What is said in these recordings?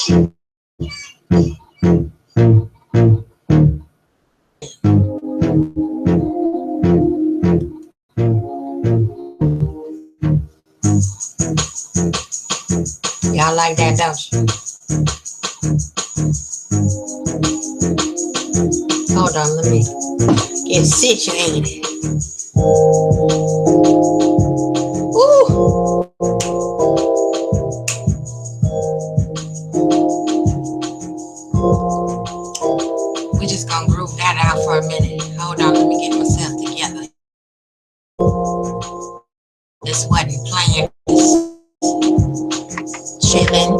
Y'all like that, don't you? Hold on, let me get situated. Ooh. We just gonna groove that out for a minute. Hold on, let me get myself together. This wasn't playing. Chilling.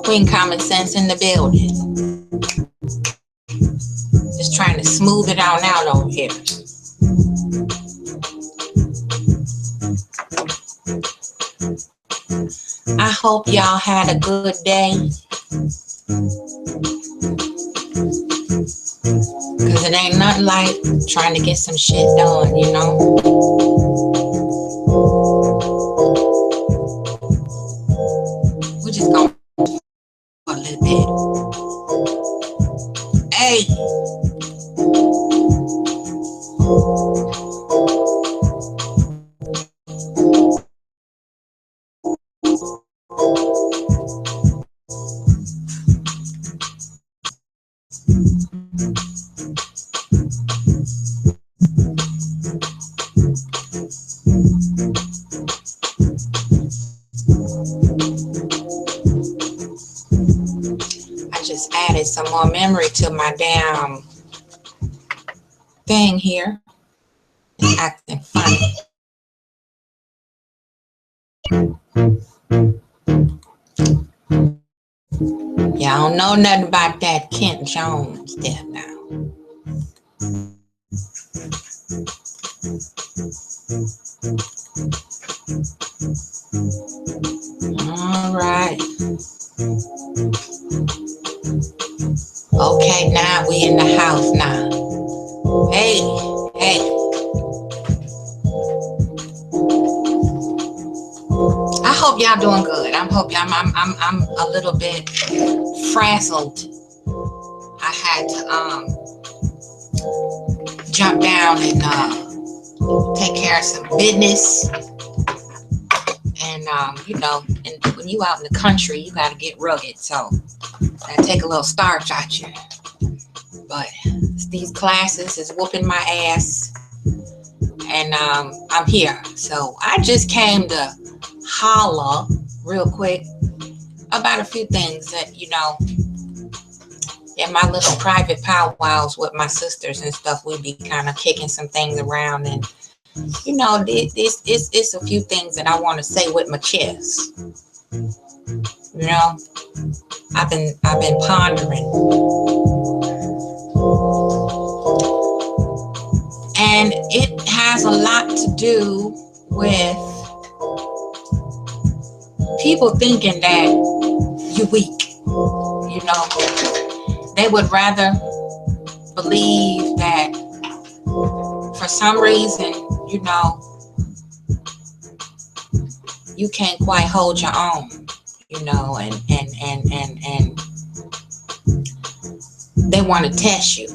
Queen Common Sense in the building. Just trying to smooth it on out over here. I hope y'all had a good day. Cause it ain't nothing like trying to get some shit done, you know? We're just gonna a little bit. Hey. Added some more memory to my damn thing here. It's acting funny. Y'all don't know nothing about that Kent Jones there now. All right. Okay, now we in the house now. Hey, hey. I hope y'all doing good. I'm a little bit frazzled. I had to jump down and take care of some business. And you know, and when you out in the country, you gotta get rugged. So I take a little starch out you. But these classes is whooping my ass. And I'm here. So I just came to holler real quick about a few things that, you know, in my little private powwows with my sisters and stuff, we be kind of kicking some things around. And, you know, it's a few things that I want to say with my chest. You know, I've been pondering. And it has a lot to do with people thinking that you're weak. You know, they would rather believe that for some reason, you know, you can't quite hold your own, you know, and they want to test you.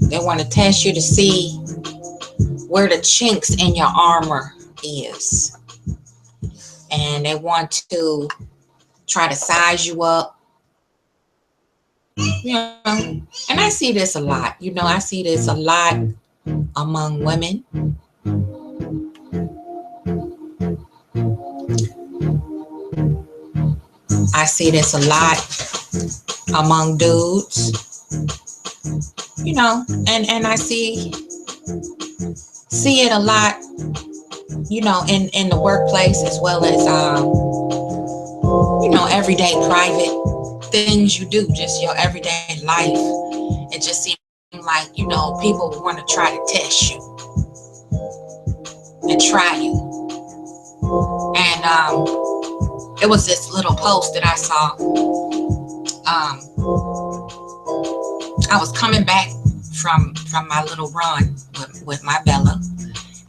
They want to test you to see where the chinks in your armor is. And they want to try to size you up. You know, and I see this a lot. You know, I see this a lot among women. I see this a lot among dudes. You know, and I see it a lot, you know, in the workplace as well as you know, everyday private things you do, just your everyday life. It just seems like, you know, people want to try to test you and try you. And it was this little post that I saw, I was coming back from my little run with my Bella,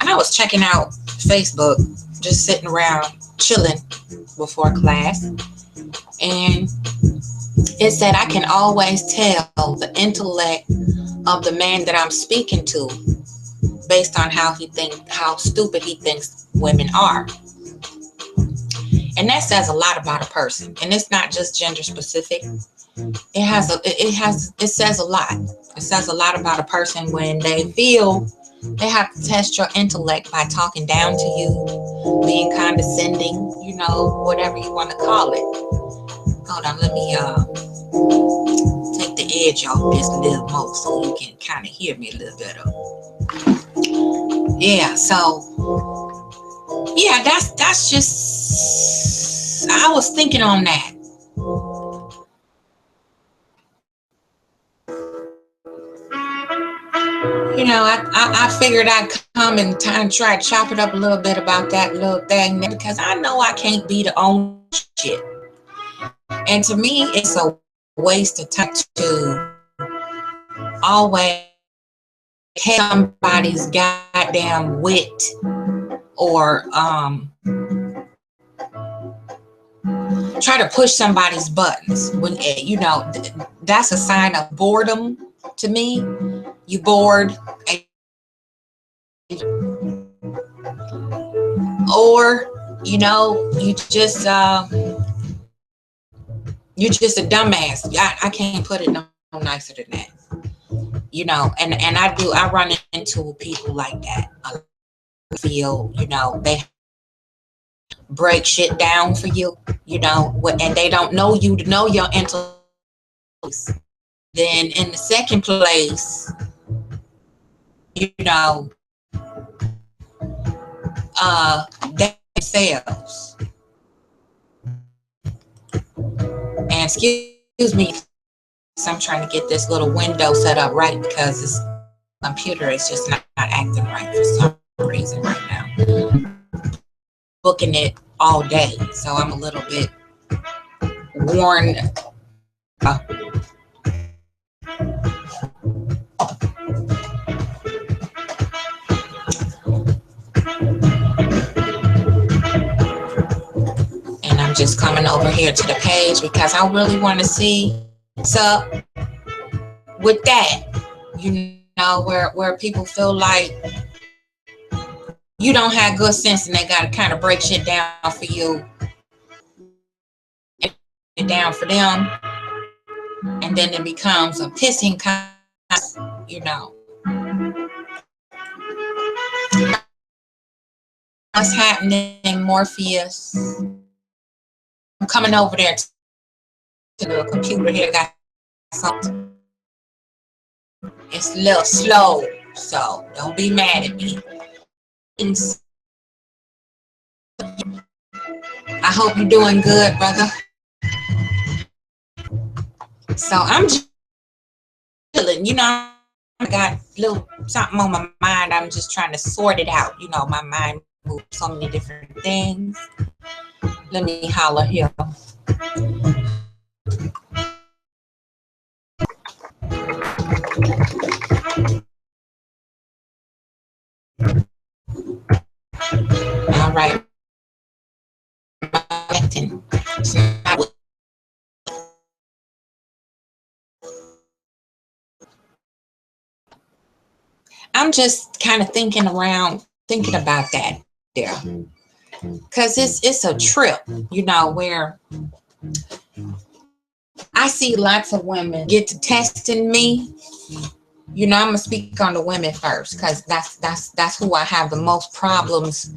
and I was checking out Facebook, just sitting around chilling before class, and it said I can always tell the intellect of the man that I'm speaking to based on how stupid he thinks women are. And that says a lot about a person. And it's not just gender specific. It says a lot. It says a lot about a person when they feel they have to test your intellect by talking down to you, being condescending, whatever you want to call it. Hold on, let me take the edge off this a little more so you can kind of hear me a little better. Yeah, so yeah, that's just, I was thinking on that. I figured I'd come and try to chop it up a little bit about that little thing, because I know I can't be the only shit. And to me, it's a waste of time to always have somebody's goddamn wit or try to push somebody's buttons when that's a sign of boredom to me. You bored, or you're just a dumbass. I can't put it no nicer than that. And I run into people like that. I feel they break shit down for you, and they don't know you to know your intellect. Then in the second place, themselves. And excuse me, I'm trying to get this little window set up right because this computer is just not acting right for some reason right now. Booking it all day, so I'm a little bit worn. And I'm just coming over here to the page because I really want to see what's up with that. Where people feel like you don't have good sense and they got to kind of break shit down for you and down for them, and then it becomes a pissing contest, What's happening, Morpheus? I'm coming over there to the computer here. Got something. It's a little slow, so don't be mad at me. I hope you're doing good, brother. So I'm just chilling, I got a little something on my mind. I'm just trying to sort it out. My mind moves so many different things. Let me holler here. All right. I'm just kind of thinking about that there, because it's a trip, where I see lots of women get to testing me. I'm gonna speak on the women first, because that's who I have the most problems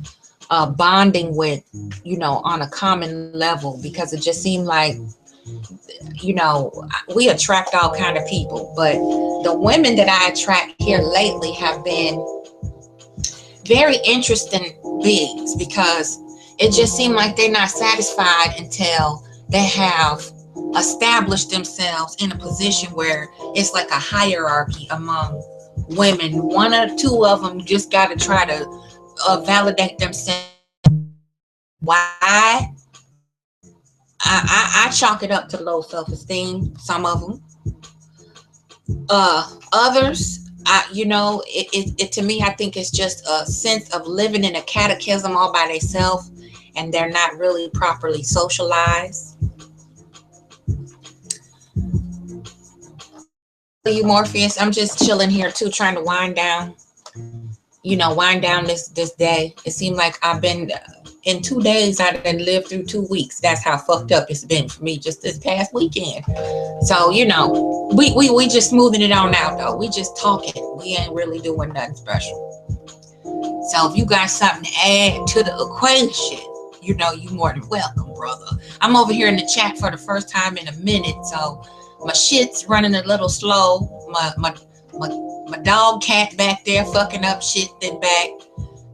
bonding with, on a common level, because it just seemed like, we attract all kind of people, but the women that I attract here lately have been very interesting beings, because it just seemed like they're not satisfied until they have established themselves in a position where it's like a hierarchy among women. One or two of them just got to try to validate themselves. Why? I chalk it up to low self-esteem. Some of them, others, it to me, I think it's just a sense of living in a catechism all by themselves, and they're not really properly socialized. You, Morpheus, I'm just chilling here too, trying to wind down. Wind down this day. It seemed like I've been in 2 days. I didn't live through 2 weeks. That's how fucked up it's been for me just this past weekend. So we just smoothing it on out though. We just talking. We ain't really doing nothing special. So if you got something to add to the equation, you more than welcome, brother. I'm over here in the chat for the first time in a minute, so my shit's running a little slow. My dog cat back there fucking up shit then back.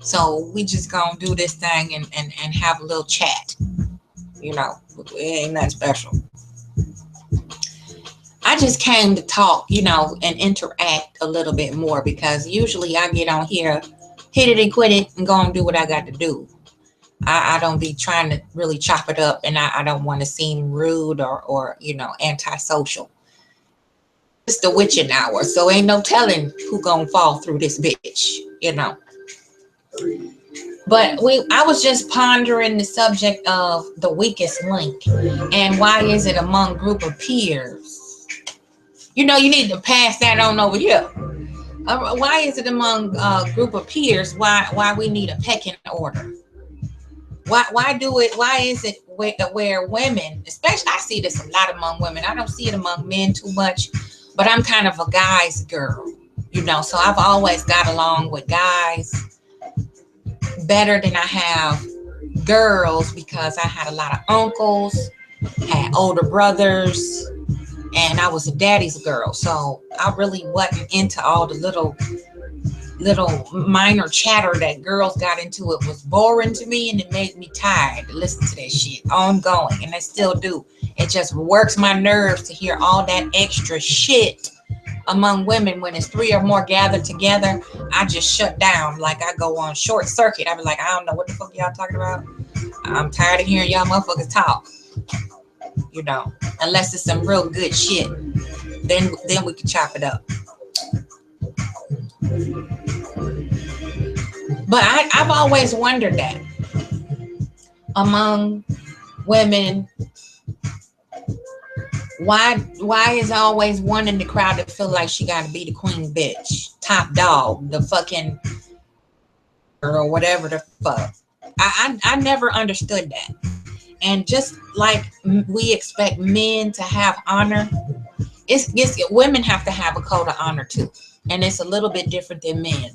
So we just gonna do this thing and have a little chat. It ain't nothing special. I just came to talk, and interact a little bit more, because usually I get on here, hit it and quit it, and go and do what I got to do. I don't be trying to really chop it up, and I don't want to seem rude or antisocial. It's the witching hour, so ain't no telling who gonna fall through this bitch, But I was just pondering the subject of the weakest link, and why is it among group of peers? You need to pass that on over here. Why is it among a group of peers? Why we need a pecking order? Why do it? Why is it where women, especially, I see this a lot among women. I don't see it among men too much, but I'm kind of a guy's girl, so I've always got along with guys better than I have girls, because I had a lot of uncles, had older brothers, and I was a daddy's girl. So I really wasn't into all the little minor chatter that girls got into. It was boring to me, and it made me tired to listen to that shit ongoing, and I still do. It just works my nerves to hear all that extra shit among women. When it's three or more gathered together, I just shut down. Like, I go on short circuit. I be like, I don't know what the fuck y'all talking about. I'm tired of hearing y'all motherfuckers talk. Unless it's some real good shit, then we can chop it up. But I've always wondered that among women, why is always one in the crowd that feel like she got to be the queen bitch, top dog, the fucking, or whatever the fuck. I never understood that. And just like we expect men to have honor, it's women have to have a code of honor too, and it's a little bit different than men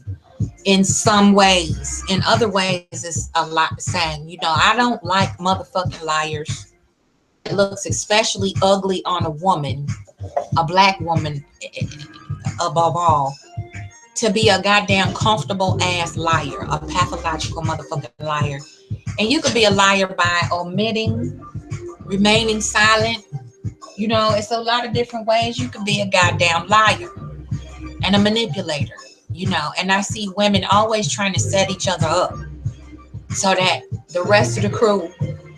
in some ways. In other ways, it's a lot the same. I don't like motherfucking liars. It looks especially ugly on a woman, a black woman above all, to be a goddamn comfortable ass liar, a pathological motherfucking liar. And you could be a liar by omitting, remaining silent. It's a lot of different ways you could be a goddamn liar and a manipulator. And I see women always trying to set each other up so that the rest of the crew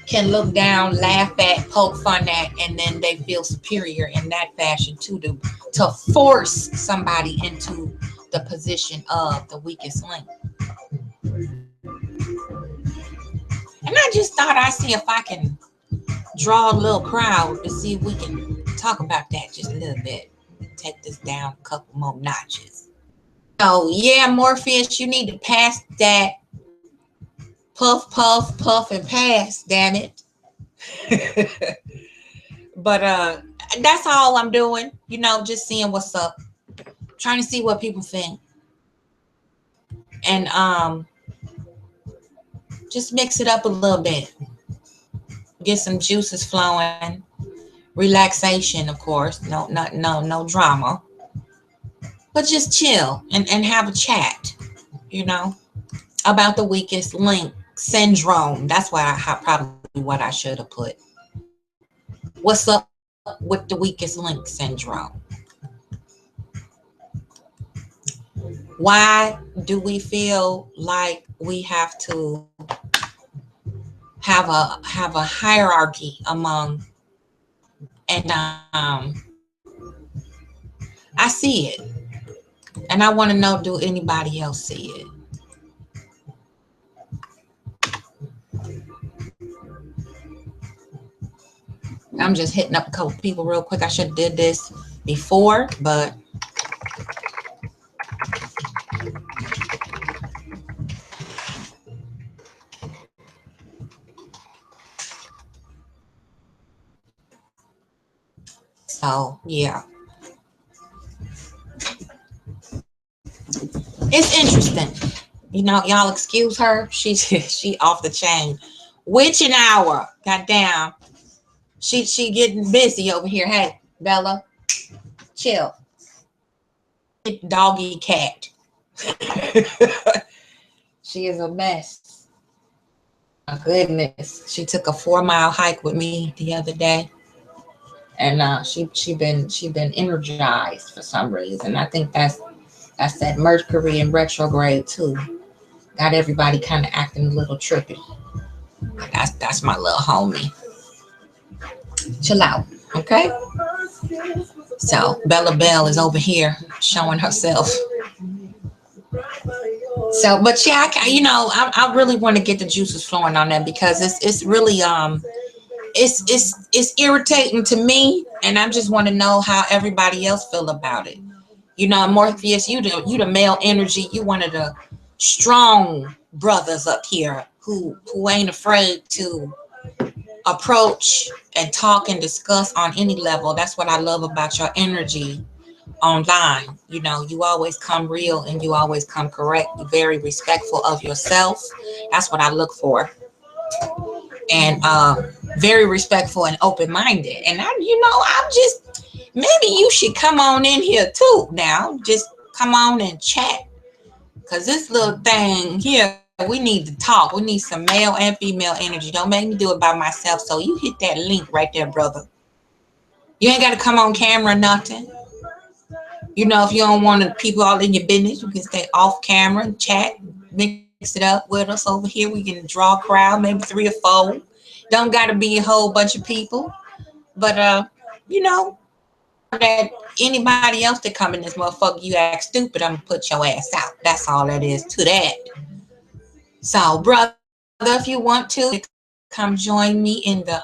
can look down, laugh at, poke fun at, and then they feel superior in that fashion to force somebody into the position of the weakest link. And I just thought I'd see if I can draw a little crowd to see if we can talk about that just a little bit. Take this down a couple more notches. So yeah, Morpheus, you need to pass that. Puff, puff, puff, and pass, damn it. But that's all I'm doing. Just seeing what's up. Trying to see what people think. And just mix it up a little bit. Get some juices flowing. Relaxation, of course. No drama. But just chill and have a chat, about the weakest link syndrome. That's probably what I should have put. What's up with the weakest link syndrome? Why do we feel like we have to have a hierarchy among, and I see it, and I want to know, do anybody else see it? I'm just hitting up a couple people real quick. I should have did this before, but so yeah, it's interesting. You know, y'all excuse her. She off the chain. Witching hour. Goddamn. She getting busy over here. Hey, Bella, chill. Doggy cat. She is a mess. My goodness. She took a 4 mile hike with me the other day. And she been energized for some reason. I think that's that Mercury in retrograde too. Got everybody kind of acting a little trippy. That's my little homie. Chill out, okay? So Bella Bell is over here showing herself. So, but yeah, I really want to get the juices flowing on that because it's really it's irritating to me, and I just want to know how everybody else feel about it. You know, Morpheus, you the male energy. You one of the strong brothers up here who ain't afraid to approach and talk and discuss on any level. That's what I love about your energy online. You know, you always come real and you always come correct. You're very respectful of yourself. That's what I look for. And very respectful and open-minded. And I'm just, maybe you should come on in here too now. Just come on and chat. Because this little thing here, we need to talk. We need some male and female energy. Don't make me do it by myself. So you hit that link right there, brother. You ain't got to come on camera or nothing. You know, if you don't want people all in your business, you can stay off camera and chat, mix it up with us over here. We can draw a crowd, maybe 3 or 4. Don't got to be a whole bunch of people. But, know that anybody else that come in this motherfucker, you act stupid, I'm going to put your ass out. That's all that is to that. So, brother, if you want to, come join me in the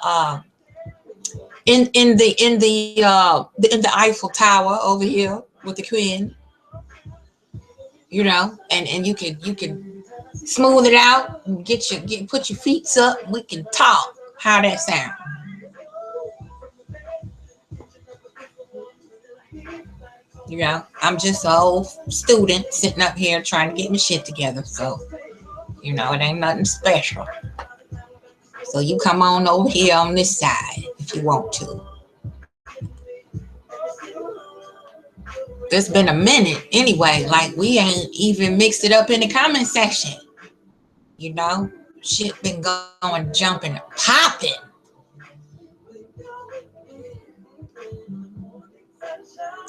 in the Eiffel Tower over here with the Queen, and you can smooth it out, put your feet up. We can talk. How that sound? I'm just an old student sitting up here trying to get my shit together. So, it ain't nothing special. So you come on over here on this side if you want to. It's been a minute anyway. Like we ain't even mixed it up in the comment section. Shit been going, jumping, and popping.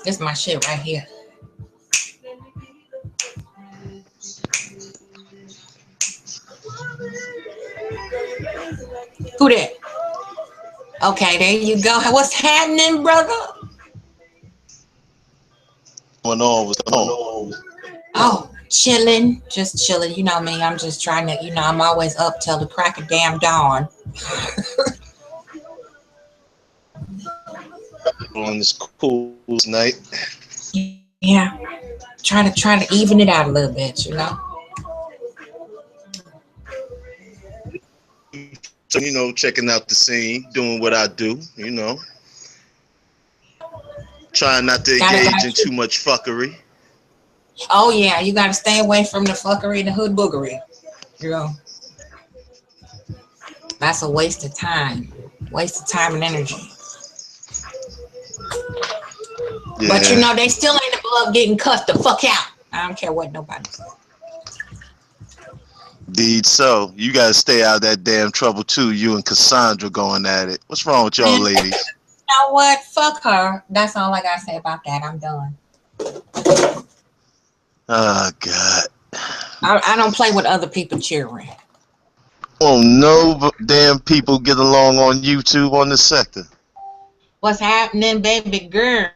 This my shit right here. Who that? Okay, there you go. What's happening, brother? What's going on? Oh, chilling. Just chilling. You know me. I'm just trying to, I'm always up till the crack of damn dawn. On this cool night. Yeah. Trying to even it out a little bit, So, checking out the scene, doing what I do, Trying not to engage in too much fuckery. Oh yeah, you gotta stay away from the fuckery and the hood boogery. That's a waste of time. Waste of time and energy. Yeah. But they still ain't above getting cussed the fuck out. I don't care what nobody says. Indeed, so you gotta stay out of that damn trouble too. You and Cassandra going at it. What's wrong with y'all ladies? You know what? Fuck her. That's all I gotta say about that. I'm done. Oh God. I don't play with other people cheering. Oh, no damn people get along on YouTube on this sector. What's happening, baby girl?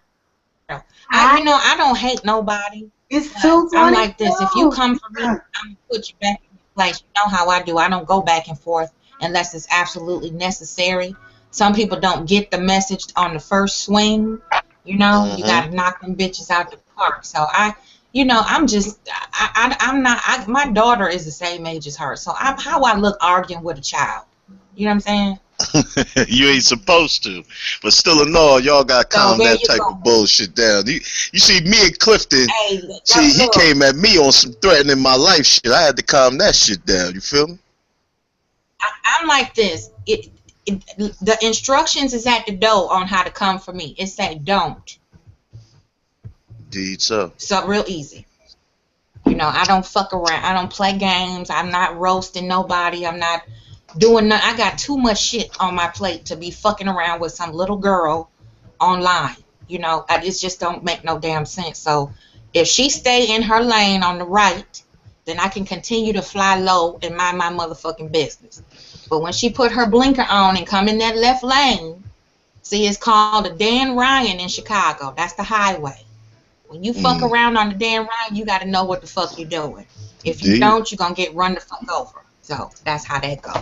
I don't hate nobody. It's But I'm 2:22. like this. If you come for me, I'm gonna put you back in your place. You know how I do. I don't go back and forth unless it's absolutely necessary. Some people don't get the message on the first swing. You Mm-hmm. gotta knock them bitches out the park. So I'm just, I'm not. My daughter is the same age as her. So how I look arguing with a child. You know what I'm saying? You ain't supposed to, but still in all, y'all got to So calm there that you type go. of bullshit down. You see, me and Clifton, Hey, see, he look, came at me on some threatening my life shit. I had to calm that shit down. You feel me? I'm like this. The instructions is at the door on how to come for me. It say don't. Indeed, so. So real easy. I don't fuck around. I don't play games. I'm not roasting nobody. I'm not doing nothing. I got too much shit on my plate to be fucking around with some little girl online. It just don't make no damn sense. So if she stay in her lane on the right, then I can continue to fly low and mind my motherfucking business. But when she put her blinker on and come in that left lane, see, it's called a Dan Ryan in Chicago. That's the highway. When you fuck Mm, around on the Dan Ryan, you got to know what the fuck you're doing. If you indeed. don't, you're going to get run the fuck over. So that's how that go.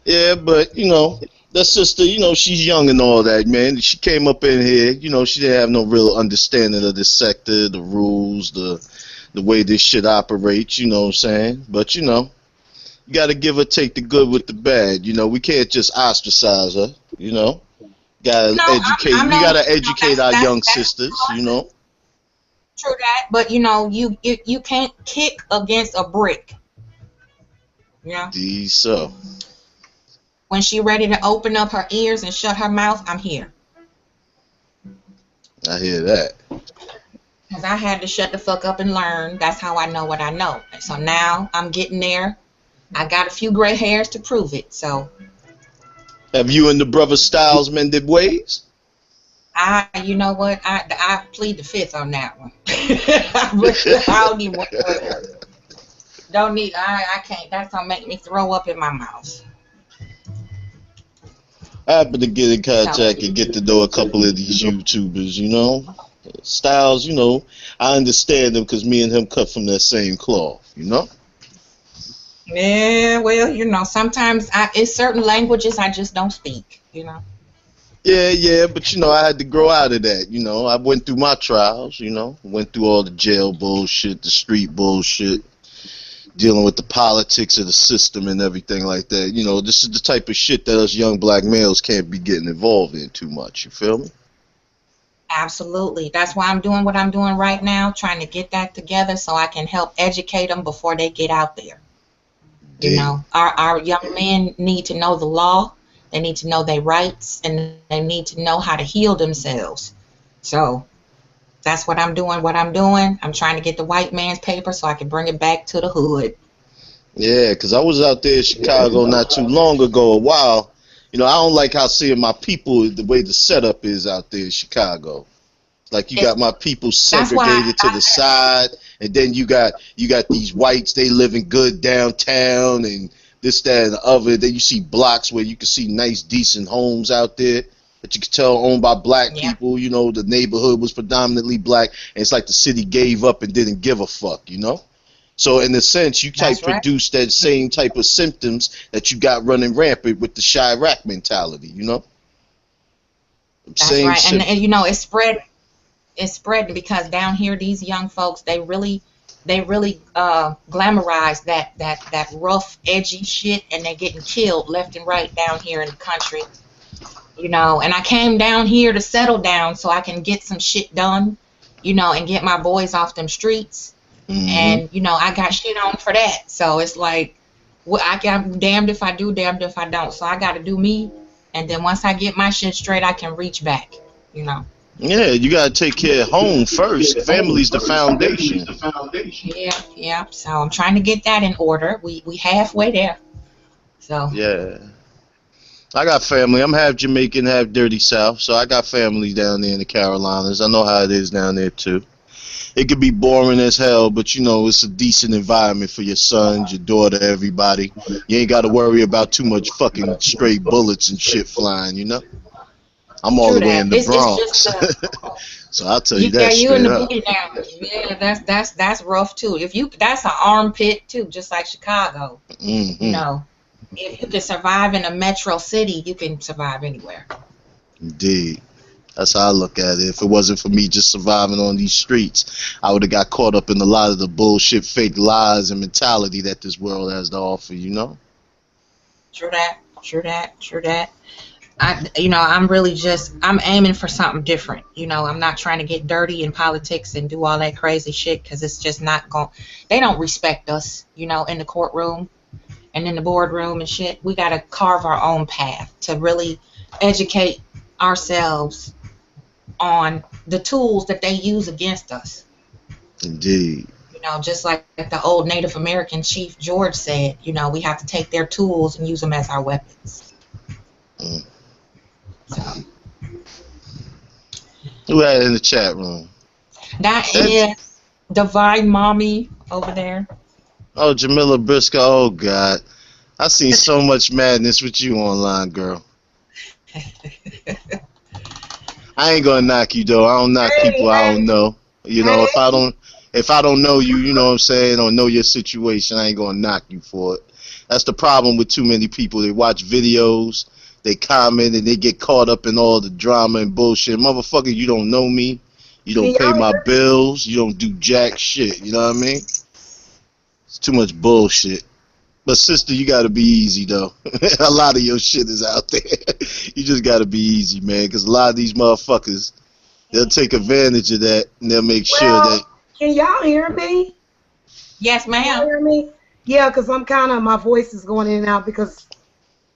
Yeah, but, that sister, she's young and all that, man. She came up in here, she didn't have no real understanding of this sector, the rules, the way this shit operates, you know what I'm saying? But, you got to give her take the good with the bad. We can't just ostracize her. Gotta No, educate. I'm We no, gotta educate our young that's sisters. true that. But you can't kick against a brick. Yeah. These so. When she ready to open up her ears and shut her mouth, I'm here. I hear that. Because I had to shut the fuck up and learn. That's how I know what I know. So now I'm getting there. I got a few gray hairs to prove it. So Have you and the brother Styles mended ways? you know what? I plead the fifth on that one. I don't even want to go there. Don't need. I can't. That's gonna make me throw up in my mouth. I happen to get in contact So and get to know a couple of these YouTubers. Styles, I understand them because me and him cut from that same cloth. yeah, well, sometimes it's certain languages I just don't speak. Yeah, but I had to grow out of that. I went through my trials. Went through all the jail bullshit, the street bullshit, dealing with the politics of the system and everything like that. This is the type of shit that us young black males can't be getting involved in too much. You feel me? Absolutely. That's why I'm doing what I'm doing right now, trying to get that together so I can help educate them before they get out there. Indeed. Our young men need to know the law. They need to know their rights, and they need to know how to heal themselves. So that's what I'm doing. I'm trying to get the white man's paper so I can bring it back to the hood. Yeah, because I was out there in Chicago not too long ago, a while. I don't like how seeing my people, the way the setup is out there in Chicago. Like you got my people That's why segregated to the side, and then you got these whites. They living good downtown, and this, that, and the other. Then you see blocks where you can see nice, decent homes out there that you can tell owned by black yeah, people. The neighborhood was predominantly black, and it's like the city gave up and didn't give a fuck. So in a sense, you type that's right. produce that same type of symptoms that you got running rampant with the Chirac mentality. That's Same right. And, symptoms. it's spreading because down here these young folks they really glamorize that rough edgy shit, and they're getting killed left and right down here in the country. And I came down here to settle down so I can get some shit done, and get my boys off them streets. Hmm. And I got shit on for that. So it's like, I'm damned if I do, damned if I don't. So I got to do me, and then once I get my shit straight, I can reach back. Yeah, you gotta take care of home first. Family's the foundation. Yeah. So I'm trying to get that in order. We halfway there. So Yeah. I got family. I'm half Jamaican, half dirty South, so I got family down there in the Carolinas. I know how it is down there too. it could be boring as hell, but you know it's a decent environment for your sons, your daughter, everybody. You ain't got to worry about too much fucking stray bullets and shit flying. You know, I'm all True the way that. in the It's just Bronx, so I'll tell you yeah, that you in straight the up. booty now. Yeah, that's rough too. If you that's an armpit too, just like Chicago. You Hmm. know, if you can survive in a metro city, you can survive anywhere. Indeed. That's how I look at it. If it wasn't for me just surviving on these streets, I would have got caught up in a lot of the bullshit, fake lies, and mentality that this world has to offer. You know. True that. True that. True that. I'm really just, I'm aiming for something different. I'm not trying to get dirty in politics and do all that crazy shit because it's just not going. They don't respect us, in the courtroom and in the boardroom and shit. We got to carve our own path to really educate ourselves on the tools that they use against us. Indeed. Just like the old Native American chief George said, we have to take their tools and use them as our weapons. Mm. So Who had it in the chat room? that is Divine Mommy over there. Oh, Jamila Briscoe. Oh God, I seen so much madness with you online, girl. I ain't gonna knock you though. I don't knock people I don't know. If I don't know you, you know what I'm saying, or know your situation, I ain't gonna knock you for it. That's the problem with too many people. They watch videos, they comment, and they get caught up in all the drama and bullshit. Motherfucker, you don't know me. You don't pay my bills. You don't do jack shit. You know what I mean? It's too much bullshit. But sister, you gotta be easy though. A lot of your shit is out there. You just gotta be easy, man, because a lot of these motherfuckers, they'll take advantage of that and they'll make sure that. Can y'all hear me? Yes, ma'am. Can you hear me? Yeah, because my voice is going in and out because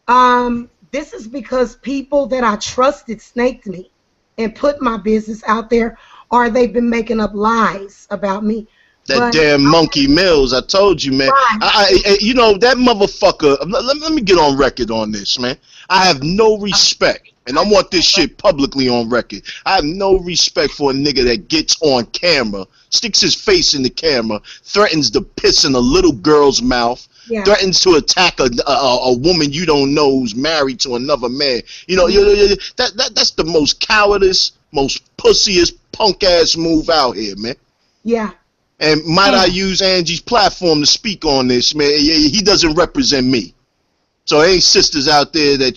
this is because people that I trusted snaked me and put my business out there, or they've been making up lies about me. That damn Monkey Mills, I told you, man. Right. You know, that motherfucker, let me get on record on this, man. I have no respect, and I want this shit publicly on record. I have no respect for a nigga that gets on camera, sticks his face in the camera, threatens to piss in a little girl's mouth, threatens to attack a woman you don't know who's married to another man. You know, that's the most cowardice, most pussiest, punk-ass move out here, man. Yeah. And might I use Angie's platform to speak on this, man? He doesn't represent me. So there ain't sisters out there that,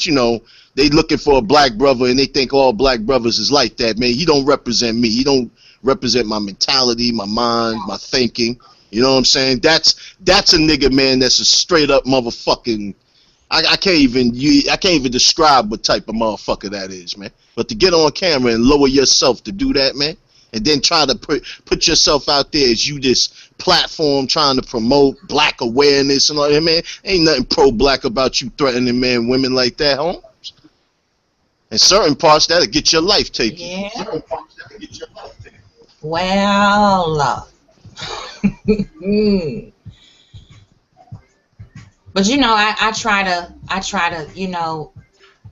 they looking for a black brother and they think all black brothers is like that, man. He don't represent me. He don't represent my mentality, my mind, my thinking. You know what I'm saying? That's a nigga, man, that's a straight up motherfucking, I can't even describe what type of motherfucker that is, man. But to get on camera and lower yourself to do that, man, and then try to put yourself out there as you this platform trying to promote black awareness and all that, man. Ain't nothing pro-black about you threatening men, women like that, Holmes. In certain parts, that'll get your life taken. Yeah. Well, but I try to,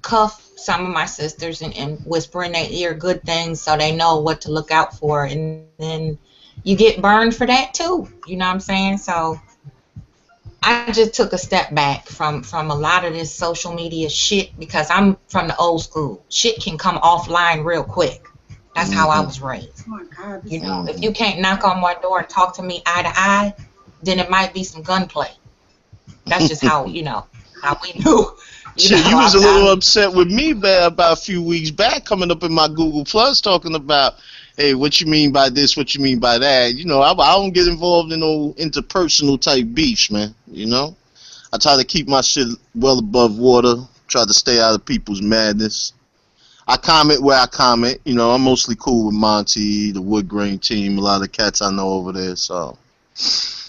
cuff some of my sisters and whisper in their ear good things so they know what to look out for, and then you get burned for that too. You know what I'm saying? So I just took a step back from a lot of this social media shit because I'm from the old school. Shit can come offline real quick. That's how I was raised. Oh my God, if you can't knock on my door and talk to me eye to eye, then it might be some gunplay. That's just how how we knew. You was a little upset with me about a few weeks back, coming up in my Google Plus talking about, hey, what you mean by this, what you mean by that. I don't get involved in no interpersonal type beefs, man. I try to keep my shit well above water, try to stay out of people's madness. I comment where I comment. I'm mostly cool with Monty, the Wood Grain team, a lot of the cats I know over there, so.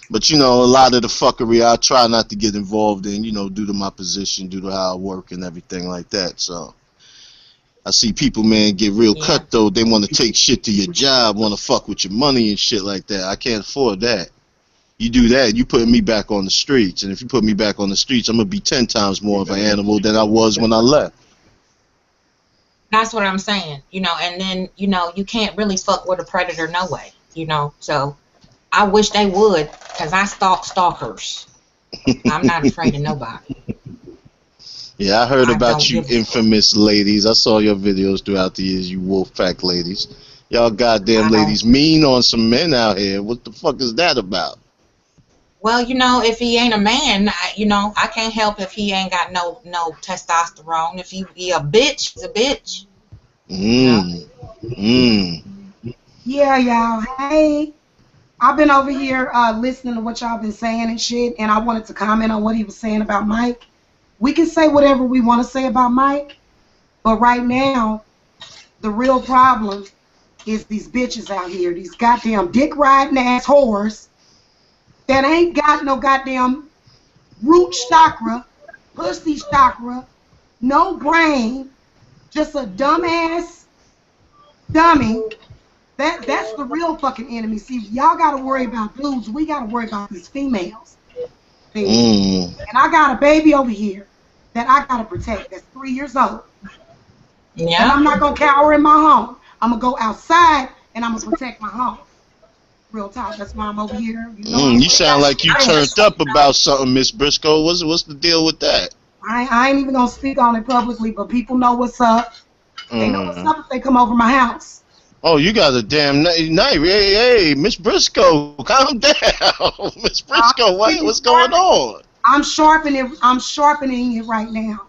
But, a lot of the fuckery I try not to get involved in, due to my position, due to how I work and everything like that. So I see people, man, get real cut, though. They want to take shit to your job, want to fuck with your money and shit like that. I can't afford that. You do that, you put me back on the streets. And if you put me back on the streets, I'm going to be 10 times more of an animal than I was when I left. That's what I'm saying, and then, you can't really fuck with a predator no way. you know. So I wish they would, because I stalk stalkers. I'm not afraid of nobody. Yeah, I heard I about don't you give a fuck. infamous ladies. I saw your videos throughout the years, you Wolfpack ladies. Y'all goddamn I don't. ladies mean on some men out here. What the fuck is that about? Well, you know, if he ain't a man, you know, I can't help if he ain't got no testosterone. If he a bitch, he's a bitch. You know? Yeah, y'all. Hey, I've been over here listening to what y'all been saying and shit, and I wanted to comment on what he was saying about Mike. We can say whatever we want to say about Mike, but right now, the real problem is these bitches out here, these goddamn dick riding ass whores that ain't got no goddamn root chakra, pussy chakra, no brain, just a dumbass dummy. That's the real fucking enemy. See, y'all gotta worry about dudes. We gotta worry about these females. See? And I got a baby over here that I gotta protect. That's 3 years old. Yeah. And I'm not gonna cower in my home. I'm gonna go outside and I'm gonna protect my home. Real talk. That's why I'm over here. You know, You sound like you turned up about something, Miss Briscoe. What's the deal with that? I ain't even gonna speak on it publicly, but people know what's up. They know what's up if they come over my house. Oh, you got a damn night. Hey, Miss Briscoe, calm down. Miss Briscoe, what's going on? I'm sharpening it right now.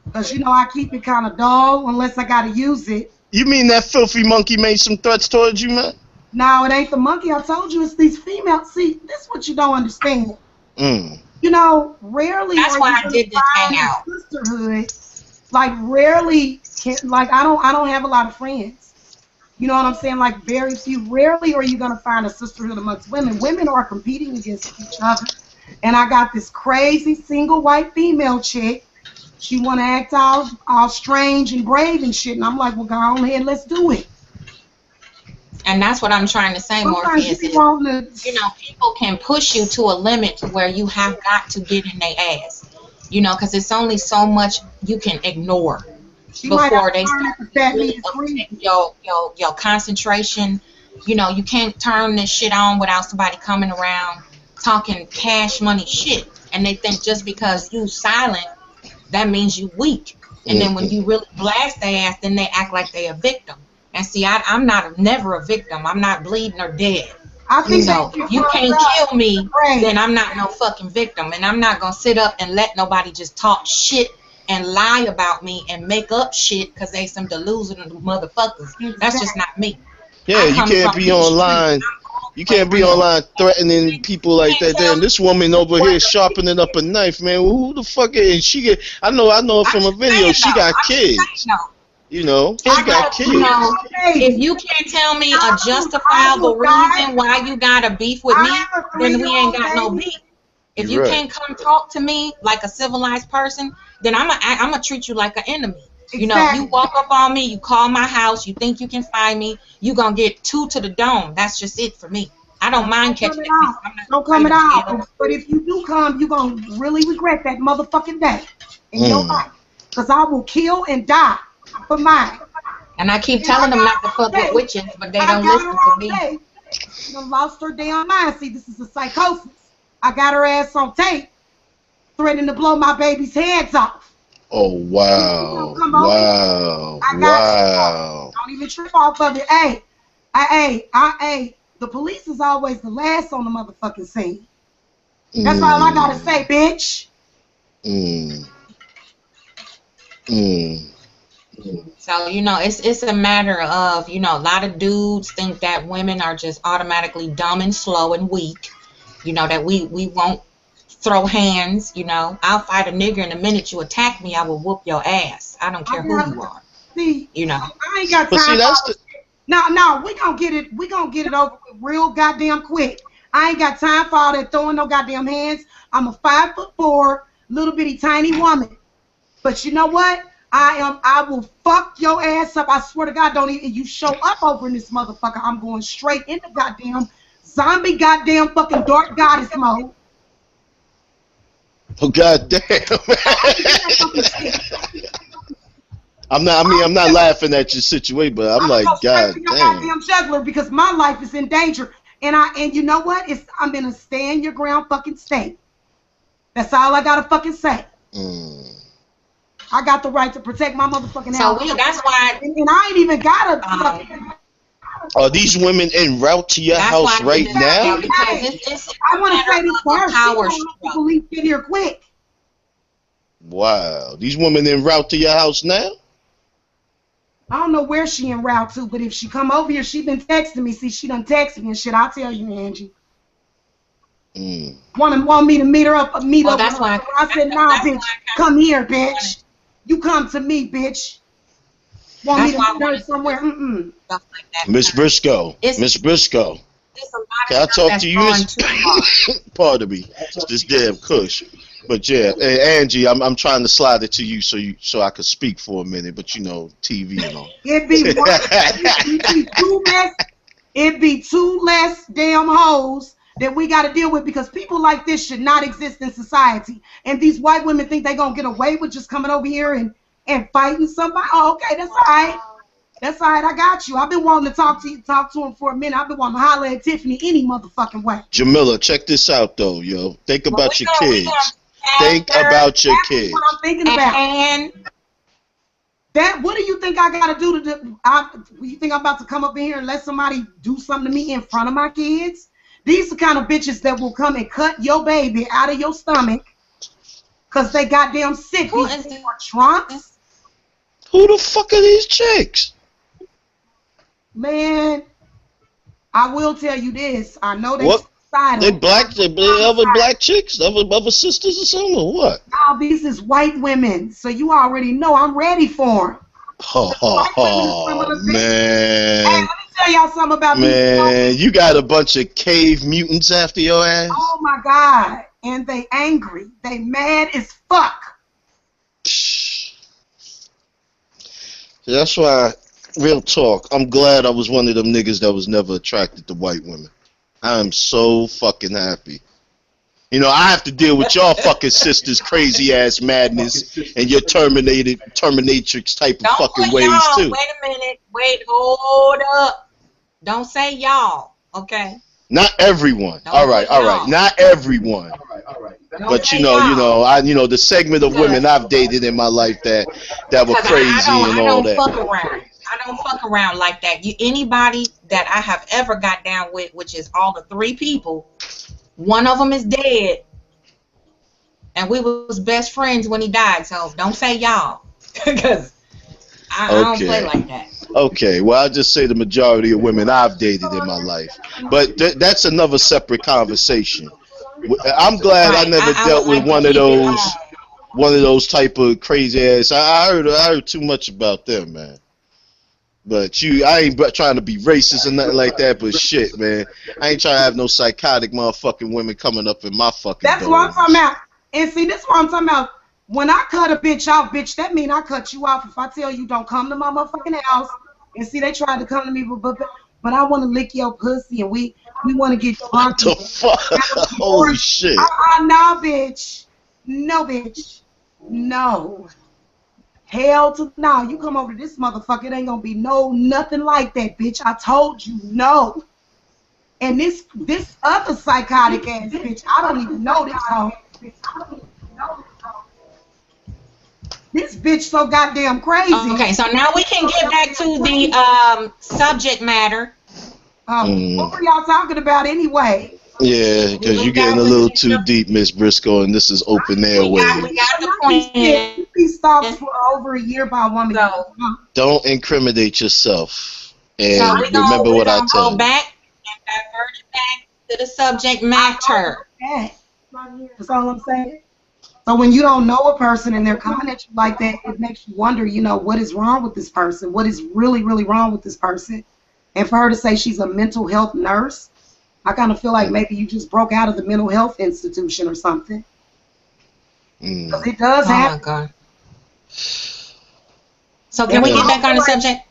Because, you know, I keep it kind of dull unless I got to use it. You mean that filthy monkey made some threats towards you, man? No, it ain't the monkey. I told you it's these females. See, this is what you don't understand. You know, rarely That's are why you I did this find hangout. a sisterhood. Like, rarely I don't have a lot of friends. You know what I'm saying? Like, very few. Rarely are you going to find a sisterhood amongst women. Women are competing against each other. And I got this crazy single white female chick. She want to act all strange and brave and shit. And I'm like, well, go on ahead, let's do it. And that's what I'm trying to say, Morpheus. You know, people can push you to a limit where you have got to get in their ass. You know, because it's only so much you can ignore before they start to really affect your concentration. You know, you can't turn this shit on without somebody coming around talking cash money shit. And they think just because you silent, that means you weak. And then when you really blast their ass, then they act like they a victim. And see, I'm never a victim. I'm not bleeding or dead. You know, if you can't kill me, then I'm not no fucking victim. And I'm not going to sit up and let nobody just talk shit and lie about me and make up shit because they some delusional motherfuckers. That's just not me. Yeah, you can't be online. You can't be online threatening people like that. Damn, this woman over here sharpening up a knife, man. Who the fuck is she? I know from a video. She got kids. You know, she got kids. You know, if you can't tell me a justifiable reason why you got a beef with me, then we ain't got no beef. If you can't come talk to me like a civilized person, then I'm gonna treat you like an enemy. You know, you walk up on me, you call my house, you think you can find me, you gonna get 2 to the dome. That's just it for me. I don't mind catching it. Don't come at all. But if you do come, you gonna really regret that motherfucking day in your life. Because I will kill and die for mine. And I keep telling them not to fuck with witches, but they don't listen to me. She done lost her damn mind. See, this is a psychosis. I got her ass on tape, threatening to blow my baby's heads off. Oh, wow. Wow. Don't even trip off of it. Hey, the police is always the last on the motherfucking scene. That's all I gotta say, bitch. So, you know, it's a matter of, you know, a lot of dudes think that women are just automatically dumb and slow and weak. You know, that we won't throw hands, you know. I'll fight a nigger, and the minute you attack me, I will whoop your ass. I don't care who you are. See, you know. I ain't got time for No, we gonna get it over with real goddamn quick. I ain't got time for all that throwing no goddamn hands. I'm a 5'4", little bitty tiny woman. But you know what? I will fuck your ass up. I swear to God, don't even you show up over in this motherfucker. I'm going straight into goddamn zombie goddamn fucking dark goddess mode. Oh, goddamn. I'm not. I mean, I'm not laughing at your situation, but I'm like, go straight God to your damn. goddamn jugular because my life is in danger. And you know what? I'm in a stand your ground fucking state. That's all I gotta fucking say. I got the right to protect my motherfucking house. So that's why. And I ain't even gotta. Are these women en route to your house right now? Because it's I want to say this first. Power People leave in here quick. Wow, these women en route to your house now? I don't know where she en route to, but if she come over here, she been texting me. See, she done text me and shit. I'll tell you, Angie. Want me to meet her up? That's why I said, nah, bitch. Come here, bitch. You come to me, bitch. Want me to meet her somewhere? Miss Briscoe. Miss Briscoe. Can I talk to you? Pardon me. It's this damn Kush. But yeah, hey, Angie, I'm trying to slide it to you so I could speak for a minute, but you know, TV and all. It'd be two less damn hoes that we got to deal with because people like this should not exist in society. And these white women think they gonna get away with just coming over here and fighting somebody. Oh, okay, that's all right. That's all right. I got you. I've been wanting to talk to him for a minute. I've been wanting to holler at Tiffany any motherfucking way. Jamila, check this out though, yo. Think about your kids. Think about your kids. What I'm thinking about. And what do you think I gotta do you think I'm about to come up in here and let somebody do something to me in front of my kids? These are the kind of bitches that will come and cut your baby out of your stomach because they goddamn sick. These are trunks. Who the fuck are these chicks? Man, I will tell you this. I know they They black? They other black chicks? Other sisters or something or what? All these is white women, so you already know I'm ready for them. Oh, man. Hey, let me tell y'all something about these you got a bunch of cave mutants after your ass? Oh, my God. And they angry. They mad as fuck. That's why, real talk, I'm glad I was one of them niggas that was never attracted to white women. I am so fucking happy. You know, I have to deal with y'all fucking sisters' crazy ass madness and your Terminatrix type of fucking ways too. Wait a minute. Wait, hold up. Don't say y'all, okay? Not everyone. All right. Not everyone. But you know, the segment of women I've dated in my life that were crazy and all that. I don't fuck around like that. Anybody that I have ever got down with, which is all the 3 people, one of them is dead, and we was best friends when he died. So don't say y'all, because I don't play like that. Okay, well I'll just say the majority of women I've dated in my life, but that's another separate conversation. I'm glad I never dealt with one of those type of crazy ass. I heard too much about them, man. But I ain't trying to be racist or nothing like that, but shit, man. I ain't trying to have no psychotic motherfucking women coming up in my fucking That's what I'm talking about. And see, this is what I'm talking about. When I cut a bitch off, bitch, that mean I cut you off. If I tell you don't come to my motherfucking house, and see, they tried to come to me, but I want to lick your pussy, and we want to get drunk. What the fuck? Holy shit. No, bitch. No, bitch. No. Hell to no. You come over to this motherfucker, it ain't gonna be nothing like that, bitch. I told you no. And this other psychotic ass bitch, I don't even know this hoe. This bitch so goddamn crazy. Okay, so now we can get back to the subject matter. What were y'all talking about anyway? Yeah, because you're getting a little too deep, Miss Briscoe, and this is open airways. We got the point. He stalked for over a year by a woman. Don't incriminate yourself. And so remember what I tell you. Go back and divert it back to the subject matter. That's all I'm saying. So when you don't know a person and they're coming at you like that, it makes you wonder, what is wrong with this person? What is really, really wrong with this person? And for her to say she's a mental health nurse, I kind of feel like maybe you just broke out of the mental health institution or something. Because it does happen. Oh, my God. So can we get back on the subject?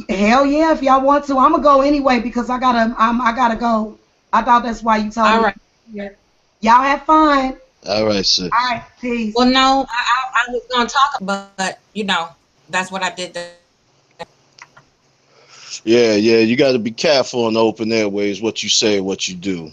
Hell yeah, if y'all want to. I'm going to go anyway because I gotta go. I thought that's why you told me. All right. Yeah. Y'all have fun. All right, sir. All right, peace. Well, no, I was going to talk, but, That's what I did. Yeah, you got to be careful on the open airways what you say, what you do.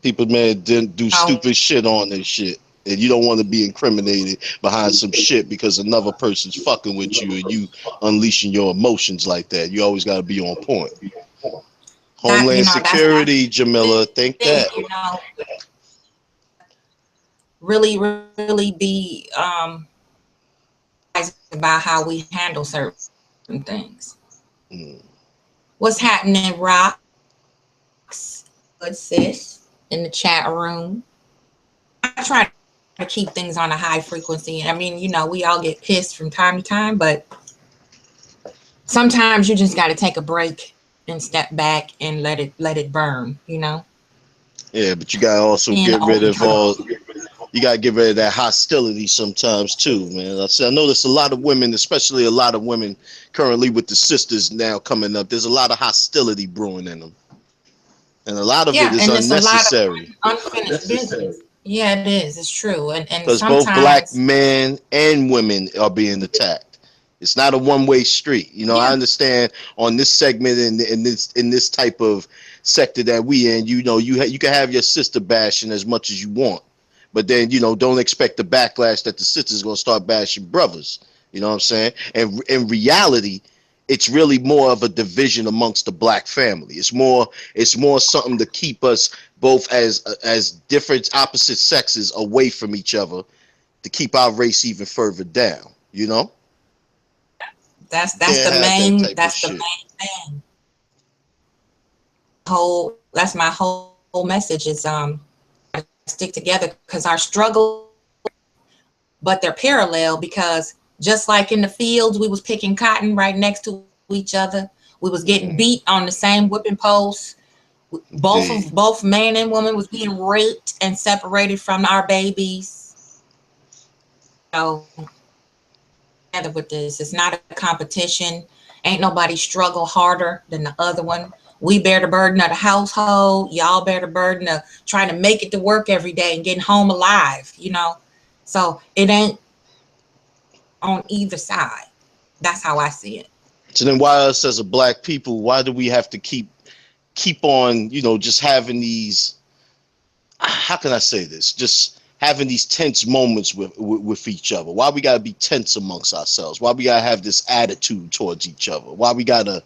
People, man, didn't do stupid shit on this shit. And you don't want to be incriminated behind some shit because another person's fucking with you and you unleashing your emotions like that. You always got to be on point. Homeland Security, Jamila, think that. You know, really, really be about how we handle certain things. What's happening, Rocks? Good sis in the chat room. I try to keep things on a high frequency. I mean, you know, we all get pissed from time to time, but sometimes you just got to take a break and step back and let it burn, you know? Yeah, but you got to also get rid of all, you got to get rid of that hostility sometimes too, man. I notice a lot of women, especially a lot of women currently with the sisters now coming up, there's a lot of hostility brewing in them. And a lot of it is unnecessary. Unfinished business. Yeah, it is. It's true. And because both black men and women are being attacked. It's not a one-way street. You know, I understand on this segment in this type of sector that we in, you know, you can have your sister bashing as much as you want, but then, you know, don't expect the backlash that the sisters gonna start bashing brothers. You know what I'm saying? And in reality, it's really more of a division amongst the black family. It's more something to keep us both as different opposite sexes away from each other, to keep our race even further down. You know. That's the main thing. That's my whole message is stick together, because our struggle, but they're parallel, because just like in the fields we was picking cotton right next to each other, we was getting beat on the same whipping post. Both man and woman was being raped and separated from our babies. So with this, it's not a competition. Ain't nobody struggle harder than the other one. We bear the burden of the household. Y'all bear the burden of trying to make it to work every day and getting home alive, you know. So it ain't on either side. That's how I see it. So then why us as a black people, why do we have to keep on, you know, just having these, how can I say this, just having these tense moments with each other? Why we gotta be tense amongst ourselves? Why we gotta have this attitude towards each other? Why we gotta,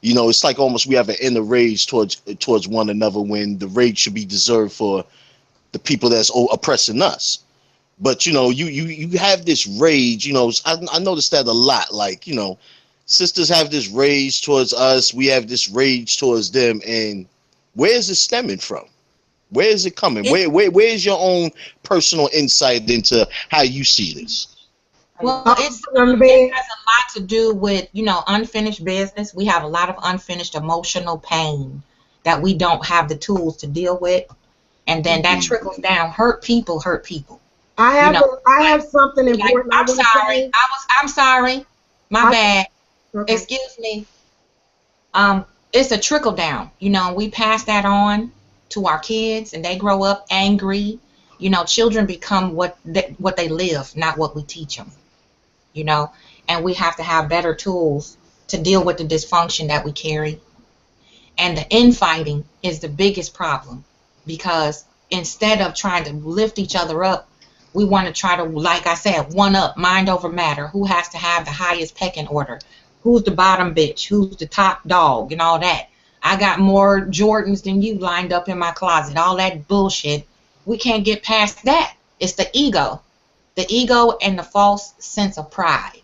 you know, it's like almost we have an inner rage towards one another, when the rage should be deserved for the people that's oppressing us. But, you know, you have this rage, you know, I noticed that a lot. Like, you know, sisters have this rage towards us, we have this rage towards them, and where is it stemming from? Where is it coming? Where's your own personal insight into how you see this? Well, it has a lot to do with, you know, unfinished business. We have a lot of unfinished emotional pain that we don't have the tools to deal with, and then that trickles down. Hurt people. I have something important. Like, I'm sorry. My bad. Okay. Excuse me. It's a trickle down. You know, we pass that on to our kids, and they grow up angry. You know, children become what they live, not what we teach them. You know, and we have to have better tools to deal with the dysfunction that we carry. And the infighting is the biggest problem, because instead of trying to lift each other up, we want to try to, like I said, one up, mind over matter. Who has to have the highest pecking order? Who's the bottom bitch? Who's the top dog? And all that. I got more Jordans than you lined up in my closet. All that bullshit. We can't get past that. It's the ego. The ego and the false sense of pride,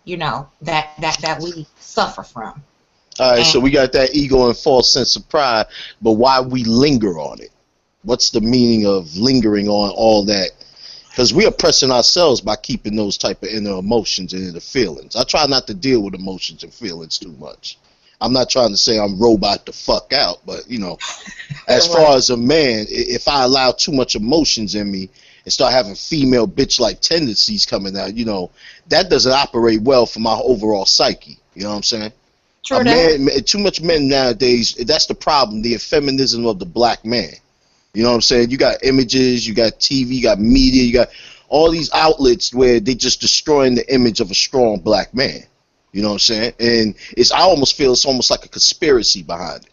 you know, that we suffer from. All right, so we got that ego and false sense of pride, but why we linger on it? What's the meaning of lingering on all that? Because we are oppressing ourselves by keeping those type of inner emotions and inner feelings. I try not to deal with emotions and feelings too much. I'm not trying to say I'm robot the fuck out, but, you know, as far as a man, if I allow too much emotions in me and start having female bitch-like tendencies coming out, you know, that doesn't operate well for my overall psyche. You know what I'm saying? True. Too much men nowadays, that's the problem, the effeminism of the black man. You know what I'm saying? You got images, you got TV, you got media, you got all these outlets where they just destroying the image of a strong black man. You know what I'm saying? And I almost feel it's almost like a conspiracy behind it.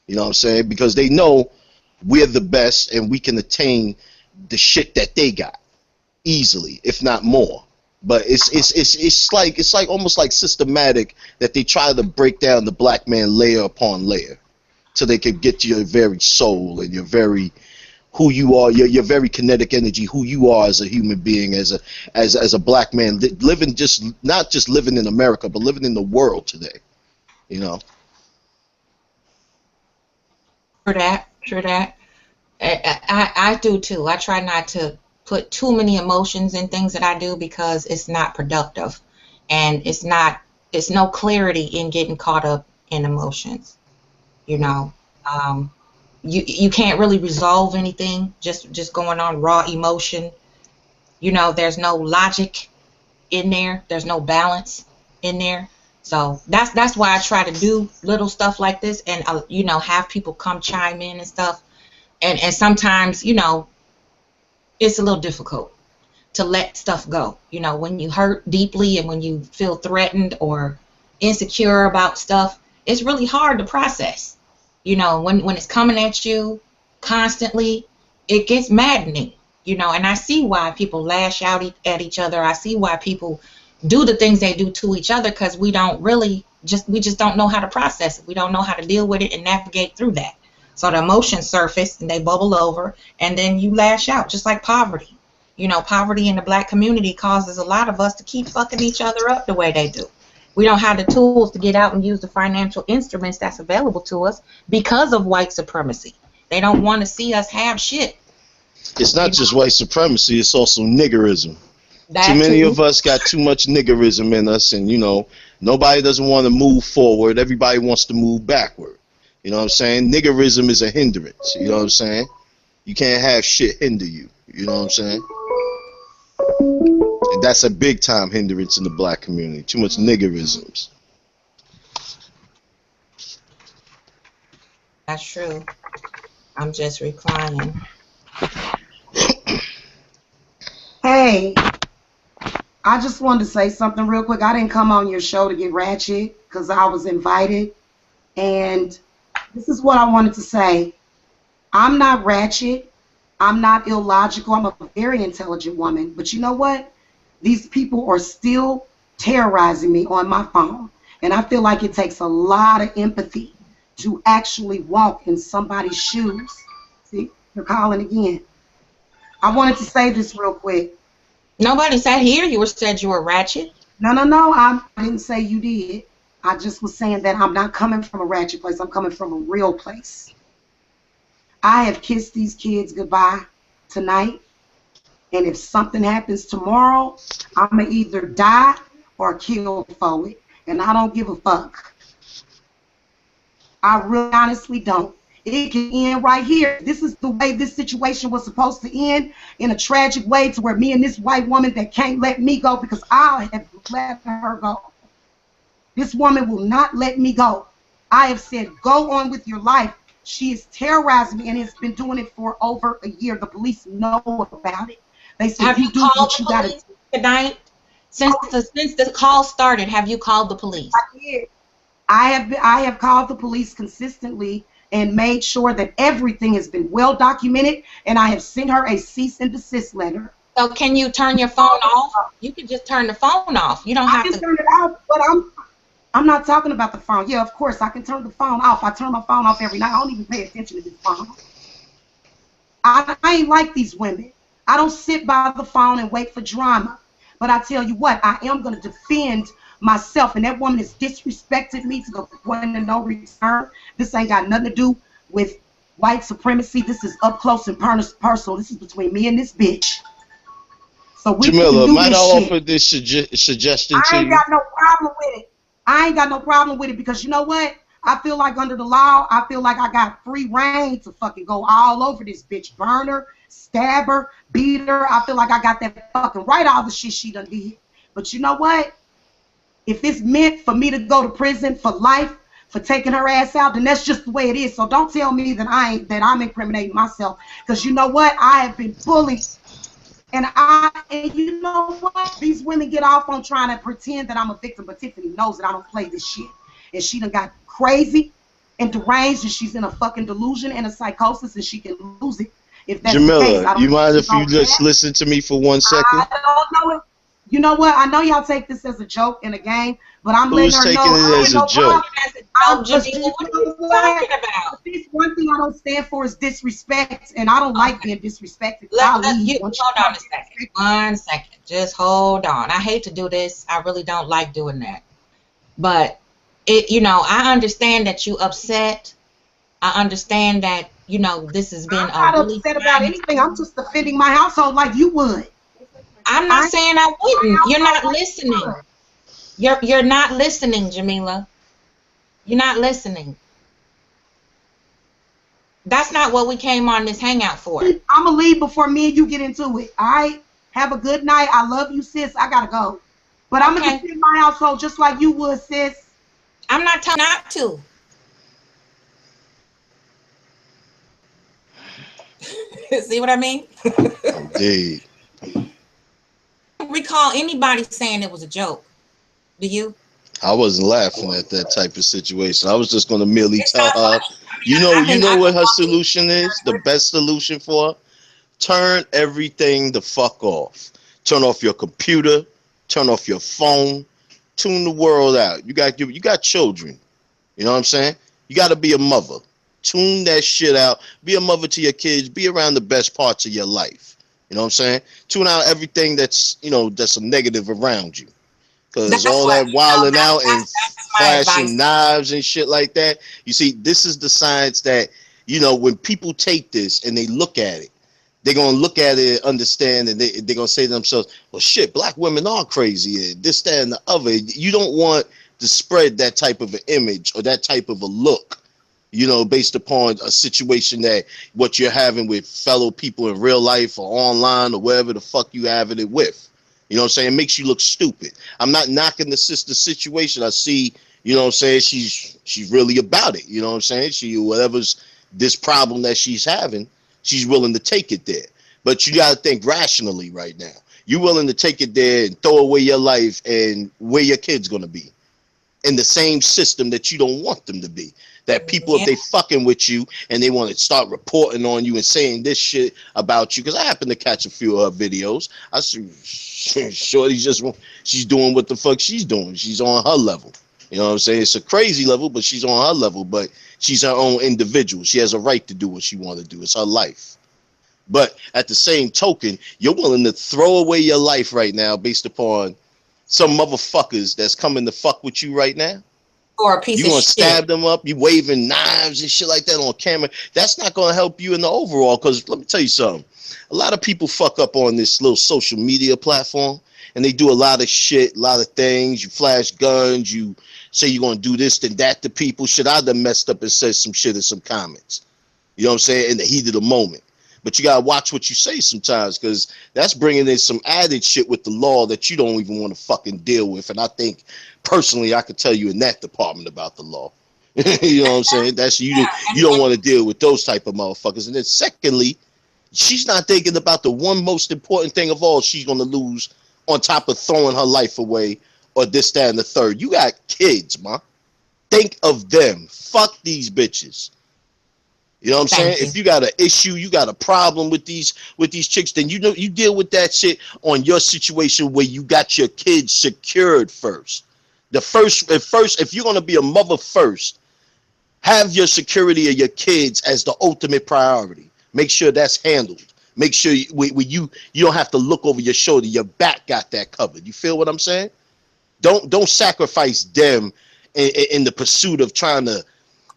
You know what I'm saying? Because they know we're the best and we can attain the shit that they got easily, if not more. But it's like almost like systematic that they try to break down the black man layer upon layer, so they can get to your very soul and your very who you are, your very kinetic energy, who you are as a human being, as a black man living, just not just living in America, but living in the world today. You know. True that. I do too. I try not to put too many emotions in things that I do because it's not productive, and it's no clarity in getting caught up in emotions. You know, you can't really resolve anything just going on raw emotion. You know, there's no logic in there. There's no balance in there. So that's why I try to do little stuff like this, and you know, have people come chime in and stuff. And sometimes, you know, it's a little difficult to let stuff go. You know, when you hurt deeply and when you feel threatened or insecure about stuff, it's really hard to process. You know, when it's coming at you constantly, it gets maddening. You know, and I see why people lash out at each other. I see why people do the things they do to each other, because we just don't know how to process it. We don't know how to deal with it and navigate through that. So the emotions surface and they bubble over, and then you lash out, just like poverty. You know, poverty in the black community causes a lot of us to keep fucking each other up the way they do. We don't have the tools to get out and use the financial instruments that's available to us because of white supremacy. They don't want to see us have shit. It's not just white supremacy, it's also niggerism. Too many of us got too much niggerism in us, and, you know, nobody doesn't want to move forward. Everybody wants to move backward. You know what I'm saying? Niggerism is a hindrance. You know what I'm saying? You can't have shit hinder you. You know what I'm saying? And that's a big time hindrance in the black community. Too much niggerisms. That's true. I'm just reclining. Hey, I just wanted to say something real quick. I didn't come on your show to get ratchet because I was invited. And this is what I wanted to say. I'm not ratchet. I'm not illogical. I'm a very intelligent woman. But you know what? These people are still terrorizing me on my phone. And I feel like it takes a lot of empathy to actually walk in somebody's shoes. See, they're calling again. I wanted to say this real quick. Nobody said here you said you were ratchet. No. I didn't say you did. I just was saying that I'm not coming from a ratchet place. I'm coming from a real place. I have kissed these kids goodbye tonight. And if something happens tomorrow, I'm going to either die or kill for it. And I don't give a fuck. I really honestly don't. It can end right here. This is the way this situation was supposed to end, in a tragic way, to where me and this white woman that can't let me go because I have let her go. This woman will not let me go. I have said, go on with your life. She is terrorizing me and has been doing it for over a year. The police know about it. They said, have you do called what you the got to police tonight? Since the call started, have you called the police? I did. I have called the police consistently and made sure that everything has been well documented, and I have sent her a cease and desist letter. So can you turn your phone off? You can just turn the phone off. You don't have to. I can turn it off, but I'm not talking about the phone. Yeah, of course, I can turn the phone off. I turn my phone off every night. I don't even pay attention to this phone. I ain't like these women. I don't sit by the phone and wait for drama. But I tell you what, I am going to defend myself. And that woman has disrespected me to the point of no return. This ain't got nothing to do with white supremacy. This is up close and personal. This is between me and this bitch. So we Jamila, can do might this I shit. offer this suggestion to I ain't you? got no problem with it. I ain't got no problem with it because you know what? I feel like under the law, I feel like I got free reign to fucking go all over this bitch. Burn her, stab her, beat her. I feel like I got that fucking right, all the shit she done did. But you know what? If it's meant for me to go to prison for life for taking her ass out, then that's just the way it is. So don't tell me that I'm incriminating myself. Because you know what? I have been bullied And you know what? These women get off on trying to pretend that I'm a victim, but Tiffany knows that I don't play this shit. And she done got crazy and deranged, and she's in a fucking delusion and a psychosis, and she can lose it if that's the case. Jamila, you mind if you just listen to me for 1 second? I don't know it. You know what? I know y'all take this as a joke in a game, but I'm letting her know. Who's taking it as a joke? Jamila, what are you talking about? This one thing I don't stand for is disrespect, and I don't like being disrespected. Hold on a second. 1 second. Just hold on. I hate to do this. I really don't like doing that. But I understand that you upset. I understand that this has been I'm not upset about anything. I'm just defending my household like you would. I'm not saying I wouldn't. You're not listening. You're not listening, Jamila. You're not listening. That's not what we came on this hangout for. I'm gonna leave before me and you get into it. All right. Have a good night. I love you, sis. I gotta go. But I'm gonna defend my household just like you would, sis. I'm not telling you not to. See what I mean? Indeed. I don't recall anybody saying it was a joke. Do you? I wasn't laughing at that type of situation. I was just going to merely tell her, you know what her solution is? The best solution for her? Turn everything the fuck off. Turn off your computer. Turn off your phone. Tune the world out. You got children. You know what I'm saying? You got to be a mother. Tune that shit out. Be a mother to your kids. Be around the best parts of your life. You know what I'm saying? Tune out everything that's a negative around you. Because all that wilding out and flashing knives and shit like that. You see, this is the signs that, when people take this and they look at it, they're going to look at it and understand, and they're going to say to themselves, well, shit, black women are crazy, and this, that, and the other. You don't want to spread that type of an image or that type of a look, based upon a situation that what you're having with fellow people in real life or online or wherever the fuck you having it with. You know what I'm saying? It makes you look stupid. I'm not knocking the sister situation. I see, she's really about it. You know what I'm saying? Whatever's this problem that she's having, she's willing to take it there. But you got to think rationally right now. You're willing to take it there and throw away your life and where your kid's going to be in the same system that you don't want them to be. That people, if they fucking with you and they want to start reporting on you and saying this shit about you, because I happen to catch a few of her videos. I see Shorty she's doing what the fuck she's doing. She's on her level. You know what I'm saying? It's a crazy level, but she's on her level. But she's her own individual. She has a right to do what she want to do. It's her life. But at the same token, you're willing to throw away your life right now based upon some motherfuckers that's coming to fuck with you right now. Or a piece you of gonna shit. Stab them up, you waving knives and shit like that on camera. That's not gonna help you in the overall, because let me tell you something. A lot of people fuck up on this little social media platform and they do a lot of shit, a lot of things. You flash guns, you say you're gonna do this and that to people. Shit, I done messed up and said some shit in some comments. You know what I'm saying? In the heat of the moment. But you gotta watch what you say sometimes, because that's bringing in some added shit with the law that you don't even want to fucking deal with. And I think personally, I could tell you in that department about the law. You know what I'm saying? That's you don't want to deal with those type of motherfuckers. And then secondly, she's not thinking about the one most important thing of all she's gonna lose on top of throwing her life away or this, that, and the third. You got kids, ma. Think of them. Fuck these bitches. You know what I'm saying? If you got an issue, you got a problem with these chicks, then you deal with that shit on your situation where you got your kids secured first. If you're gonna be a mother first, have your security of your kids as the ultimate priority. Make sure that's handled. Make sure you don't have to look over your shoulder. Your back got that covered. You feel what I'm saying? Don't sacrifice them in the pursuit of trying to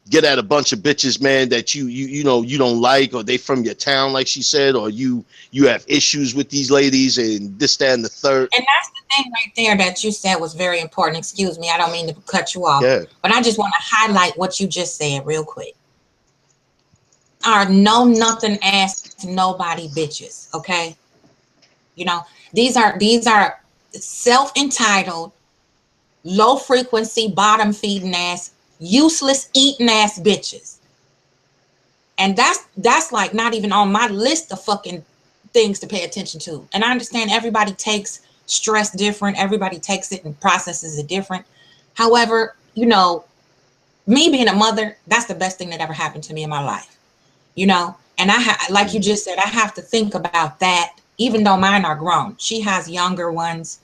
get at a bunch of bitches, man, that you don't like, or they from your town, like she said, or you have issues with these ladies and this, that, and the third. And that's the thing right there that you said was very important. Excuse me, I don't mean to cut you off, but I just want to highlight what you just said real quick. Are no nothing ass nobody bitches, okay? These are self-entitled, low frequency, bottom feeding ass, useless eating ass bitches. And that's like not even on my list of fucking things to pay attention to. And I understand everybody takes stress different. Everybody takes it and processes it different. However, you know, me being a mother, that's the best thing that ever happened to me in my life, you know? And like you just said, I have to think about that, even though mine are grown. She has younger ones,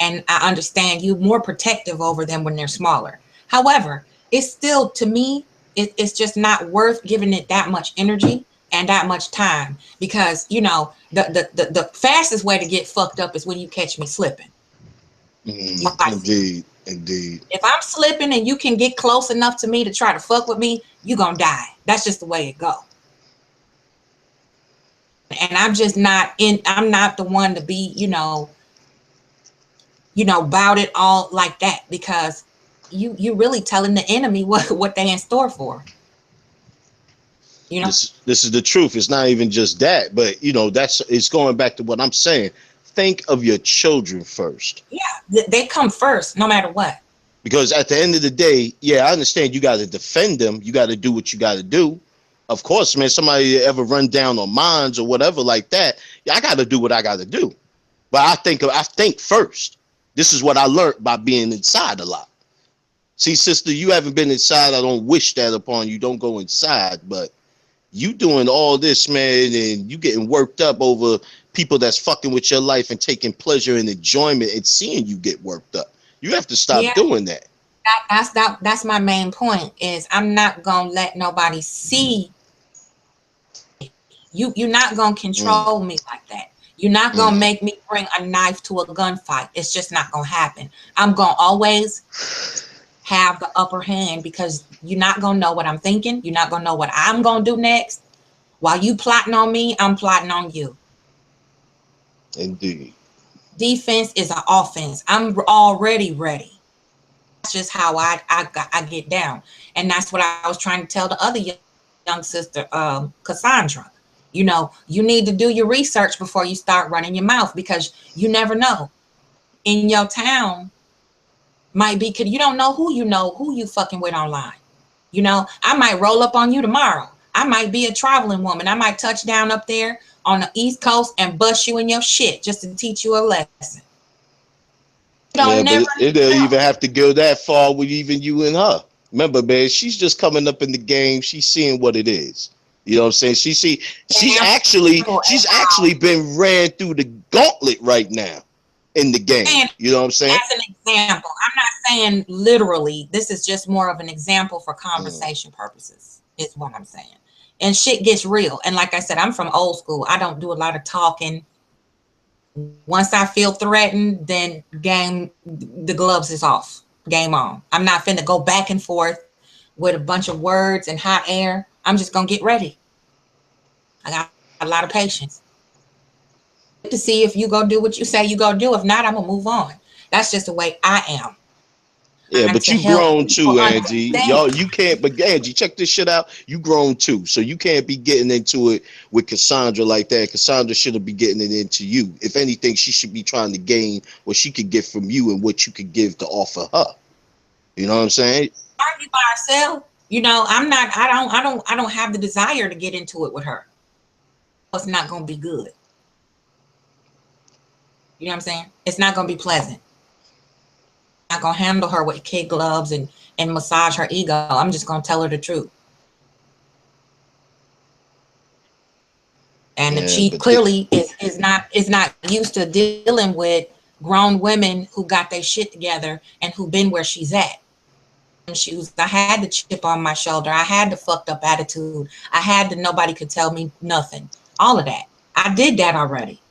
and I understand you more protective over them when they're smaller. However, it's still, to me, it's just not worth giving it that much energy and that much time, because, you know, the fastest way to get fucked up is when you catch me slipping. Indeed, indeed. If I'm slipping and you can get close enough to me to try to fuck with me, you gonna die. That's just the way it go. And I'm just not I'm not the one to be, you know, about it all like that, because you really telling the enemy what they in store for. You know, this is the truth. It's not even just that, but you know, it's going back to what I'm saying. Think of your children first. Yeah, they come first, no matter what. Because at the end of the day, yeah, I understand you got to defend them. You got to do what you got to do. Of course, man, somebody ever run down on mines or whatever like that, yeah, I got to do what I got to do. But I think first. This is what I learned by being inside a lot. See, sister, you haven't been inside. I don't wish that upon you. Don't go inside. But you doing all this, man, and you getting worked up over people that's fucking with your life and taking pleasure and enjoyment and seeing you get worked up. You have to stop doing that. That's my main point, is I'm not gonna let nobody see you. You're not gonna control me like that. You're not gonna make me bring a knife to a gunfight. It's just not gonna happen. I'm gonna always have the upper hand, because you're not gonna know what I'm thinking. You're not gonna know what I'm gonna do next. While you plotting on me, I'm plotting on you. Indeed. Defense is an offense. I'm already ready. That's just how I get down. And that's what I was trying to tell the other young sister, Cassandra. You know, you need to do your research before you start running your mouth, because you never know. In your town might be, you don't know who you fucking with online. You know, I might roll up on you tomorrow. I might be a traveling woman. I might touch down up there on the East Coast and bust you in your shit just to teach you a lesson. Yeah, but it doesn't even have to go that far with even you and her. Remember, man, she's just coming up in the game. She's seeing what it is. You know what I'm saying? She's actually been ran through the gauntlet right now in the game. You know what I'm saying? As an example, I'm not saying literally. This is just more of an example for conversation purposes, is what I'm saying. And shit gets real. And like I said, I'm from old school. I don't do a lot of talking. Once I feel threatened, then the gloves is off. Game on. I'm not finna go back and forth with a bunch of words and hot air. I'm just gonna get ready. I got a lot of patience to see if you go do what you say you go do. If not, I'm gonna move on. That's just the way I am. Yeah, but you grown too, Angie. You can't, but Angie, check this shit out. You grown too. So you can't be getting into it with Cassandra like that. Cassandra shouldn't be getting it into you. If anything, she should be trying to gain what she could get from you and what you could give to offer her. You know what I'm saying? Argue by ourselves. You know, I don't have the desire to get into it with her. It's not gonna be good. You know what I'm saying? It's not gonna be pleasant. I'm not gonna handle her with kid gloves and massage her ego. I'm just gonna tell her the truth. And she clearly is not used to dealing with grown women who got their shit together and who been where she's at. I had the chip on my shoulder. I had the fucked up attitude. I had the nobody could tell me nothing. All of that. I did that already.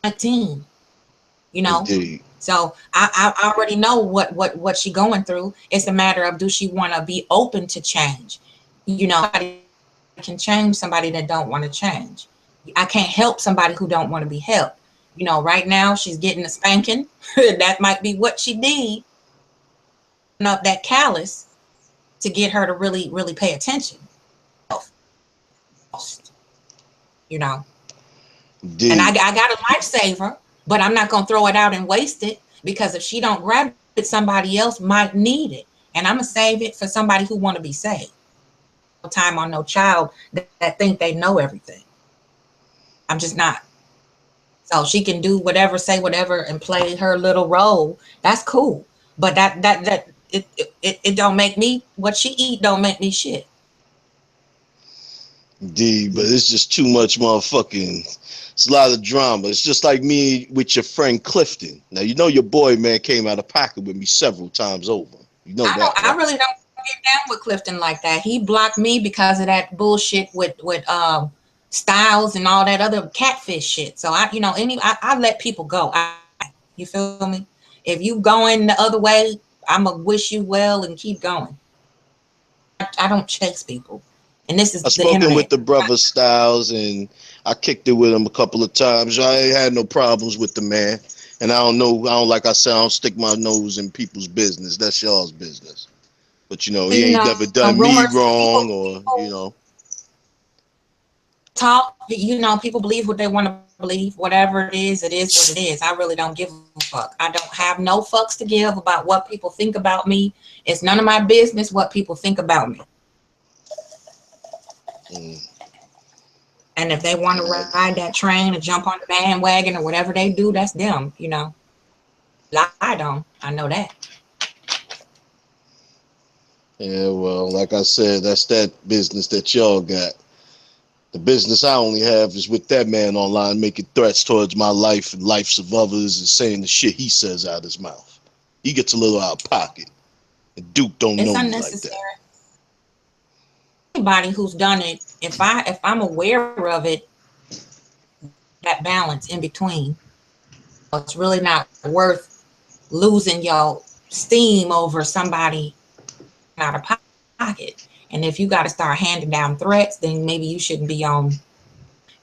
19. You know? Indeed. So I already know what she going through. It's a matter of, do she want to be open to change? You know, I can change somebody that don't want to change. I can't help somebody who don't want to be helped. You know, right now she's getting a spanking. That might be what she need. Up that callus to get her to really, really pay attention. You know. Indeed. And I got a lifesaver, but I'm not gonna throw it out and waste it, because if she don't grab it, somebody else might need it, and I'm gonna save it for somebody who want to be saved. No time on no child that think they know everything. I'm just not. So she can do whatever, say whatever, and play her little role. That's cool. But it don't make me, what she eat don't make me shit. D, but it's just too much motherfucking. It's a lot of drama. It's just like me with your friend Clifton. Now you know your boy man came out of pocket with me several times over. You know that, I right? really don't get down with Clifton like that. He blocked me because of that bullshit with Styles and all that other catfish shit. So I let people go. You feel me? If you going the other way, I'ma wish you well and keep going. I don't chase people, and this is I the spoken with internet. the brother Styles and I kicked it with him a couple of times. I ain't had no problems with the man. And I don't know, I don't like I said, I don't stick my nose in people's business. That's y'all's business. But he You ain't know, never done me rumors. wrong or. Talk. People believe what they want to believe. Whatever it is what it is. I really don't give a fuck. I don't have no fucks to give about what people think about me. It's none of my business what people think about me. Mm. And if they want to ride that train or jump on the bandwagon or whatever they do, that's them. I don't. I know that. Yeah, well, like I said, that's that business that y'all got. The business I only have is with that man online making threats towards my life and lives of others and saying the shit he says out his mouth. He gets a little out of pocket. And Duke don't It's know me like unnecessary. that. Anybody who's done it, if I'm aware of it, that balance in between, it's really not worth losing your steam over somebody out of pocket. And if you got to start handing down threats, then maybe you shouldn't be on.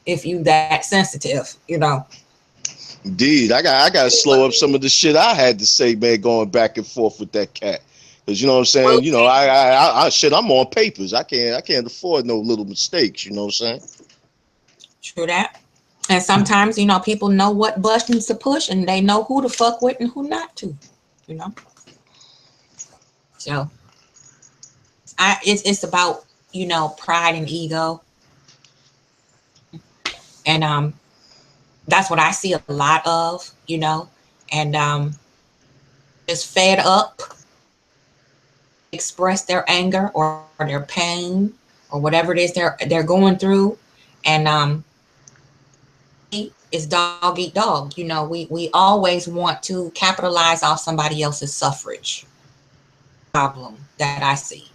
If you that sensitive. Indeed, I gotta slow up some of the shit I had to say, man, going back and forth with that cat. Cause you know what I'm saying. Shit. I'm on papers. I can't afford no little mistakes. You know what I'm saying. True that. And sometimes people know what buttons to push, and they know who to fuck with and who not to. You know. So it's about pride and ego, and that's what I see a lot of. And just fed up, express their anger or their pain or whatever it is they're going through, and it's dog eat dog. We always want to capitalize off somebody else's suffrage. Problem that I see.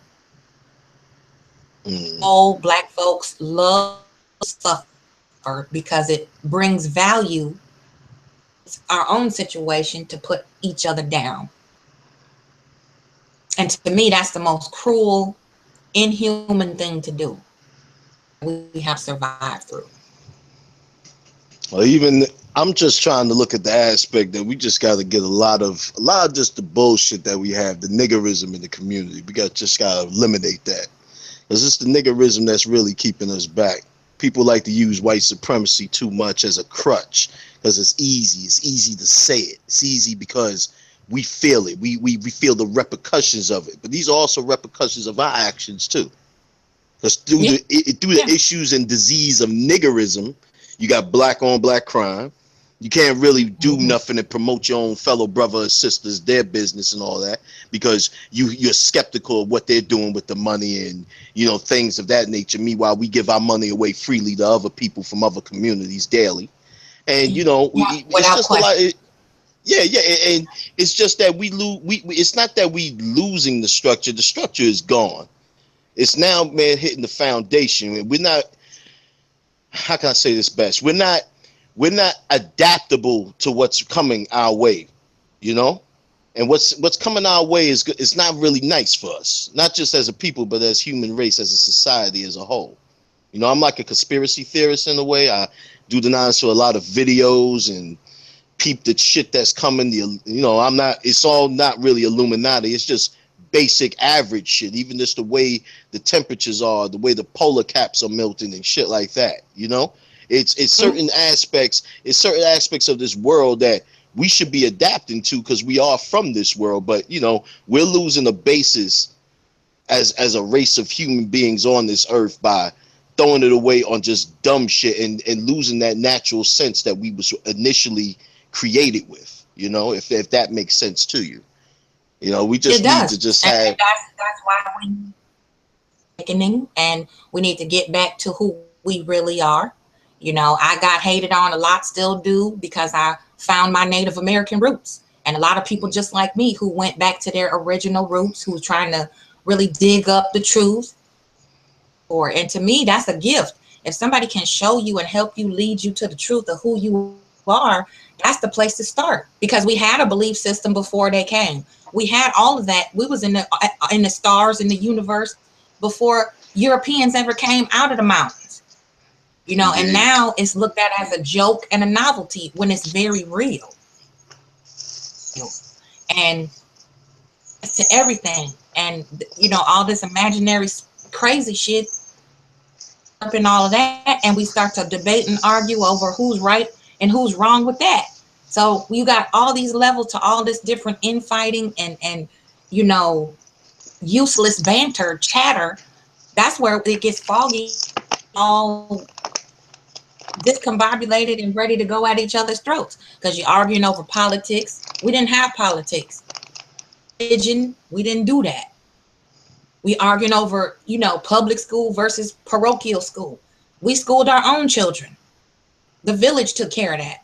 Mm. All Black folks love suffer because it brings value to our own situation to put each other down. And to me, that's the most cruel, inhuman thing to do. We have survived through. Or even I'm just trying to look at the aspect that we just got to get a lot of just the bullshit that we have, the niggerism in the community. We just got to eliminate that. Because it's the niggerism that's really keeping us back. People like to use white supremacy too much as a crutch because it's easy. It's easy to say it. It's easy because we feel it. We feel the repercussions of it. But these are also repercussions of our actions too. Because through the issues and disease of niggerism, you got black on black crime. You can't really do nothing and promote your own fellow brother or sisters, their business and all that, because you're skeptical of what they're doing with the money and things of that nature. Meanwhile, we give our money away freely to other people from other communities daily, and it's just a lot. And it's just that we lose. It's not that we losing the structure. The structure is gone. It's now, man, hitting the foundation. We're not. How can I say this best? We're not adaptable to what's coming our way, and what's coming our way is good. It's not really nice for us, not just as a people, but as human race, as a society as a whole. I'm like a conspiracy theorist in a way. I do the nines for a lot of videos and peep the shit that's coming. I'm not. It's all not really Illuminati. It's just basic average shit. Even just the way the temperatures are, the way the polar caps are melting and shit like that. It's certain aspects. It's certain aspects of this world that we should be adapting to because we are from this world. But we're losing a basis as a race of human beings on this earth by throwing it away on just dumb shit and losing that natural sense that we was initially created with, you know, if that makes sense to you. You know, we just It need does. to just And have, that's why we awakening, and we need to get back to who we really are. You know, I got hated on a lot, still do, because I found my Native American roots. And a lot of people just like me who went back to their original roots, who's trying to really dig up the truth. And to me, that's a gift. If somebody can show you and help you, lead you to the truth of who you are, that's the place to start. Because we had a belief system before they came. We had all of that. We was in the stars, in the universe, before Europeans ever came out of the mountains. You know, and now it's looked at as a joke and a novelty when it's very real. And to everything. And, you know, all this imaginary crazy shit up and all of that. And we start to debate and argue over who's right and who's wrong with that. So you got all these levels to all this different infighting and you know, useless banter, chatter. That's where it gets foggy, all discombobulated and ready to go at each other's throats because you're arguing over politics. We didn't have politics. Religion, we didn't do that. We arguing over, you know, public school versus parochial school. We schooled our own children. The village took care of that,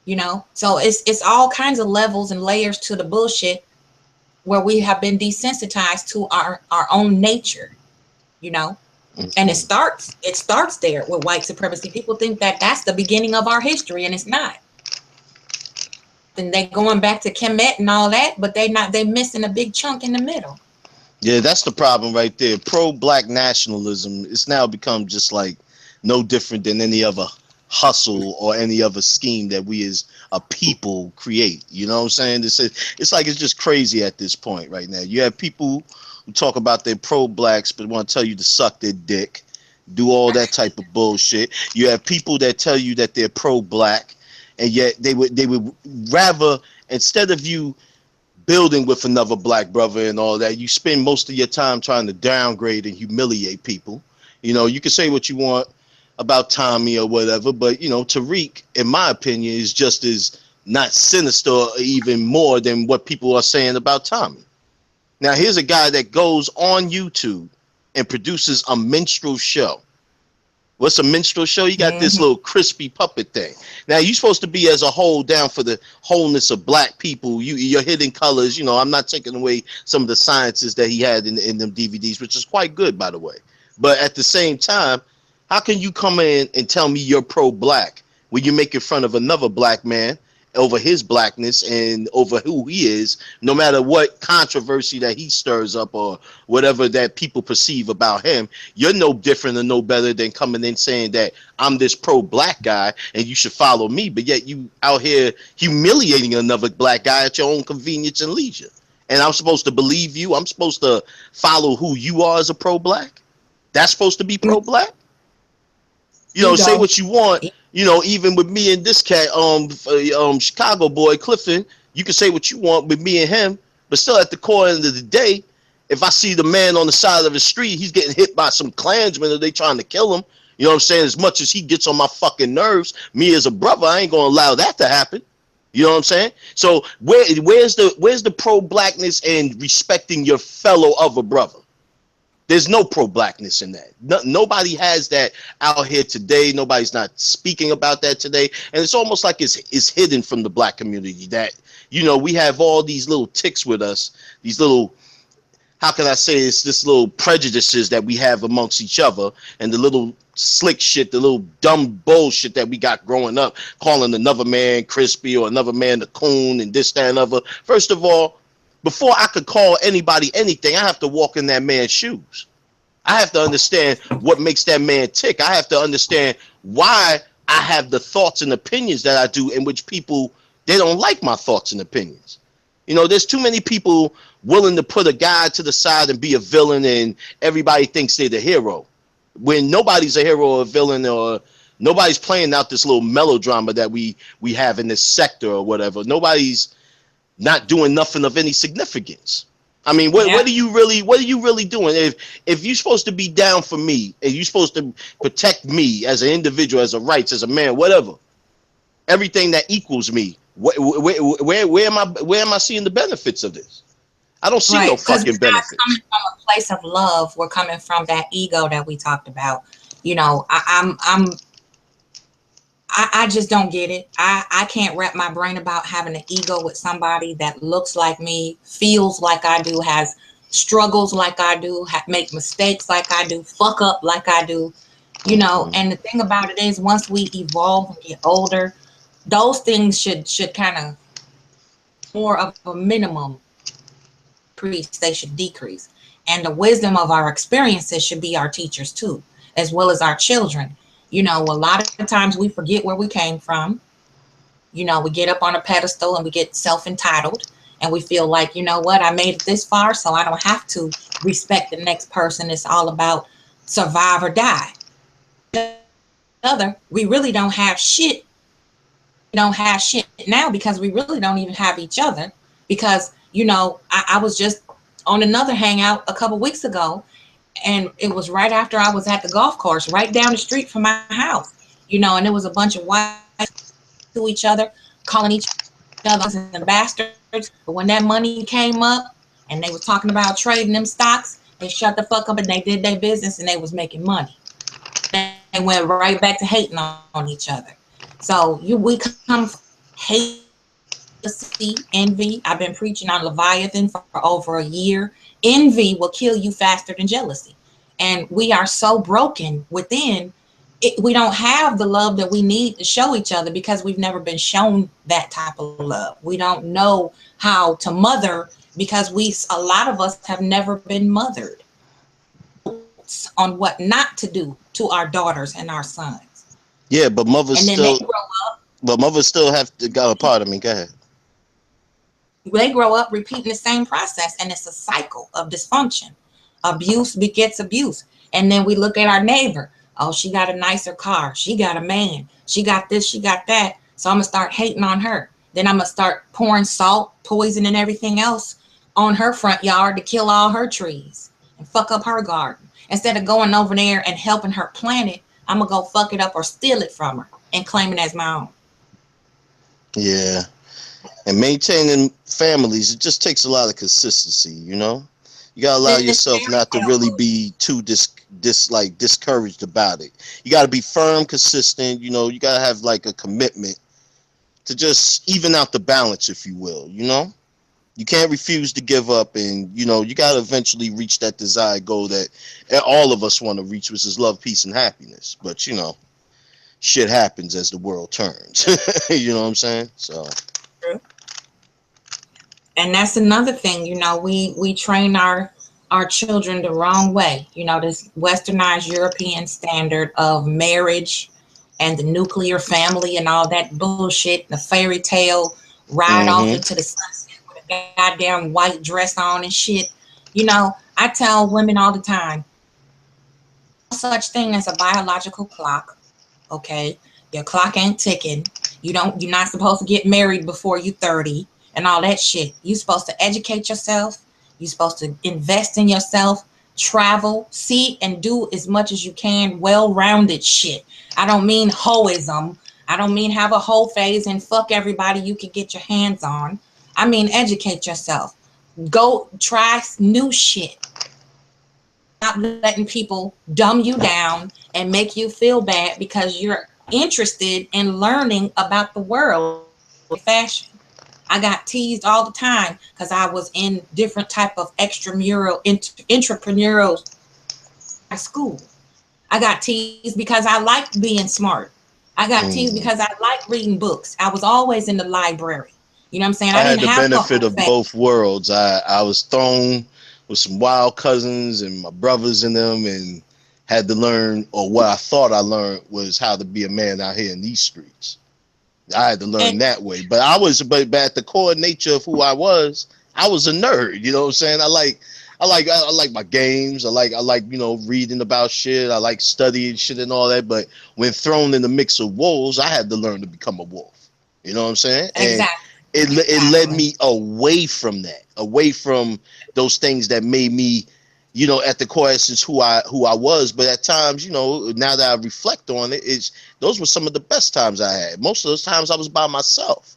you know. So it's all kinds of levels and layers to the bullshit where we have been desensitized to our own nature, you know. And it starts there with white supremacy. People think that that's the beginning of our history, and it's not. And they're going back to Kemet and all that, but they're missing a big chunk in the middle. yeah, that's the problem right there. Pro-black nationalism, it's now become just like no different than any other hustle or any other scheme that we as a people create. You know what I'm saying? It's like it's just crazy at this point right now. You have people who talk about their pro-blacks but want to tell you to suck their dick, do all that type of bullshit. You have people that tell you that they're pro-black, and yet they would rather, instead of you building with another black brother and all that, you spend most of your time trying to downgrade and humiliate people. You know, you can say what you want about Tommy or whatever, but you know, Tariq, in my opinion, is just as not sinister or even more than what people are saying about Tommy. Now, here's a guy that goes on YouTube and produces a minstrel show. What's a minstrel show? You got this little crispy puppet thing. Now, you're supposed to be as a whole down for the wholeness of black people. Your hidden colors, you know, I'm not taking away some of the sciences that he had in them DVDs, which is quite good, by the way. But at the same time, how can you come in and tell me you're pro-black when you make in front of another black man over his blackness and over who he is, no matter what controversy that he stirs up or whatever that people perceive about him? You're no different or no better than coming in saying that I'm this pro-black guy and you should follow me, but yet you out here humiliating another black guy at your own convenience and leisure. And I'm supposed to believe you? I'm supposed to follow who you are as a pro-black? That's supposed to be pro-black? You know, say what you want. You know, even with me and this cat, Chicago boy, Clifton, you can say what you want with me and him, but still at the core end of the day, if I see the man on the side of the street, he's getting hit by some Klansmen or they trying to kill him, you know what I'm saying? As much as he gets on my fucking nerves, me as a brother, I ain't gonna allow that to happen. You know what I'm saying? So where's the pro-blackness and respecting your fellow other brother? There's no pro-blackness in that. Nobody has that out here today. Nobody's not speaking about that today. And it's almost like it's hidden from the black community that, you know, we have all these little ticks with us, these little, how can I say, it's this little prejudices that we have amongst each other, and the little slick shit, the little dumb bullshit that we got growing up, calling another man crispy or another man the coon and this, that, and other. First of all, before I could call anybody anything, I have to walk in that man's shoes. I have to understand what makes that man tick. I have to understand why I have the thoughts and opinions that I do, in which people, they don't like my thoughts and opinions. You know, there's too many people willing to put a guy to the side and be a villain, and everybody thinks they're the hero, when nobody's a hero or a villain, or nobody's playing out this little melodrama that we have in this sector or whatever. Nobody's not doing nothing of any significance. I mean, what are you really doing? If you're supposed to be down for me and you're supposed to protect me as an individual, as a rights, as a man, whatever, everything that equals me, where am I seeing the benefits of this? I don't see no Because we're fucking not benefits. coming from a place of love. We're coming from that ego that we talked about. You know, I just don't get it. I can't wrap my brain about having an ego with somebody that looks like me, feels like I do, has struggles like I do, make mistakes like I do, fuck up like I do, you know. And the thing about it is, once we evolve and get older, those things should kind of more of a minimum increase. They should decrease. And the wisdom of our experiences should be our teachers too, as well as our children. You know, a lot of times we forget where we came from. You know, we get up on a pedestal and we get self-entitled and we feel like, you know what, I made it this far, so I don't have to respect the next person. It's all about survive or die. We really don't have shit. We don't have shit now because we really don't even have each other. Because, you know, I was just on another hangout a couple weeks ago, and it was right after I was at the golf course right down the street from my house, you know, and it was a bunch of white to each other, calling each other and bastards. But when that money came up and they was talking about trading them stocks, they shut the fuck up and they did their business and they was making money. They went right back to hating on each other. So we come from hate, envy. I've been preaching on Leviathan for over a year. Envy will kill you faster than jealousy. And we are so broken within. We don't have the love that we need to show each other because we've never been shown that type of love. We don't know how to mother because a lot of us have never been mothered on what not to do to our daughters and our sons. Yeah, but mothers And then still, they grow up. but mothers still have to go. Pardon me. Go ahead. They grow up repeating the same process, and it's a cycle of dysfunction. Abuse begets abuse. And then we look at our neighbor. Oh, she got a nicer car. She got a man. She got this, she got that. So I'm going to start hating on her. Then I'm going to start pouring salt, poison, and everything else on her front yard to kill all her trees and fuck up her garden. Instead of going over there and helping her plant it, I'm going to go fuck it up or steal it from her and claim it as my own. Yeah. And maintaining families, it just takes a lot of consistency, you know? You gotta allow yourself not to really be too discouraged about it. You gotta be firm, consistent, you know, you gotta have like a commitment to just even out the balance, if you will, you know? You can't refuse to give up, and you know, you gotta eventually reach that desired goal that all of us want to reach, which is love, peace, and happiness. But you know, shit happens as the world turns. You know what I'm saying? So and that's another thing, you know, we train our children the wrong way. You know, this westernized European standard of marriage and the nuclear family and all that bullshit, the fairy tale ride off into the sunset with a goddamn white dress on and shit. You know, I tell women all the time, no such thing as a biological clock. Okay, your clock ain't ticking. You're not supposed to get married before you're 30 and all that shit. You're supposed to educate yourself. You're supposed to invest in yourself, travel, see and do as much as you can, well-rounded shit. I don't mean hoism. I don't mean have a whole phase and fuck everybody you can get your hands on. I mean educate yourself. Go try new shit. Not letting people dumb you down and make you feel bad because you're interested in learning about the world fashion. I got teased all the time because I was in different type of extramural entrepreneurial school. I got teased because I liked being smart. I got teased because I liked reading books. I was always in the library. You know what I'm saying? I had didn't the have benefit of both worlds. I was thrown with some wild cousins and my brothers in them, and had to learn, or what I thought I learned was how to be a man out here in these streets. I had to learn that way. But but at the core nature of who I was a nerd. You know what I'm saying? I like my games. I like, you know, reading about shit. I like studying shit and all that. But when thrown in the mix of wolves, I had to learn to become a wolf. You know what I'm saying? Exactly. it led me away from that, away from those things that made me, you know, at the core essence who I was. But at times, you know, now that I reflect on it, those were some of the best times I had. Most of those times I was by myself.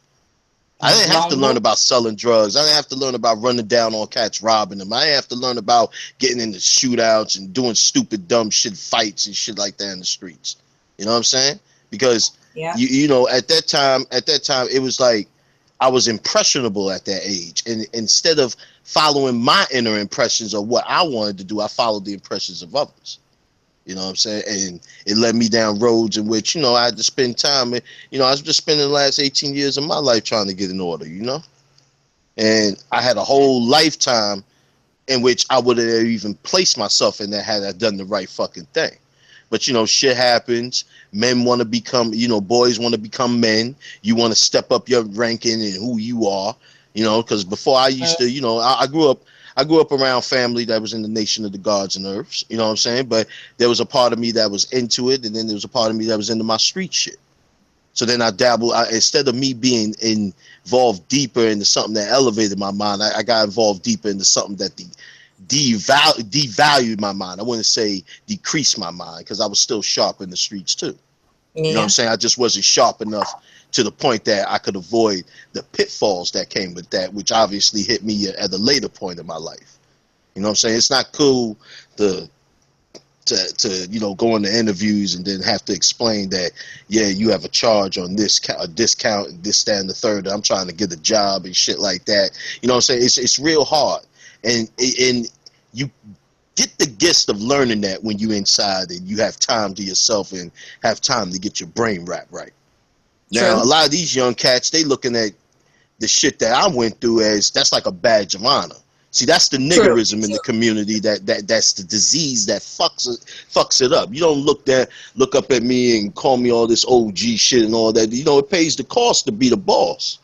I didn't have to learn about selling drugs. I didn't have to learn about running down on cats, robbing them. I didn't have to learn about getting into shootouts and doing stupid, dumb shit, fights and shit like that in the streets. You know what I'm saying? Because you know, at that time, it was like I was impressionable at that age, and instead of following my inner impressions of what I wanted to do, I followed the impressions of others. You know what I'm saying? And it led me down roads in which, you know, I had to spend time. And, you know, I was just spending the last 18 years of my life trying to get in order, you know? And I had a whole lifetime in which I would have even placed myself in that had I done the right fucking thing. But, you know, shit happens. Men want to become, you know, boys want to become men. You want to step up your ranking and who you are, you know, because before I used to, you know, I grew up around family that was in the nation of the gods and earths, you know what I'm saying? But there was a part of me that was into it, and then there was a part of me that was into my street shit. So then I dabbled, instead of me being involved deeper into something that elevated my mind, I got involved deeper into something that devalued my mind. I wouldn't say decreased my mind, because I was still sharp in the streets too. You know what I'm saying? I just wasn't sharp enough to the point that I could avoid the pitfalls that came with that, which obviously hit me at a later point in my life. You know what I'm saying? It's not cool to you know, go into interviews and then have to explain that, yeah, you have a charge on this discount and this, that, and the third. I'm trying to get a job and shit like that. You know what I'm saying? It's real hard. And you get the gist of learning that when you're inside and you have time to yourself and have time to get your brain wrapped right. Now, a lot of these young cats, they looking at the shit that I went through as that's like a badge of honor. See, that's the niggerism in the community. That's the disease that fucks it up. You don't look up at me and call me all this OG shit and all that. You know, it pays the cost to be the boss.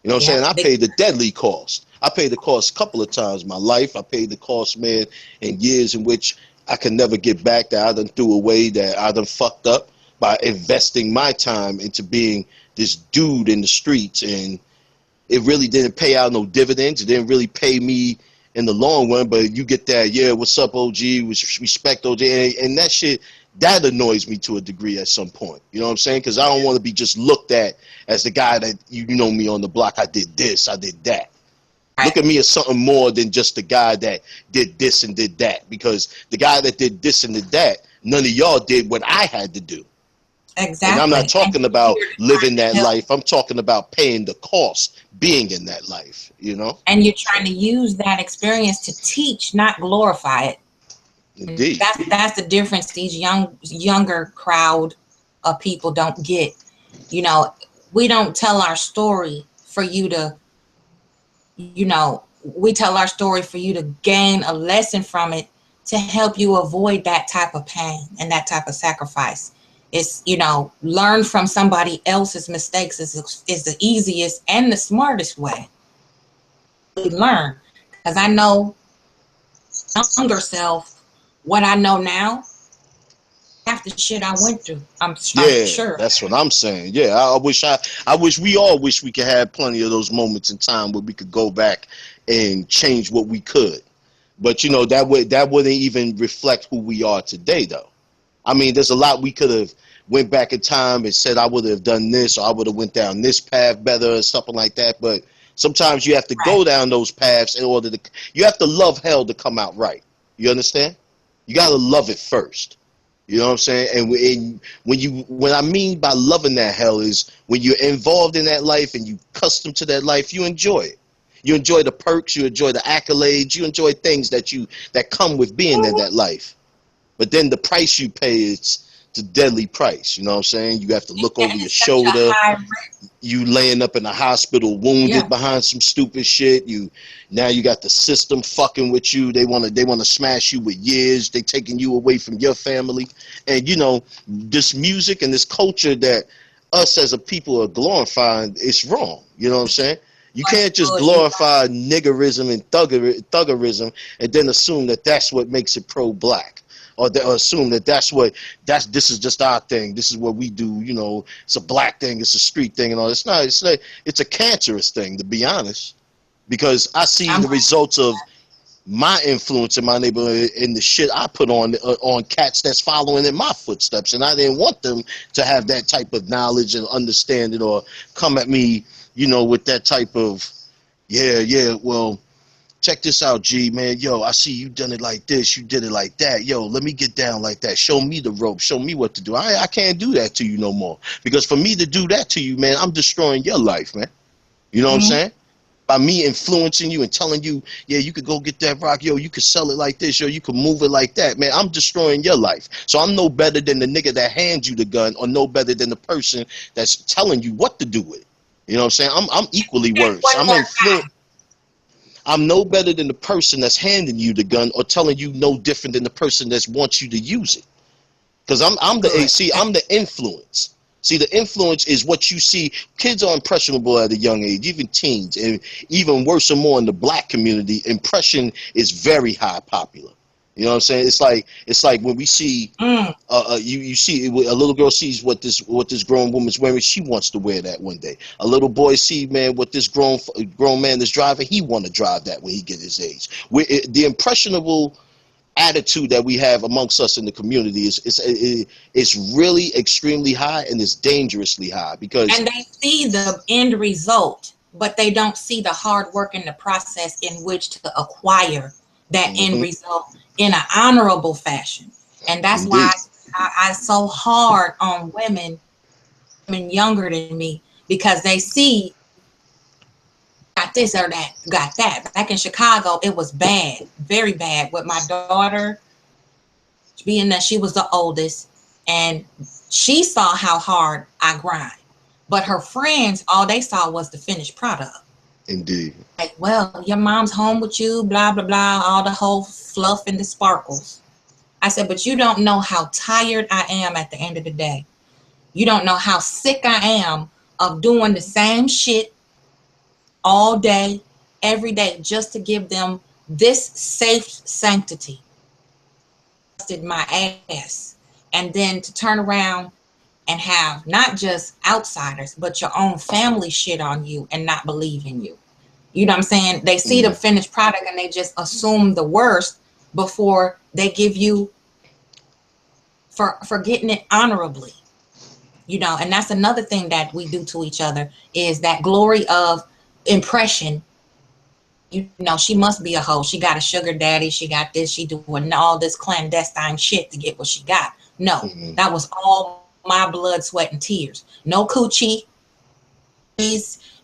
You know what I'm saying? I paid the deadly cost. I paid the cost a couple of times in my life. I paid the cost, man, in years in which I can never get back, that I done threw away, that I done fucked up by investing my time into being this dude in the streets. And it really didn't pay out no dividends. It didn't really pay me in the long run, but you get that, yeah, what's up, OG, respect OG, and that shit, that annoys me to a degree at some point. You know what I'm saying? Because I don't want to be just looked at as the guy that, you know me on the block, I did this, I did that. Look at me as something more than just the guy that did this and did that, because the guy that did this and did that, none of y'all did what I had to do. Exactly. And I'm not talking about living that life. I'm talking about paying the cost, being in that life, you know? And you're trying to use that experience to teach, not glorify it. Indeed. That's the difference these younger crowd of people don't get. You know, we don't tell our story for you to, you know, we tell our story for you to gain a lesson from it to help you avoid that type of pain and that type of sacrifice. It's, you know, learn from somebody else's mistakes is the easiest and the smartest way to learn. Because I know younger self, what I know now, after shit I went through, I'm sure. That's what I'm saying. Yeah, I wish we all wish we could have plenty of those moments in time where we could go back and change what we could. But you know, that wouldn't even reflect who we are today, though. I mean, there's a lot we could have went back in time and said I would have done this, or I would have went down this path better, or something like that. But sometimes you have to go down those paths in order to. You have to love hell to come out right. You understand? You got to love it first. You know what I'm saying? And when I mean by loving that hell is when you're involved in that life and you accustomed to that life, you enjoy it. You enjoy the perks, you enjoy the accolades, you enjoy things that come with being in that life. But then the price you pay is the deadly price. You know what I'm saying? You have to look over your shoulder. You laying up in the hospital wounded behind some stupid shit. Now you got the system fucking with you. They want to smash you with years. They taking you away from your family. And you know, this music and this culture that us as a people are glorifying, it's wrong. You know what I'm saying? You can't just glorify niggerism and thuggerism and then assume that that's what makes it pro-black. or they assume that this is just our thing. This is what we do. You know, it's a black thing, it's a street thing, and all. It's not. It's like it's a cancerous thing, to be honest, because I see the results of my influence in my neighborhood and the shit I put on cats that's following in my footsteps, and I didn't want them to have that type of knowledge and understanding or come at me, you know, with that type of well, check this out, G, man. Yo, I see you done it like this, you did it like that. Yo, let me get down like that. Show me the rope. Show me what to do. I can't do that to you no more, because for me to do that to you, man, I'm destroying your life, man. You know what I'm saying? By me influencing you and telling you, yeah, you could go get that rock, yo, you could sell it like this, yo, you could move it like that, man, I'm destroying your life. So I'm no better than the nigga that hands you the gun, or no better than the person that's telling you what to do with it. You know what I'm saying? I'm equally worse. I'm no better than the person that's handing you the gun or telling you no different than the person that wants you to use it. Because I'm the influence. See, the influence is what you see. Kids are impressionable at a young age, even teens, and even worse or more in the black community, impression is very high popular. You know what I'm saying? It's like when we see you see a little girl sees what this grown woman's wearing, she wants to wear that one day. A little boy sees, man, what this grown man is driving, he want to drive that when he get his age. The impressionable attitude that we have amongst us in the community is really extremely high, and it's dangerously high, because and they see the end result, but they don't see the hard work in the process in which to acquire that end result in an honorable fashion. And that's why I so hard on women younger than me, because they see got this or that, got that. Back in Chicago, it was bad, very bad, with my daughter, being that she was the oldest, and she saw how hard I grind. But her friends, all they saw was the finished product. Indeed. Like, well, your mom's home with you, blah, blah, blah, all the whole fluff and the sparkles. I said, but you don't know how tired I am at the end of the day. You don't know how sick I am of doing the same shit all day, every day, just to give them this safe sanctity. Busted my ass. And then to turn around and have not just outsiders, but your own family shit on you and not believe in you. You know what I'm saying? They see the finished product and they just assume the worst before they give you for getting it honorably. You know, and that's another thing that we do to each other, is that glory of impression. You know, she must be a hoe. She got a sugar daddy. She got this. She doing all this clandestine shit to get what she got. No, that was all my blood, sweat, and tears. No coochie,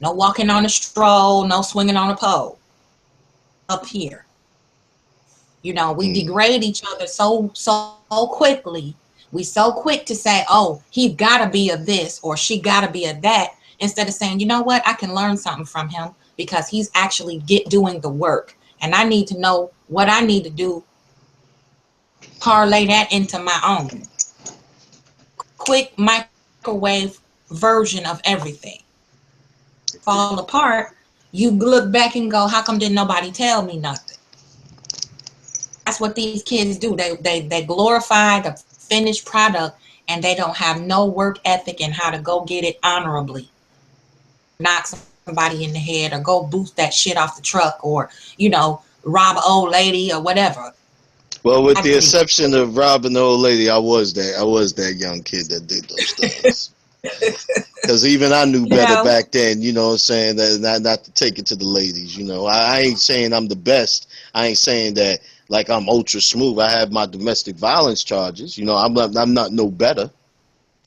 no walking on a stroll, no swinging on a pole. Up here, you know, we degrade each other so quickly. We so quick to say, oh, he gotta be a this or she gotta be a that, instead of saying, you know what, I can learn something from him because he's actually doing the work, and I need to know what I need to do, parlay that into my own quick microwave version of everything. Fall apart, you look back and go, how come didn't nobody tell me nothing? That's what these kids do. They glorify the finished product, and they don't have no work ethic and how to go get it honorably. Knock somebody in the head, or go boost that shit off the truck, or, you know, rob an old lady or whatever. Well, with the exception of robbing the old lady, I was that young kid that did those things. Because even I knew better back then, you know what I'm saying, that not to take it to the ladies, you know. I ain't saying I'm the best. I ain't saying that like I'm ultra smooth. I have my domestic violence charges. You know, I'm not no better.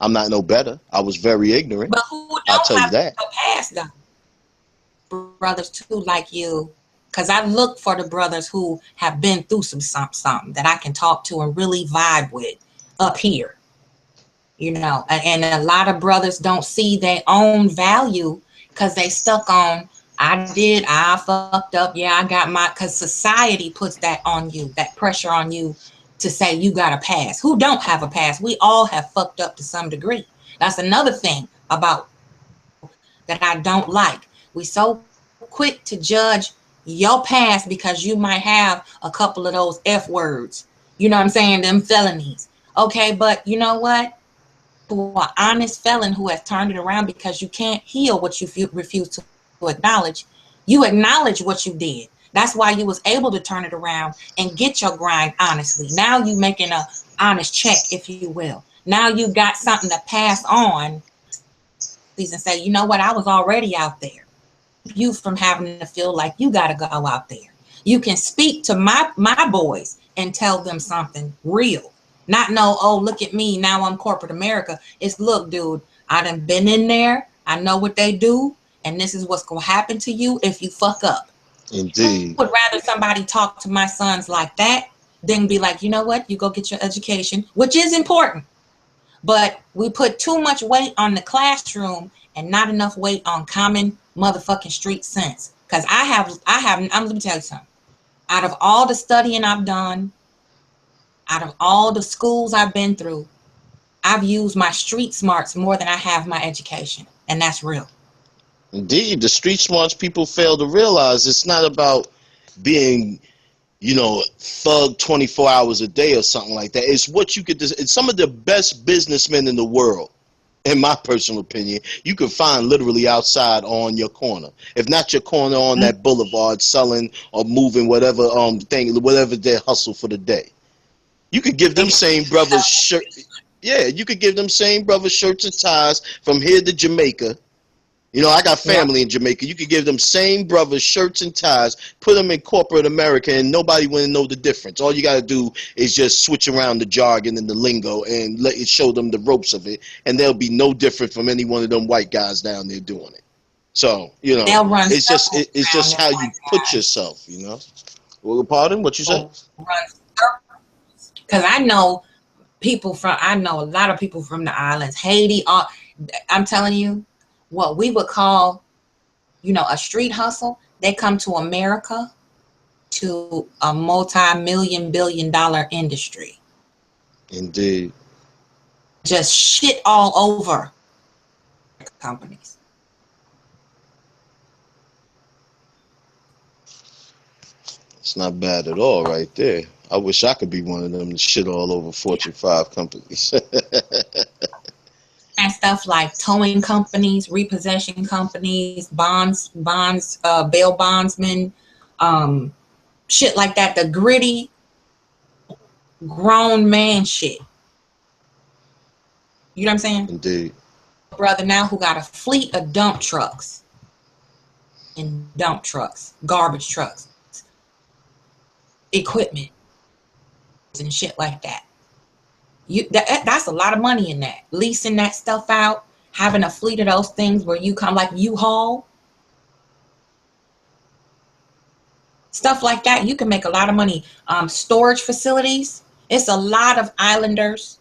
I'm not no better. I was very ignorant. But who don't I'll tell have you that. no past though? Brothers too, like you. Because I look for the brothers who have been through something that I can talk to and really vibe with up here. You know, and a lot of brothers don't see their own value because they stuck on, I fucked up, yeah, I got my, because society puts that on you, that pressure on you to say you got a past. Who don't have a past? We all have fucked up to some degree. That's another thing about that I don't like. We so quick to judge your past because you might have a couple of those F words You know what I'm saying? Them felonies. Okay, but you know what? For an honest felon who has turned it around, because you can't heal what you refuse to acknowledge, you acknowledge what you did. That's why you was able to turn it around and get your grind honestly. Now you making a honest check, if you will. Now you got something to pass on and say, you know what, I was already out there. You from having to feel like you got to go out there. You can speak to my boys and tell them something real. Not know, oh, look at me, now I'm corporate America. It's, look, dude, I done been in there. I know what they do, and this is what's going to happen to you if you fuck up. Indeed. I would rather somebody talk to my sons like that than be like, you know what, you go get your education, which is important. But we put too much weight on the classroom and not enough weight on common motherfucking street sense. Because let me tell you something. Out of all the studying I've done, out of all the schools I've been through, I've used my street smarts more than I have my education. And that's real. Indeed. The street smarts people fail to realize it's not about being, you know, thug 24 hours a day or something like that. It's what you could, it's some of the best businessmen in the world, in my personal opinion, you can find literally outside on your corner. If not your corner, on that boulevard, selling or moving whatever thing, whatever their hustle for the day. You could give them same brothers shirt. Yeah, you could give them same brothers shirts and ties from here to Jamaica. You know, I got family in Jamaica. You could give them same brothers shirts and ties, put them in corporate America, and nobody wouldn't know the difference. All you got to do is just switch around the jargon and the lingo and let it show them the ropes of it, and they'll be no different from any one of them white guys down there doing it. So, you know, it's just how you put yourself, you know. Well, pardon, what you said? Because I know a lot of people from the islands, Haiti. I'm telling you, what we would call, you know, a street hustle, they come to America to a multi-million billion-dollar industry. Indeed. Just shit all over companies. It's not bad at all right there. I wish I could be one of them to shit all over Fortune 5 companies. And stuff like towing companies, repossession companies, bonds, bail bondsmen, shit like that. The gritty, grown man shit. You know what I'm saying? Indeed. Brother now who got a fleet of dump trucks, garbage trucks, equipment, and shit like that. That's a lot of money in that. Leasing that stuff out, having a fleet of those things where you come like U-Haul. Stuff like that, you can make a lot of money. Storage facilities. It's a lot of islanders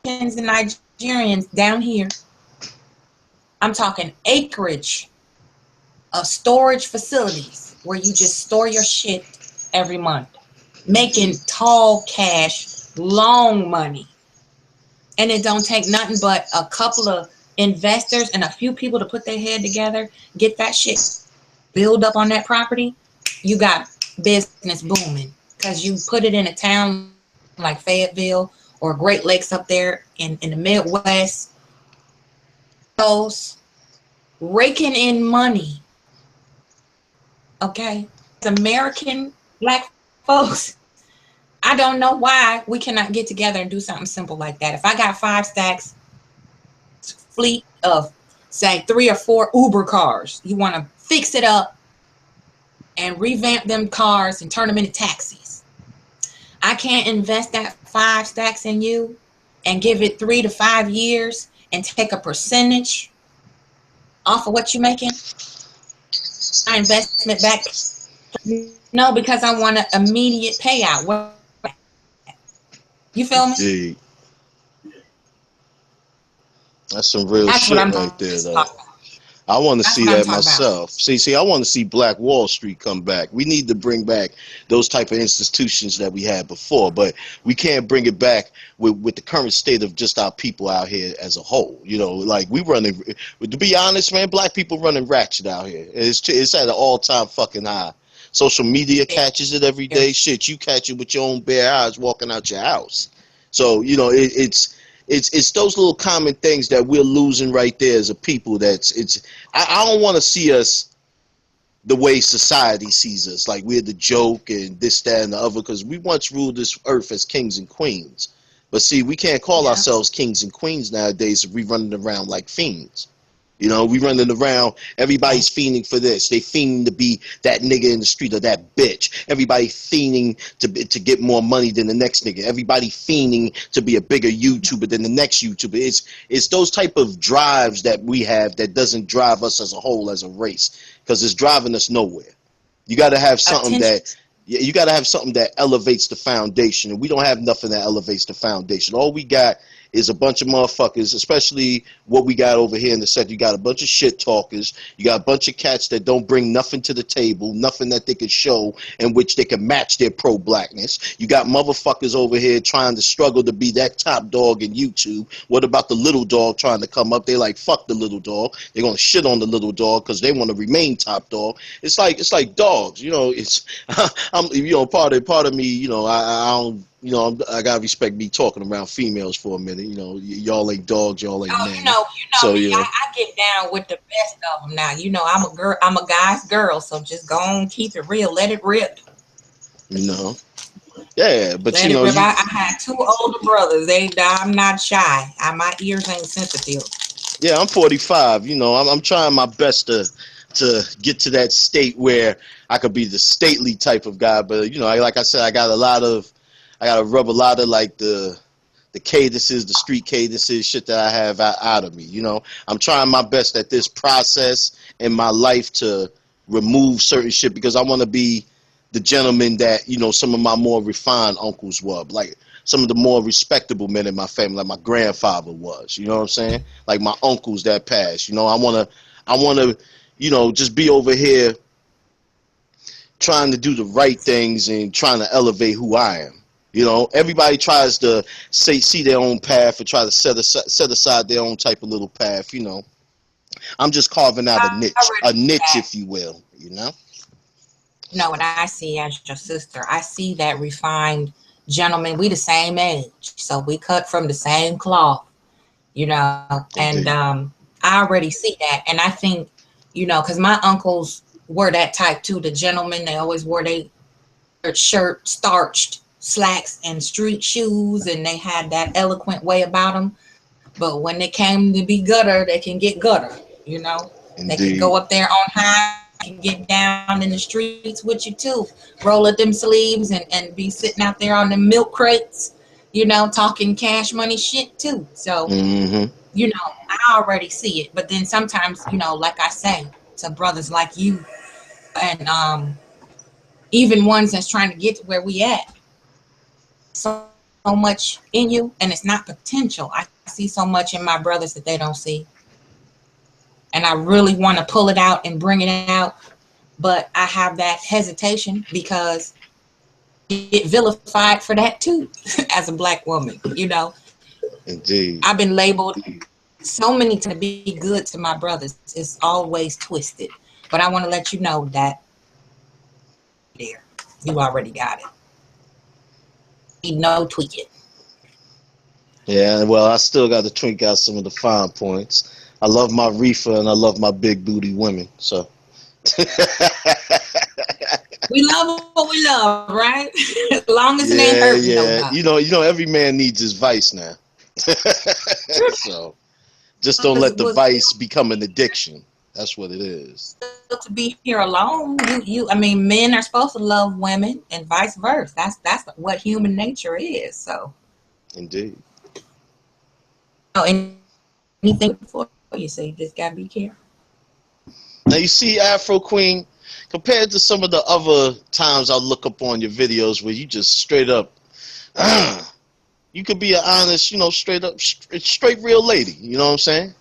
and Nigerians down here. I'm talking acreage of storage facilities where you just store your shit every month. Making tall cash, long money. And it don't take nothing but a couple of investors and a few people to put their head together, get that shit build up on that property. You got business booming because you put it in a town like Fayetteville or Great Lakes up there in the Midwest. Those raking in money. Okay? It's American black folks. I don't know why we cannot get together and do something simple like that. If I got 5 stacks, fleet of, say, 3 or 4 Uber cars, you want to fix it up and revamp them cars and turn them into taxis. I can't invest that 5 stacks in you and give it 3 to 5 years and take a percentage off of what you're making. My investment back. No, because I want an immediate payout. You feel me? Indeed. That's some real shit right there, though. I want to see that myself. See, I want to see Black Wall Street come back. We need to bring back those type of institutions that we had before, but we can't bring it back with the current state of just our people out here as a whole. You know, like we running. To be honest, man, black people running ratchet out here. It's at an all-time fucking high. Social media catches it every day. Shit, you catch it with your own bare eyes walking out your house. So, you know, it's those little common things that we're losing right there as a people. I don't want to see us the way society sees us, like we're the joke and this, that, and the other, because we once ruled this earth as kings and queens. But see, we can't call ourselves kings and queens nowadays if we running around like fiends. You know, we running around, everybody's fiending for this. They fiending to be that nigga in the street or that bitch. Everybody fiending to get more money than the next nigga. Everybody fiending to be a bigger YouTuber than the next YouTuber. It's those type of drives that we have that doesn't drive us as a whole, as a race, because it's driving us nowhere. You got to have something you got to have something that elevates the foundation, and we don't have nothing that elevates the foundation. All we got is a bunch of motherfuckers, especially what we got over here in the sector. You got a bunch of shit talkers. You got a bunch of cats that don't bring nothing to the table, nothing that they could show in which they can match their pro-blackness. You got motherfuckers over here trying to struggle to be that top dog in YouTube. What about the little dog trying to come up? They like, fuck the little dog. They're gonna shit on the little dog because they want to remain top dog. It's like dogs, you know. It's I'm, you know, part of me, you know, I don't. You know, I gotta respect me talking around females for a minute. You know, y'all ain't dogs, y'all ain't men. You know so, me. You know. I get down with the best of them now. You know, I'm a girl. I'm a guy's girl. So just go on, keep it real, let it rip. You know. Yeah, but let you know, I had two older brothers. I'm not shy. My ears ain't sensitive. Yeah, I'm 45. You know, I'm trying my best to get to that state where I could be the stately type of guy. But you know, like I said, I gotta rub a lot of like the cadences, the street cadences, shit that I have out of me. You know, I'm trying my best at this process in my life to remove certain shit because I want to be the gentleman that, you know, some of my more refined uncles were, like some of the more respectable men in my family, like my grandfather was. You know what I'm saying? Like my uncles that passed. You know, I wanna, you know, just be over here trying to do the right things and trying to elevate who I am. You know, everybody tries to see their own path and try to set aside their own type of little path. You know, I'm just carving out a niche, if you will. You know. No, what I see as your sister, I see that refined gentleman. We the same age, so we cut from the same cloth. You know, and I already see that, and I think, you know, because my uncles were that type too. The gentlemen, they always wore their shirt starched, slacks and street shoes, and they had that eloquent way about them. But when it came to be gutter, they can get gutter, you know. Indeed. They can go up there on high and get down in the streets with you too, roll up them sleeves and be sitting out there on the milk crates, you know, talking cash money shit too. So you know, I already see it. But then sometimes, you know, like I say to brothers like you and even ones that's trying to get to where we at, so much in you, and it's not potential. I see so much in my brothers that they don't see, and I really want to pull it out and bring it out, but I have that hesitation because I get vilified for that too as a black woman, you know. Indeed. I've been labeled so many to be good to my brothers. It's always twisted, but I want to let you know that there, you already got it. No tweaking. Yeah, well, I still got to twink out some of the fine points. I love my reefer and I love my big booty women. So we love what we love, right? As long as it ain't hurting nobody. You know, every man needs his vice now. So just don't let the vice become an addiction. That's what it is. To be here alone, I mean, men are supposed to love women and vice versa. That's what human nature is. So, indeed. Oh, anything before you say, you just gotta be careful. Now you see, Afro Queen, compared to some of the other times I look up on your videos where you just straight up, you could be an honest, you know, straight real lady. You know what I'm saying?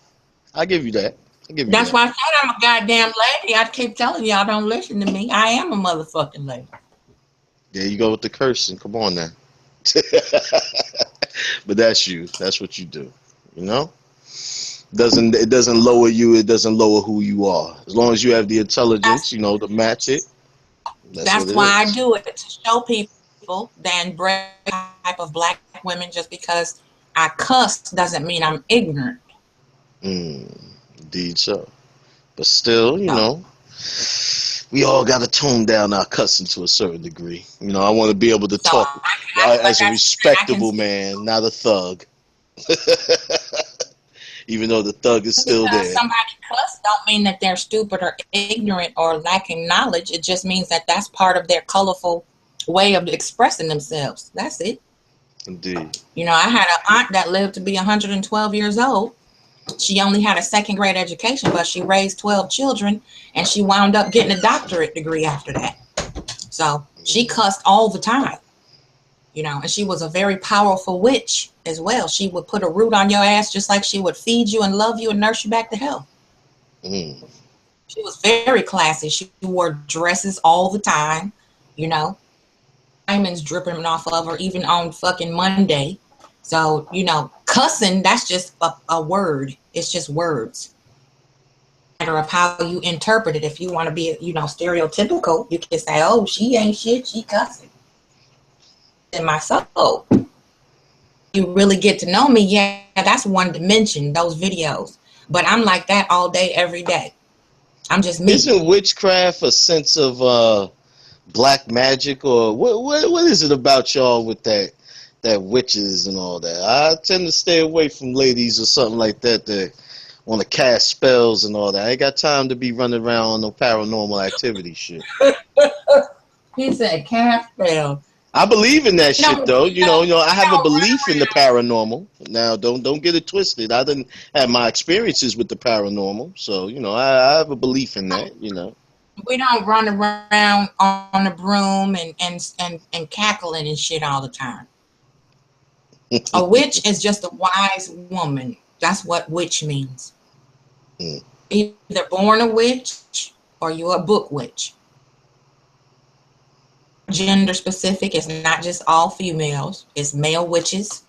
I give you that. That's why I said I'm a goddamn lady. I keep telling y'all don't listen to me. I am a motherfucking lady. There you go with the cursing. Come on now. But that's you. That's what you do. You know? It doesn't lower you. It doesn't lower who you are. As long as you have the intelligence, you know, to match it. That's what That's it why I is. do it, to show people that embrace type of black women. Just because I cuss doesn't mean I'm ignorant. Indeed so. But still, So, we all got to tone down our cussing to a certain degree. I want to be able to so talk like as a I said, I can respectable see man, not a thug. Even though the thug is just still because there. somebody cuss don't mean that they're stupid or ignorant or lacking knowledge. It just means that that's part of their colorful way of expressing themselves. That's it. Indeed. I had an aunt that lived to be 112 years old. She only had a second grade education, but she raised 12 children and she wound up getting a doctorate degree after that. So she cussed all the time, and she was a very powerful witch as well. She would put a root on your ass just like she would feed you and love you and nurse you back to health. Mm. She was very classy. She wore dresses all the time, you know, diamonds dripping off of her, even on fucking Monday. So, cussing, that's just a word. It's just words. Matter of how you interpret it. If you want to be, stereotypical, you can say, oh, she ain't shit, she cussing. In my soul. You really get to know me, yeah, that's one dimension, those videos. But I'm like that all day, every day. I'm just me. Isn't witchcraft a sense of black magic, or what is it about y'all with that witches and all that? I tend to stay away from ladies or something like that want to cast spells and all that. I ain't got time to be running around on no paranormal activity shit. He said calf spell. I believe in that shit though. I We have a don't run belief in the around. paranormal. Now, don't get it twisted. I didn't have my experiences with the paranormal, so I have a belief in that. We don't run around on a broom and cackling and shit all the time. A witch is just a wise woman. That's what witch means. Mm. Either born a witch or you're a book witch. Gender specific. It's not just all females. It's male witches.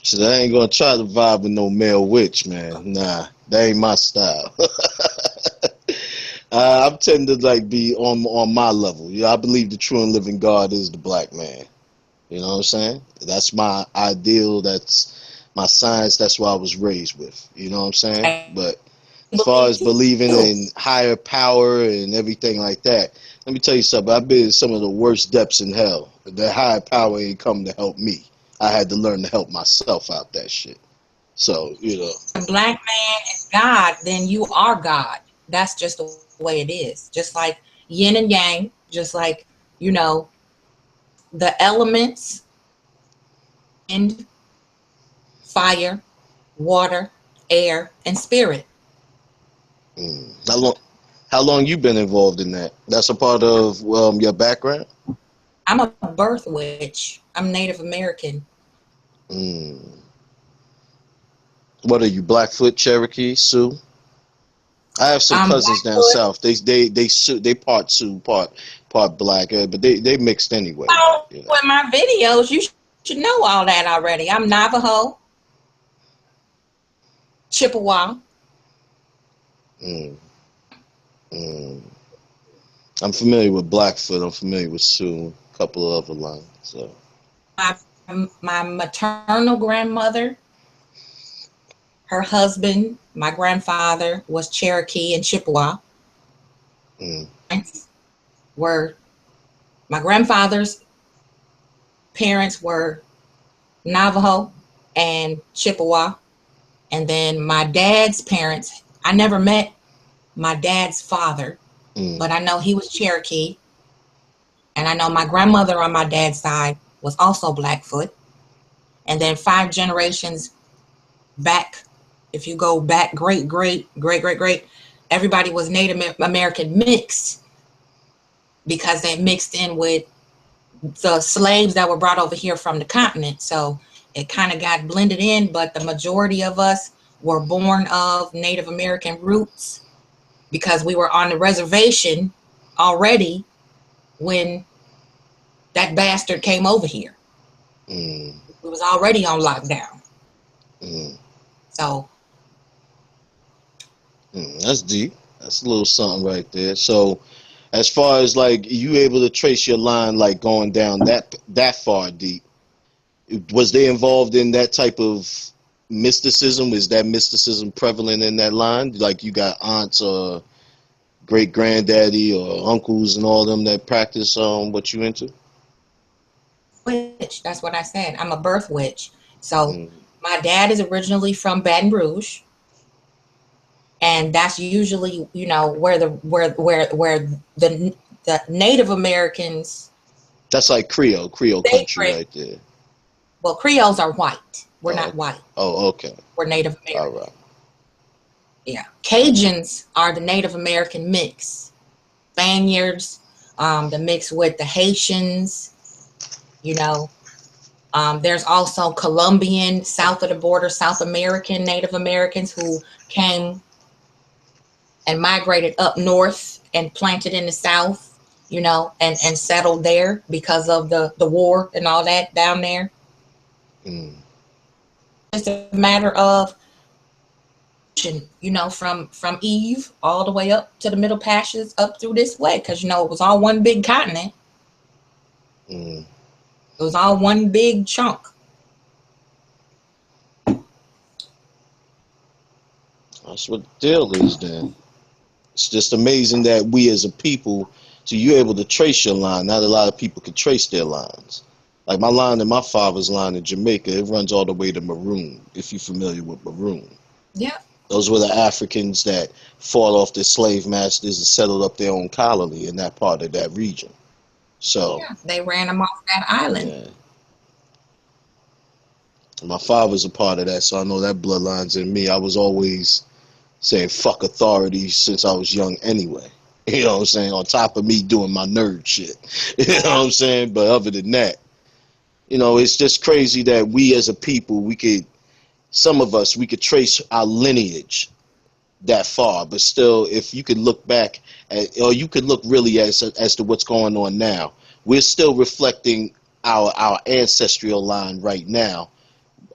So I ain't gonna try to vibe with no male witch, man. Nah, that ain't my style. I'm tending to be on my level. I believe the true and living God is the black man. You know what I'm saying? That's my ideal. That's my science. That's what I was raised with. You know what I'm saying? I But as far as believe believing too. in higher power and everything like that, let me tell you something. I've been in some of the worst depths in hell. The higher power ain't come to help me. I had to learn to help myself out that shit. So. A black man is God, then you are God. That's just the way it is. Just like yin and yang, just like, you know, the elements, wind, fire, water, air, and spirit. How long? How long you been involved in that? That's a part of your background. I'm a birth witch. I'm Native American. Mm. What are you, Blackfoot, Cherokee, Sioux? I have some I'm cousins down Blackfoot. south. They part Sioux, part black, but they mixed anyway. Oh, You know. with my videos, you should know all that already. I'm Navajo, Chippewa. Mm. Mm. I'm familiar with Blackfoot. I'm familiar with Sioux. A couple of other lines. So. My, my maternal grandmother, her husband, my grandfather was Cherokee and Chippewa. Mm. Were my grandfather's parents were Navajo and Chippewa, and then my dad's parents. I never met my dad's father, Mm. but I know he was Cherokee, and I know my grandmother on my dad's side was also Blackfoot, and then 5 generations back, if you go back, great, everybody was Native American mixed because they mixed in with the slaves that were brought over here from the continent. So it kind of got blended in, but the majority of us were born of Native American roots because we were on the reservation already when that bastard came over here. Mm. We was already on lockdown. Mm. So That's deep. That's a little something right there. So, As far as like you able to trace your line, like going down that far deep, was they involved in that type of mysticism? Is that mysticism prevalent in that line? Like you got aunts or great granddaddy or uncles and all them that practice what you into? Witch. That's what I said. I'm a birth witch. So Mm. my dad is originally from Baton Rouge, and that's usually, you know, where the Native Americans, That's like Creole they country bring, right there. well, Creoles are white. We're Oh, not okay. white. Oh, okay. We're Native All American. right. Yeah. Cajuns are the Native American mix. Spaniards, the mix with the Haitians, you know. There's also Colombian, south of the border, South American Native Americans who came and migrated up north and planted in the south, you know, and settled there because of the war and all that down there. Mm. It's a matter of, you know, from Eve all the way up to the Middle Passage up through this way, because, you know, it was all one big continent. Mm. It was all one big chunk. That's what the deal is then. It's just amazing that we as a people, so you're able to trace your line. Not a lot of people can trace their lines. Like my line and my father's line in Jamaica, it runs all the way to Maroon, if you're familiar with Maroon. Yeah. Those were the Africans that fought off their slave masters and settled up their own colony in that part of that region. So, Yeah. They ran them off that island. yeah. My father's a part of that, so I know that bloodline's in me. I was always saying fuck authority since I was young anyway. You know what I'm saying? On top of me doing my nerd shit. You know what I'm saying? But other than that, you know, it's just crazy that we as a people, some of us, we could trace our lineage that far, but still, if you could look back at, or you could look really as to what's going on now, we're still reflecting our ancestral line right now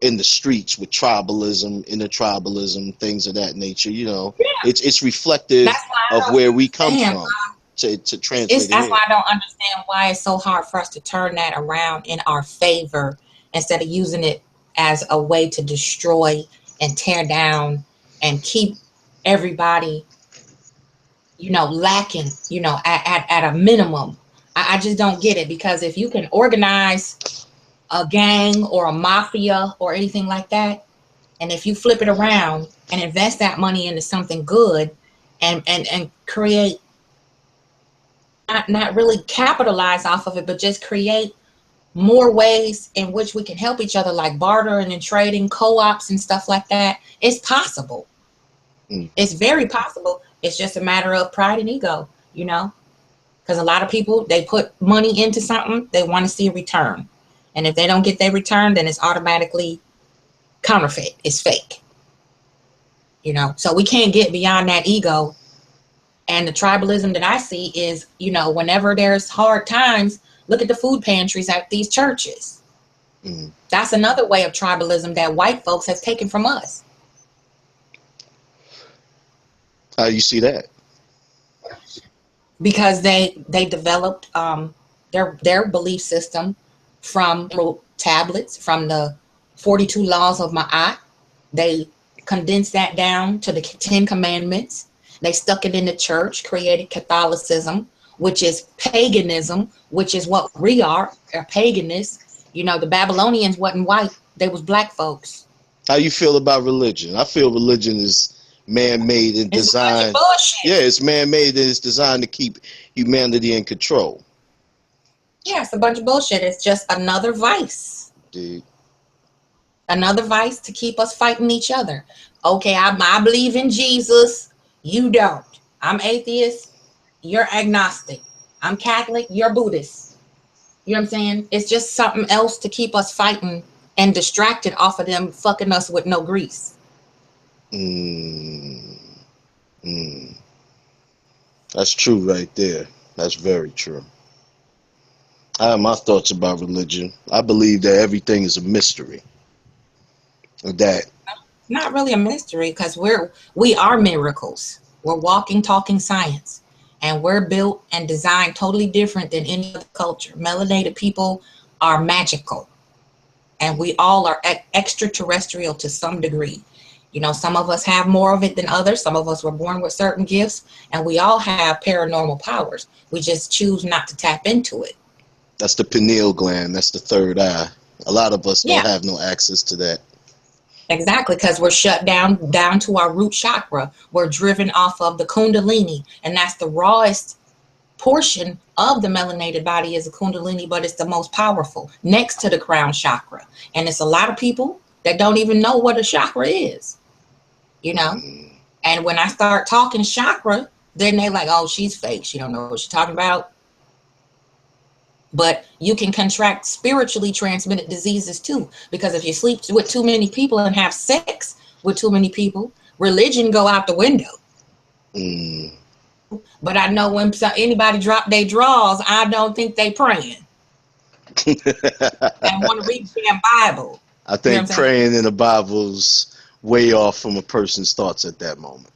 in the streets with tribalism, intertribalism, things of that nature. You know, Yeah. it's reflective That's why I of don't where we come understand. from to translate it That's in. why I don't understand why it's so hard for us to turn that around in our favor instead of using it as a way to destroy and tear down and keep everybody, you know, lacking, you know, at a minimum. I just don't get it, because if you can organize a gang or a mafia or anything like that, and if you flip it around and invest that money into something good and create, not really capitalize off of it, but just create more ways in which we can help each other, like bartering and trading, co-ops and stuff like that, it's possible. Mm. It's very possible. It's just a matter of pride and ego, you know, because a lot of people, they put money into something, they want to see a return. And if they don't get their return, then it's automatically counterfeit. It's fake, you know. So we can't get beyond that ego. And the tribalism that I see is, you know, whenever there's hard times, look at the food pantries at these churches. Mm. That's another way of tribalism that white folks have taken from us. How you see that? Because they developed their belief system from tablets, from the 42 laws of Ma'at. They condensed that down to the 10 commandments. They stuck it in the church, created Catholicism, which is paganism, which is what we are paganists. You know, the Babylonians wasn't white, they was black folks. How you feel about religion? I feel religion is man-made and It's a bunch of designed. bullshit. Yeah, it's man-made and it's designed to keep humanity in control. Yeah, it's a bunch of bullshit. It's just another vice. Dude. Another vice to keep us fighting each other. Okay, I believe in Jesus. You don't. I'm atheist. You're agnostic. I'm Catholic. You're Buddhist. You know what I'm saying? It's just something else to keep us fighting and distracted off of them fucking us with no grease. Mm. Mm. That's true right there. That's very true. I have my thoughts about religion. I believe that everything is a mystery. That Not really a mystery, because we are miracles. We're walking, talking science. And we're built and designed totally different than any other culture. Melanated people are magical. And we all are extraterrestrial to some degree. You know, some of us have more of it than others. Some of us were born with certain gifts, and we all have paranormal powers. We just choose not to tap into it. That's the pineal gland. That's the third eye. A lot of us don't have no access to that. Exactly, because we're shut down to our root chakra. We're driven off of the kundalini, and that's the rawest portion of the melanated body is the kundalini, but it's the most powerful next to the crown chakra. And it's a lot of people that don't even know what a chakra is, you know? And when I start talking chakra, then they like, oh, she's fake. She don't know what she's talking about. But you can contract spiritually transmitted diseases too, because if you sleep with too many people and have sex with too many people, religion go out the window. But I know when anybody drop their drawers, I don't think they praying and want to read the damn Bible. I think praying in the Bible's way off from a person's thoughts at that moment.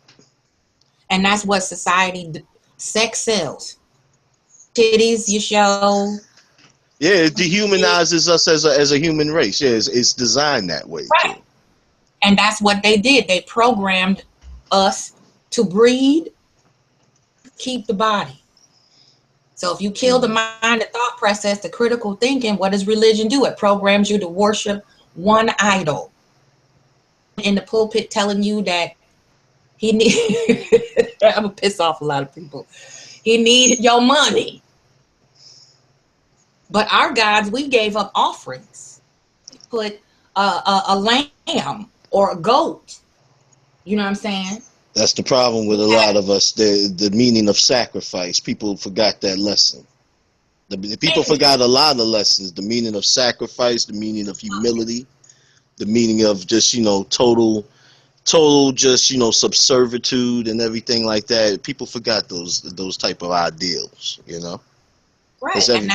And that's what society, sex sells. Titties, you show. Yeah, it dehumanizes us as a human race. Yeah, it's designed that way. Right. Too. And that's what they did. They programmed us to breed, keep the body. So if you kill the mind, the thought process, the critical thinking, what does religion do? It programs you to worship one idol. In the pulpit telling you that he need I'm gonna piss off a lot of people. He needed your money. But our gods, we gave up offerings. Put a lamb or a goat. You know what I'm saying? That's the problem with a lot of us. The meaning of sacrifice. People forgot that lesson. The people forgot a lot of lessons. The meaning of sacrifice, the meaning of humility, the meaning of just, you know, total just, you know, subservitude and everything like that. People forgot those type of ideals, you know. Right, and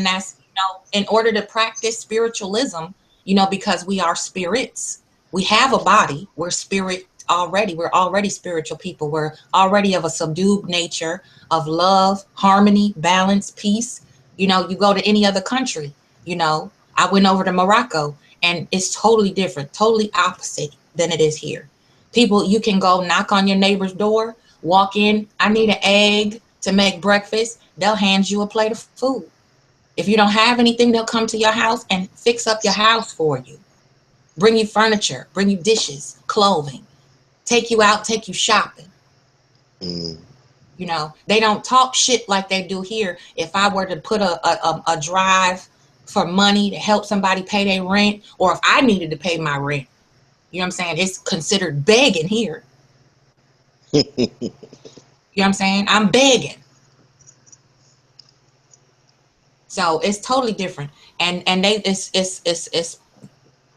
that's you know, in order to practice spiritualism, you know, because we are spirits, we have a body, we're spirit already, we're already spiritual people, we're already of a subdued nature of love, harmony, balance, peace. You know, you go to any other country, you know, I went over to Morocco and it's totally different, totally opposite than it is here. People, you can go knock on your neighbor's door, walk in, I need an egg to make breakfast. They'll hand you a plate of food. If you don't have anything, they'll come to your house and fix up your house for you. Bring you furniture, bring you dishes, clothing, take you out, take you shopping. You know, they don't talk shit like they do here. If I were to put a drive for money to help somebody pay their rent, or if I needed to pay my rent, you know what I'm saying? It's considered begging here. You know what I'm saying? I'm begging. So it's totally different, and it's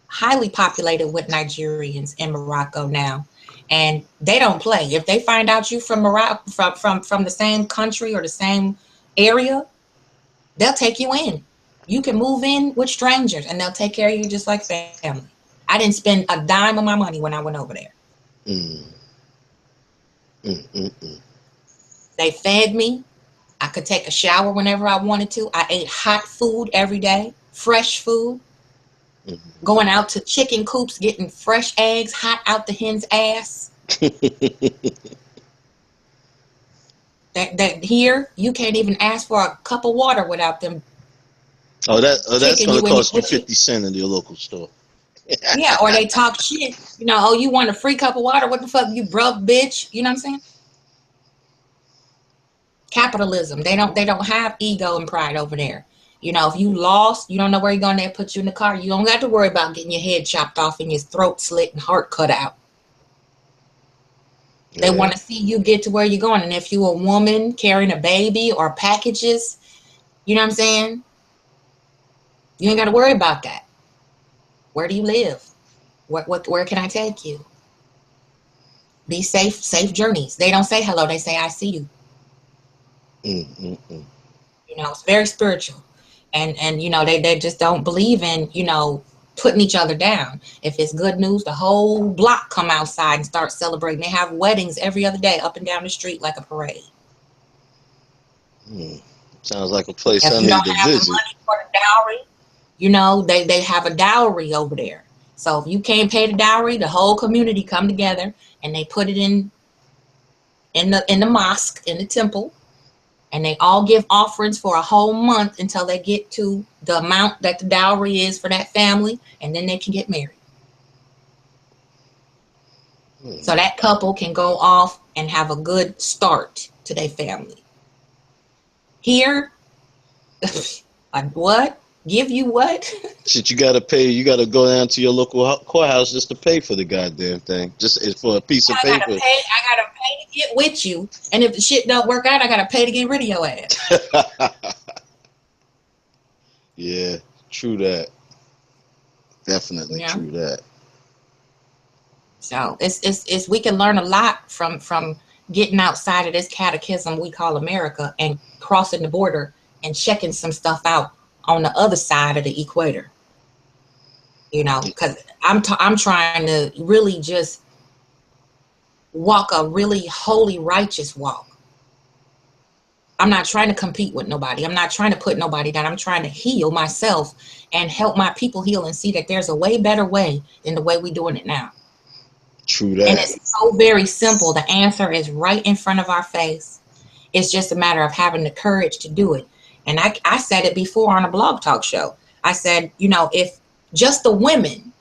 highly populated with Nigerians in Morocco now, and they don't play. If they find out you from Morocco, from the same country or the same area, they'll take you in. You can move in with strangers, and they'll take care of you just like family. I didn't spend a dime of my money when I went over there. They fed me. I could take a shower whenever I wanted to. I ate hot food every day, fresh food. Going out to chicken coops, getting fresh eggs hot out the hen's ass. that here, you can't even ask for a cup of water without them. That's going to cost you 50 cents in your local store. Yeah, or they talk shit. You know, oh, you want a free cup of water? What the fuck, you broke bitch? You know what I'm saying? Capitalism. They don't have ego and pride over there. You know, if you lost, you don't know where you're going, they put you in the car. You don't have to worry about getting your head chopped off and your throat slit and heart cut out. They want to see you get to where you're going. And if you're a woman carrying a baby or packages, you know what I'm saying? You ain't got to worry about that. Where do you live? Where can I take you? Be safe, safe journeys. They don't say hello. They say, I see you. You know, it's very spiritual. And you know, they just don't believe in, you know, putting each other down. If it's good news, the whole block come outside and start celebrating. They have weddings every other day up and down the street like a parade. Hmm. Sounds like a place If I you need don't to have the visit. money for the dowry, you know, they have a dowry over there. So if you can't pay the dowry, the whole community come together and they put it in the mosque, in the temple, and they all give offerings for a whole month until they get to the amount that the dowry is for that family, and then they can get married. So Hmm. that couple can go off and have a good start to their family. Here, what? Give you what? Shit, you gotta pay. You gotta go down to your local courthouse just to pay for the goddamn thing. Just for a piece of paper. I gotta pay to get with you. And if the shit don't work out, I gotta pay to get rid of your ass. Yeah, true that. Definitely Yeah. true that. So it's we can learn a lot from getting outside of this catechism we call America and crossing the border and checking some stuff out on the other side of the equator. You know, because I'm trying to really just walk a really holy, righteous walk. I'm not trying to compete with nobody. I'm not trying to put nobody down. I'm trying to heal myself and help my people heal and see that there's a way better way than the way we're doing it now. True And that. it's so very simple. The answer is right in front of our face. It's just a matter of having the courage to do it. And I said it before on a blog talk show. I said, you know, if just the women,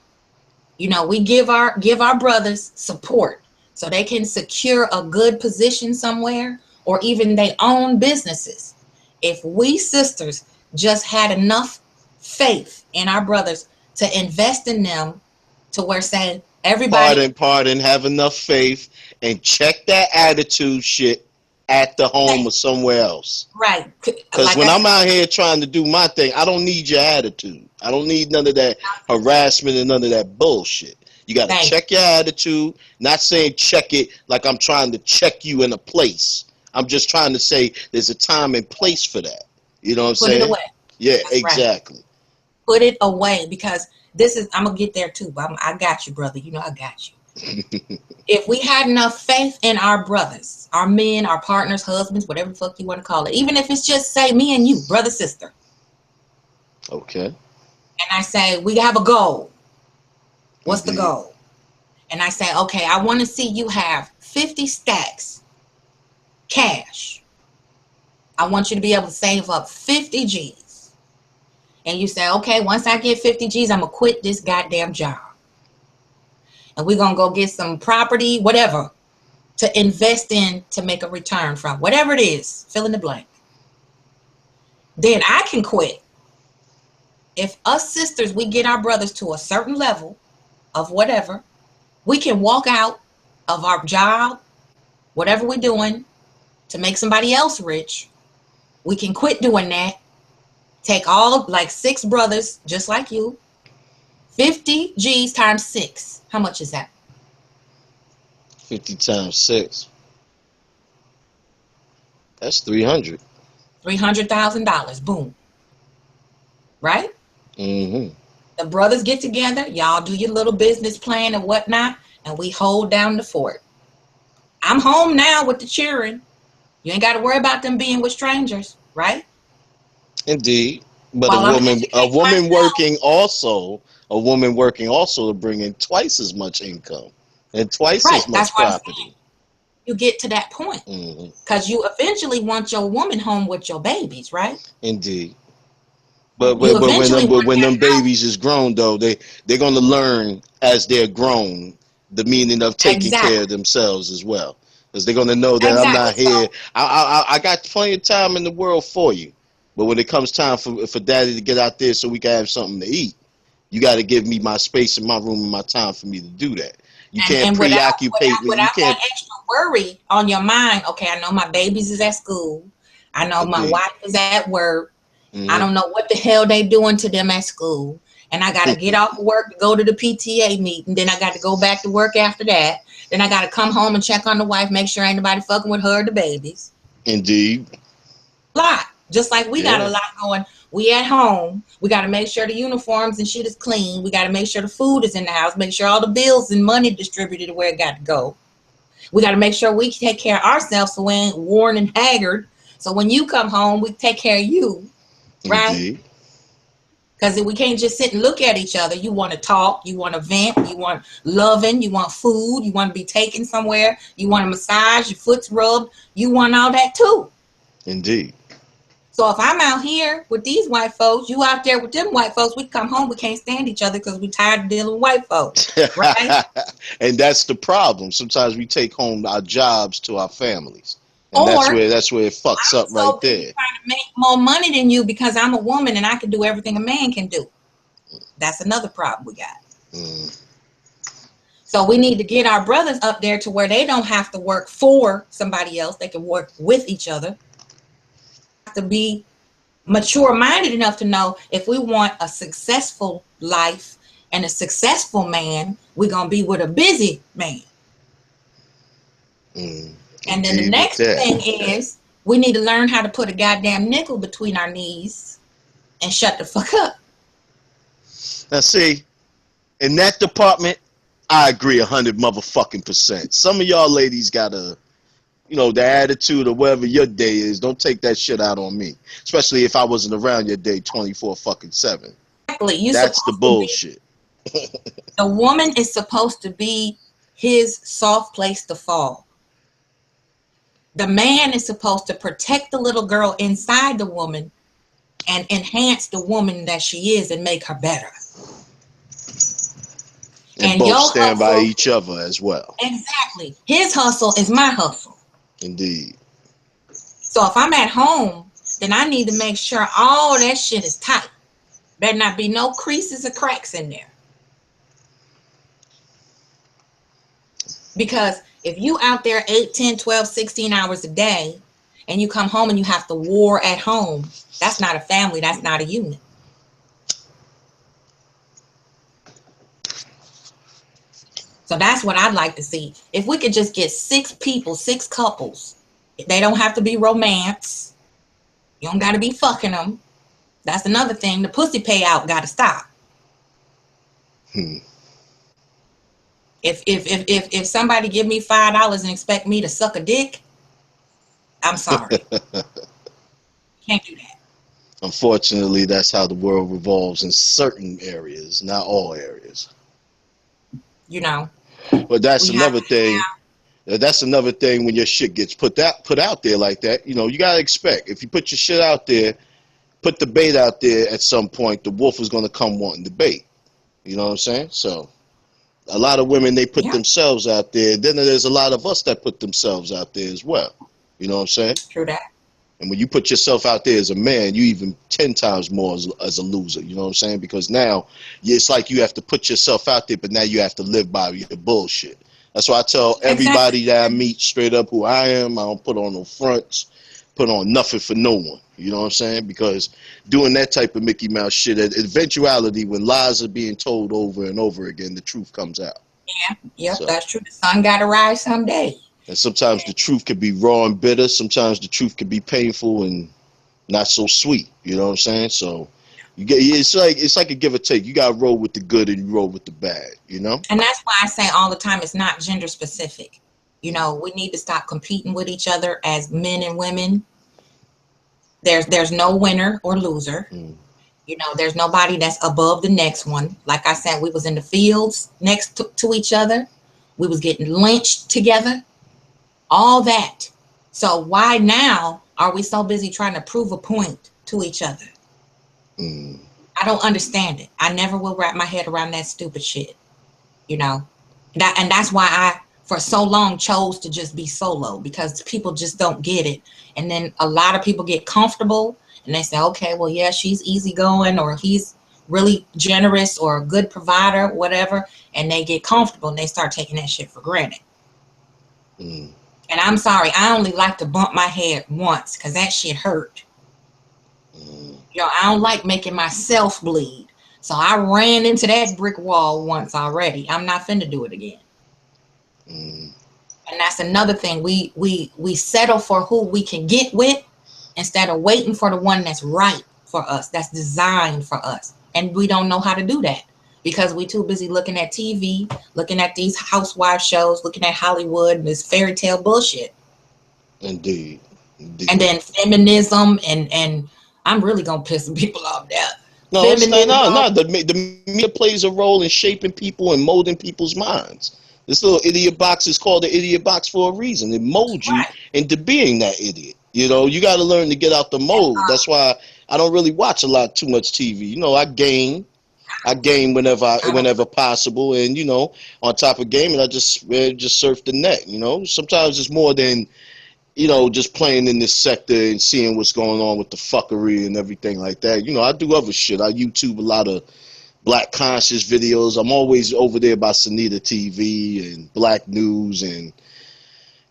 you know, we give our brothers support so they can secure a good position somewhere or even their own businesses. If we sisters just had enough faith in our brothers to invest in them to where say everybody Pardon. Have enough faith and check that attitude shit at the home or somewhere else. right, Because like when I I'm said, out here trying to do my thing, I don't need your attitude. I don't need none of that harassment and none of that bullshit. You got to thank check your attitude. Not saying check it like I'm trying to check you in a place. I'm just trying to say there's a time and place for that. You know what I'm put it saying? away. Yeah, That's right. exactly. Put it away because this is I'm gonna get there too. But I got you, brother. You know I got you. If we had enough faith in our brothers, our men, our partners, husbands, whatever the fuck you want to call it, even if it's just say me and you, brother, sister, Okay. and I say we have a goal. What's the Indeed. goal? And I say, okay, I want to see you have 50 stacks cash. I want you to be able to save up 50 G's. And you say, okay, once I get 50 G's, I'm going to quit this goddamn job. And we're going to go get some property, whatever, to invest in to make a return from. Whatever it is, fill in the blank. Then I can quit. If us sisters, we get our brothers to a certain level of whatever, we can walk out of our job, whatever we're doing, to make somebody else rich. We can quit doing that. Take all like 6 brothers, just like you. 50 G's times 6. How much is that? 50 times 6. That's 300. $300,000. Boom. Right? Mm-hmm. The brothers get together. Y'all do your little business plan and whatnot, and we hold down the fort. I'm home now with the children. You ain't got to worry about them being with strangers, right? Indeed. But While I'm educating myself. a woman working also to bring in twice as much income and twice Right. as That's much what I'm saying. property. You get to that point. Hmm. Because you eventually want your woman home with your babies, right? Indeed. But You eventually but want when that them house. babies is grown though, they're gonna learn as they're grown the meaning of taking care of Exactly. themselves as well. Because they're gonna know that I'm Exactly. not here. So, I got plenty of time in the world for you. But when it comes time for daddy to get out there so we can have something to eat, you got to give me my space and my room and my time for me to do that. You can't and preoccupate me. You without can't. that extra worry on your mind, okay, I know my babies is at school. I know my Indeed. wife is at work. I Hmm. don't know what the hell they doing to them at school. And I got to get off of work to go to the PTA meeting. Then I got to go back to work after that. Then I got to come home and check on the wife, make sure ain't nobody fucking with her or the babies. Indeed. Lot. Just like we got a Yeah. lot going. We at home. We got to make sure the uniforms and shit is clean. We got to make sure the food is in the house. Make sure all the bills and money distributed to where it got to go. We got to make sure we take care of ourselves so we ain't worn and haggard. So when you come home, we take care of you, right? Indeed. Because we can't just sit and look at each other. You want to talk, you want to vent, you want loving, you want food, you want to be taken somewhere, you want a massage, your foot's rubbed, you want all that too. Indeed. So if I'm out here with these white folks, you out there with them white folks, we come home, we can't stand each other because we're tired of dealing with white folks, right? And that's the problem. Sometimes we take home our jobs to our families. And Or that's where it fucks I'm up so right busy there. trying to make more money than you because I'm a woman and I can do everything a man can do. That's another problem we got. Mm. So we need to get our brothers up there to where they don't have to work for somebody else. They can work with each other. To be mature-minded enough to know if we want a successful life and a successful man, we're going to be with a busy man. Mm. And then the next thing is we need to learn how to put a goddamn nickel between our knees and shut the fuck up. Now see, in that department, I agree 100 motherfucking %. Some of y'all ladies got a, you know, the attitude of whatever your day is. Don't take that shit out on me, especially if I wasn't around your day 24/7. Exactly. That's the bullshit. The woman is supposed to be his soft place to fall. The man is supposed to protect the little girl inside the woman and enhance the woman that she is and make her better. And both stand by each other as well. Exactly. His hustle is my hustle. Indeed. So if I'm at home, then I need to make sure all that shit is tight. Better not be no creases or cracks in there. Because if you out there 8, 10, 12, 16 hours a day and you come home and you have to war at home, that's not a family. That's not a unit. So that's what I'd like to see. If we could just get 6 people, 6 couples, they don't have to be romance. You don't got to be fucking them. That's another thing. The pussy payout got to stop. If somebody give me $5 and expect me to suck a dick, I'm sorry. Can't do that. Unfortunately, that's how the world revolves in certain areas, not all areas. You know. But that's another thing. That's another thing when your shit gets put out there like that. You know, you gotta expect if you put your shit out there, put the bait out there. At some point, the wolf is gonna come wanting the bait. You know what I'm saying? So, a lot of women, they put themselves out there. Then there's a lot of us that put themselves out there as well. You know what I'm saying? True that. And when you put yourself out there as a man, you even 10 times more as a loser. You know what I'm saying? Because now it's like you have to put yourself out there, but now you have to live by your bullshit. That's why I tell everybody that I meet straight up who I am. I don't put on no fronts, put on nothing for no one. You know what I'm saying? Because doing that type of Mickey Mouse shit, at eventuality, when lies are being told over and over again, the truth comes out. Yeah, that's true. The sun got to rise someday. And sometimes the truth can be raw and bitter. Sometimes the truth can be painful and not so sweet. You know what I'm saying? So you get it's like a give or take. You got to roll with the good and you roll with the bad. You know? And that's why I say all the time, it's not gender specific. You know, we need to stop competing with each other as men and women. There's no winner or loser. You know, there's nobody that's above the next one. Like I said, we was in the fields next to each other. We was getting lynched together. All that. So why now are we so busy trying to prove a point to each other? I don't understand it. I never will wrap my head around that stupid shit. You know, and that's why I, for so long, chose to just be solo, because people just don't get it. And then a lot of people get comfortable and they say, okay, well, yeah, she's easygoing, or he's really generous, or a good provider, whatever. And they get comfortable and they start taking that shit for granted. And I'm sorry, I only like to bump my head once because that shit hurt. You know, I don't like making myself bleed. So I ran into that brick wall once already. I'm not finna do it again. And that's another thing. We settle for who we can get with instead of waiting for the one that's right for us, that's designed for us. And we don't know how to do that because we too busy looking at TV, looking at these housewife shows, looking at Hollywood and this fairy tale bullshit. Indeed. And then feminism and I'm really gonna piss some people off now. No, it's not. No. The media plays a role in shaping people and molding people's minds. This little idiot box is called the idiot box for a reason. It molds you Right. into being that idiot. You know, you got to learn to get out the mold. That's why I don't really watch too much TV. You know, I game whenever possible, and you know, on top of gaming, I just surf the net. You know, sometimes it's more than, you know, just playing in this sector and seeing what's going on with the fuckery and everything like that. You know, I do other shit. I YouTube a lot of black conscious videos. I'm always over there by Sunita TV and Black News, and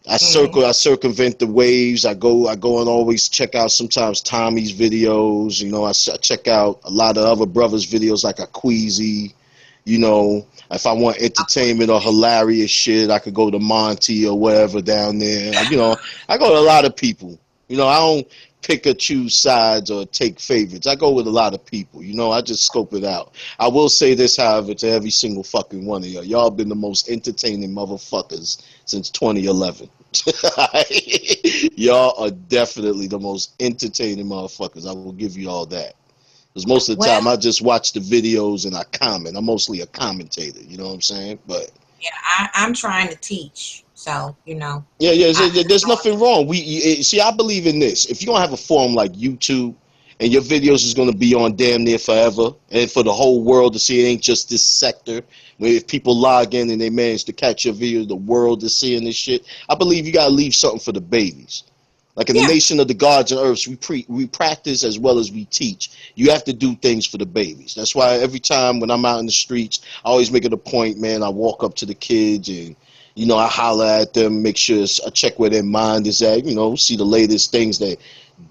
I circumvent the waves. I go and always check out sometimes Tommy's videos. You know, I check out a lot of other brothers' videos like Akweezy. You know, if I want entertainment or hilarious shit, I could go to Monty or wherever down there. You know, I go to a lot of people. You know, I don't pick or choose sides or take favorites. I go with a lot of people. You know, I just scope it out. I will say this, however, to every single fucking one of y'all. Y'all been the most entertaining motherfuckers since 2011. Y'all are definitely the most entertaining motherfuckers. I will give you all that. Because most of the time I just watch the videos and I comment. I'm mostly a commentator, you know what I'm saying? But yeah, I'm trying to teach, so you know. Yeah. There's nothing wrong. See, I believe in this. If you don't have a forum like YouTube, and your videos is going to be on damn near forever, and for the whole world to see, it ain't just this sector. Where if people log in and they manage to catch your video, the world is seeing this shit. I believe you got to leave something for the babies. Like in the nation of the gods and earths, we practice as well as we teach. You have to do things for the babies. That's why every time when I'm out in the streets, I always make it a point, man. I walk up to the kids and, you know, I holler at them, make sure I check where their mind is at, you know, see the latest things that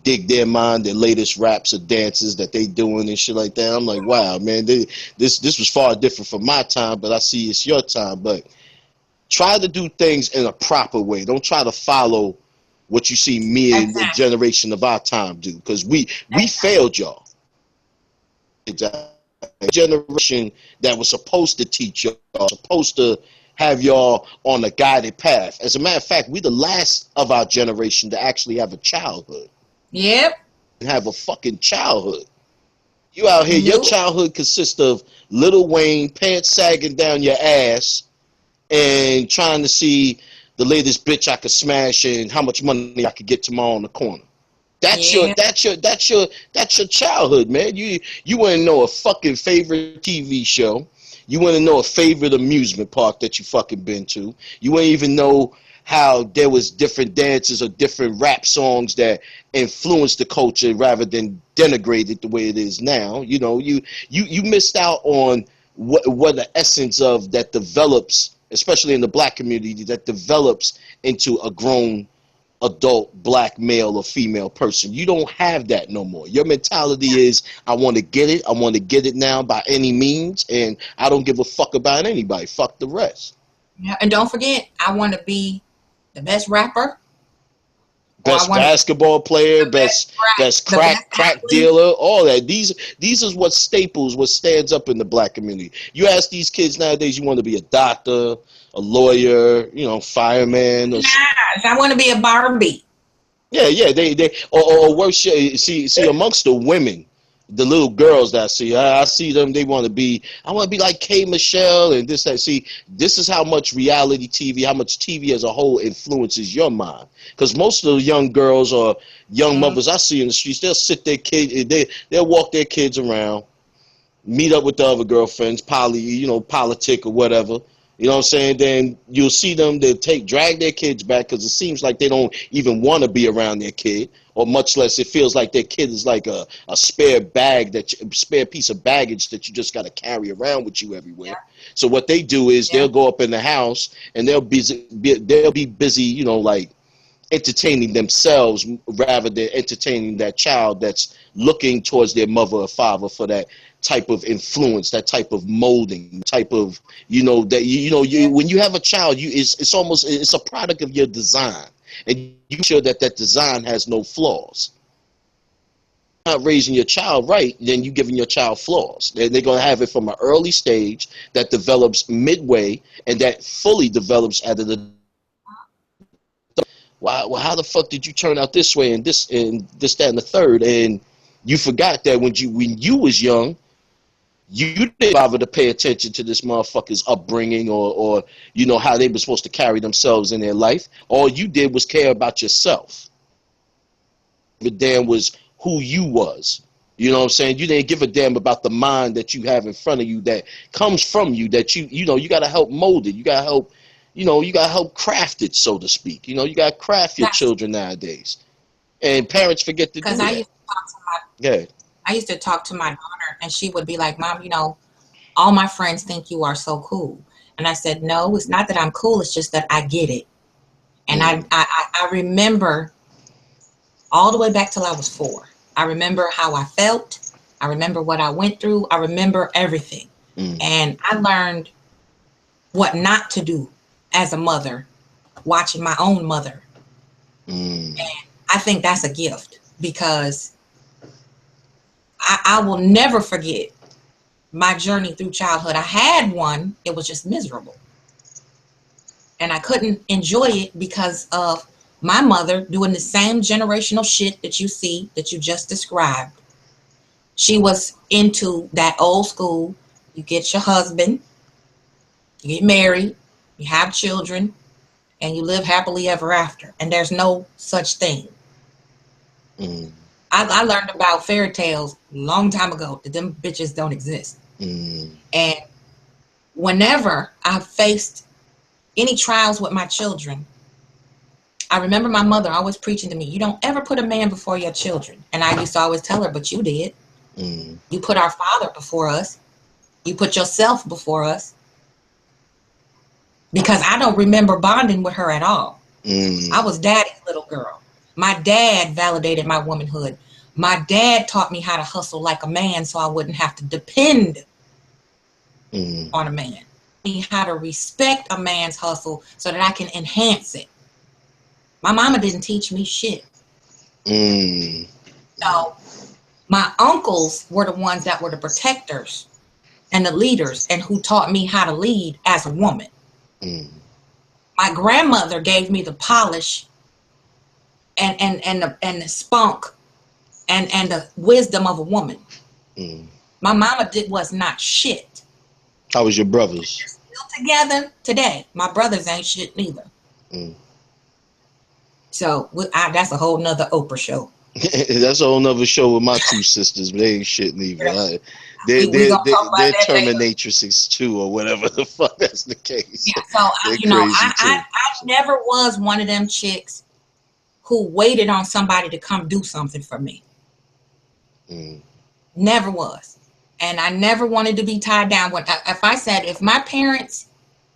dig their mind, their latest raps or dances that they doing and shit like that. I'm like, wow, man, this was far different from my time, but I see it's your time. But try to do things in a proper way. Don't try to follow what you see me and the generation of our time do, because we failed y'all. Exactly. A generation that was supposed to teach y'all, supposed to have y'all on a guided path. As a matter of fact, we the last of our generation to actually have a childhood. Yep. And have a fucking childhood. You out here, your childhood consists of Lil Wayne pants sagging down your ass and trying to see the latest bitch I could smash and how much money I could get tomorrow on the corner. That's your childhood, man. You want to know a fucking favorite TV show. You want to know a favorite amusement park that you fucking been to. You wouldn't even know how there was different dances or different rap songs that influenced the culture rather than denigrate it the way it is now. You know, you missed out on what the essence of that develops, especially in the black community, that develops into a grown adult black male or female person. You don't have that no more. Your mentality is, I want to get it. I want to get it now by any means, and I don't give a fuck about anybody. Fuck the rest. Yeah, and don't forget, I want to be the best rapper, best basketball player, best crack dealer, all that. These is what staples, what stands up in the black community. You ask these kids nowadays, you want to be a doctor, a lawyer, you know, fireman. Or I want to be a Barbie. Yeah, they or worse. See, amongst the women, the little girls that I see them, they want to be. I want to be like K. Michelle and this that. See, this is how much reality TV, how much TV as a whole influences your mind. Because most of the young girls or young mothers I see in the streets, they'll sit their kid, they'll walk their kids around, meet up with the other girlfriends, politic or whatever. You know what I'm saying? Then you'll see them, they'll drag their kids back because it seems like they don't even want to be around their kid, or much less it feels like their kid is like a spare piece of baggage that you just got to carry around with you everywhere. Yeah. So what they do is they'll go up in the house and they'll be busy, you know, like entertaining themselves rather than entertaining that child that's looking towards their mother or father for that type of influence, that type of molding, type of, you know, that when you have a child, it's a product of your design, and you sure that design has no flaws. Not raising your child right, then you're giving your child flaws. They're going to have it from an early stage that develops midway and that fully develops at Why? Well, how the fuck did you turn out this way and this, that, and the third? And you forgot that when you was young, you didn't bother to pay attention to this motherfucker's upbringing or you know how they were supposed to carry themselves in their life. All you did was care about yourself. The damn was who you was. You know what I'm saying? You didn't give a damn about the mind that you have in front of you that comes from you, that you know, you got to help mold it. You got to help, you know, you got to help craft it, so to speak. You know, you got to craft your children nowadays. And parents forget to do that. I used to talk to my daughter, and she would be like, Mom, you know, all my friends think you are so cool. And I said, no, it's not that I'm cool. It's just that I get it. And I remember all the way back till I was 4. I remember how I felt. I remember what I went through. I remember everything. And I learned what not to do as a mother, watching my own mother. And I think that's a gift, because I will never forget my journey through childhood. I had one. It was just miserable. And I couldn't enjoy it because of my mother doing the same generational shit that you see, that you just described. She was into that old school. You get your husband, you get married, you have children, and you live happily ever after. And there's no such thing. I learned about fairy tales a long time ago, that them bitches don't exist. And whenever I faced any trials with my children, I remember my mother always preaching to me, you don't ever put a man before your children. And I used to always tell her, but you did. You put our father before us. You put yourself before us. Because I don't remember bonding with her at all. I was daddy's little girl. My dad validated my womanhood. My dad taught me how to hustle like a man so I wouldn't have to depend on a man. Me how to respect a man's hustle so that I can enhance it. My mama didn't teach me shit. So my uncles were the ones that were the protectors and the leaders, and who taught me how to lead as a woman. My grandmother gave me the polish and the spunk and the wisdom of a woman. My mama was not shit. How was your brothers? They're still together today. My brothers ain't shit neither. So that's a whole nother Oprah show. That's a whole nother show with my 2 sisters, but they ain't shit neither. They're terminatrixes too, or whatever the fuck that's the case. Yeah, so you know, I never was one of them chicks who waited on somebody to come do something for me. Never was. And I never wanted to be tied down. If my parents'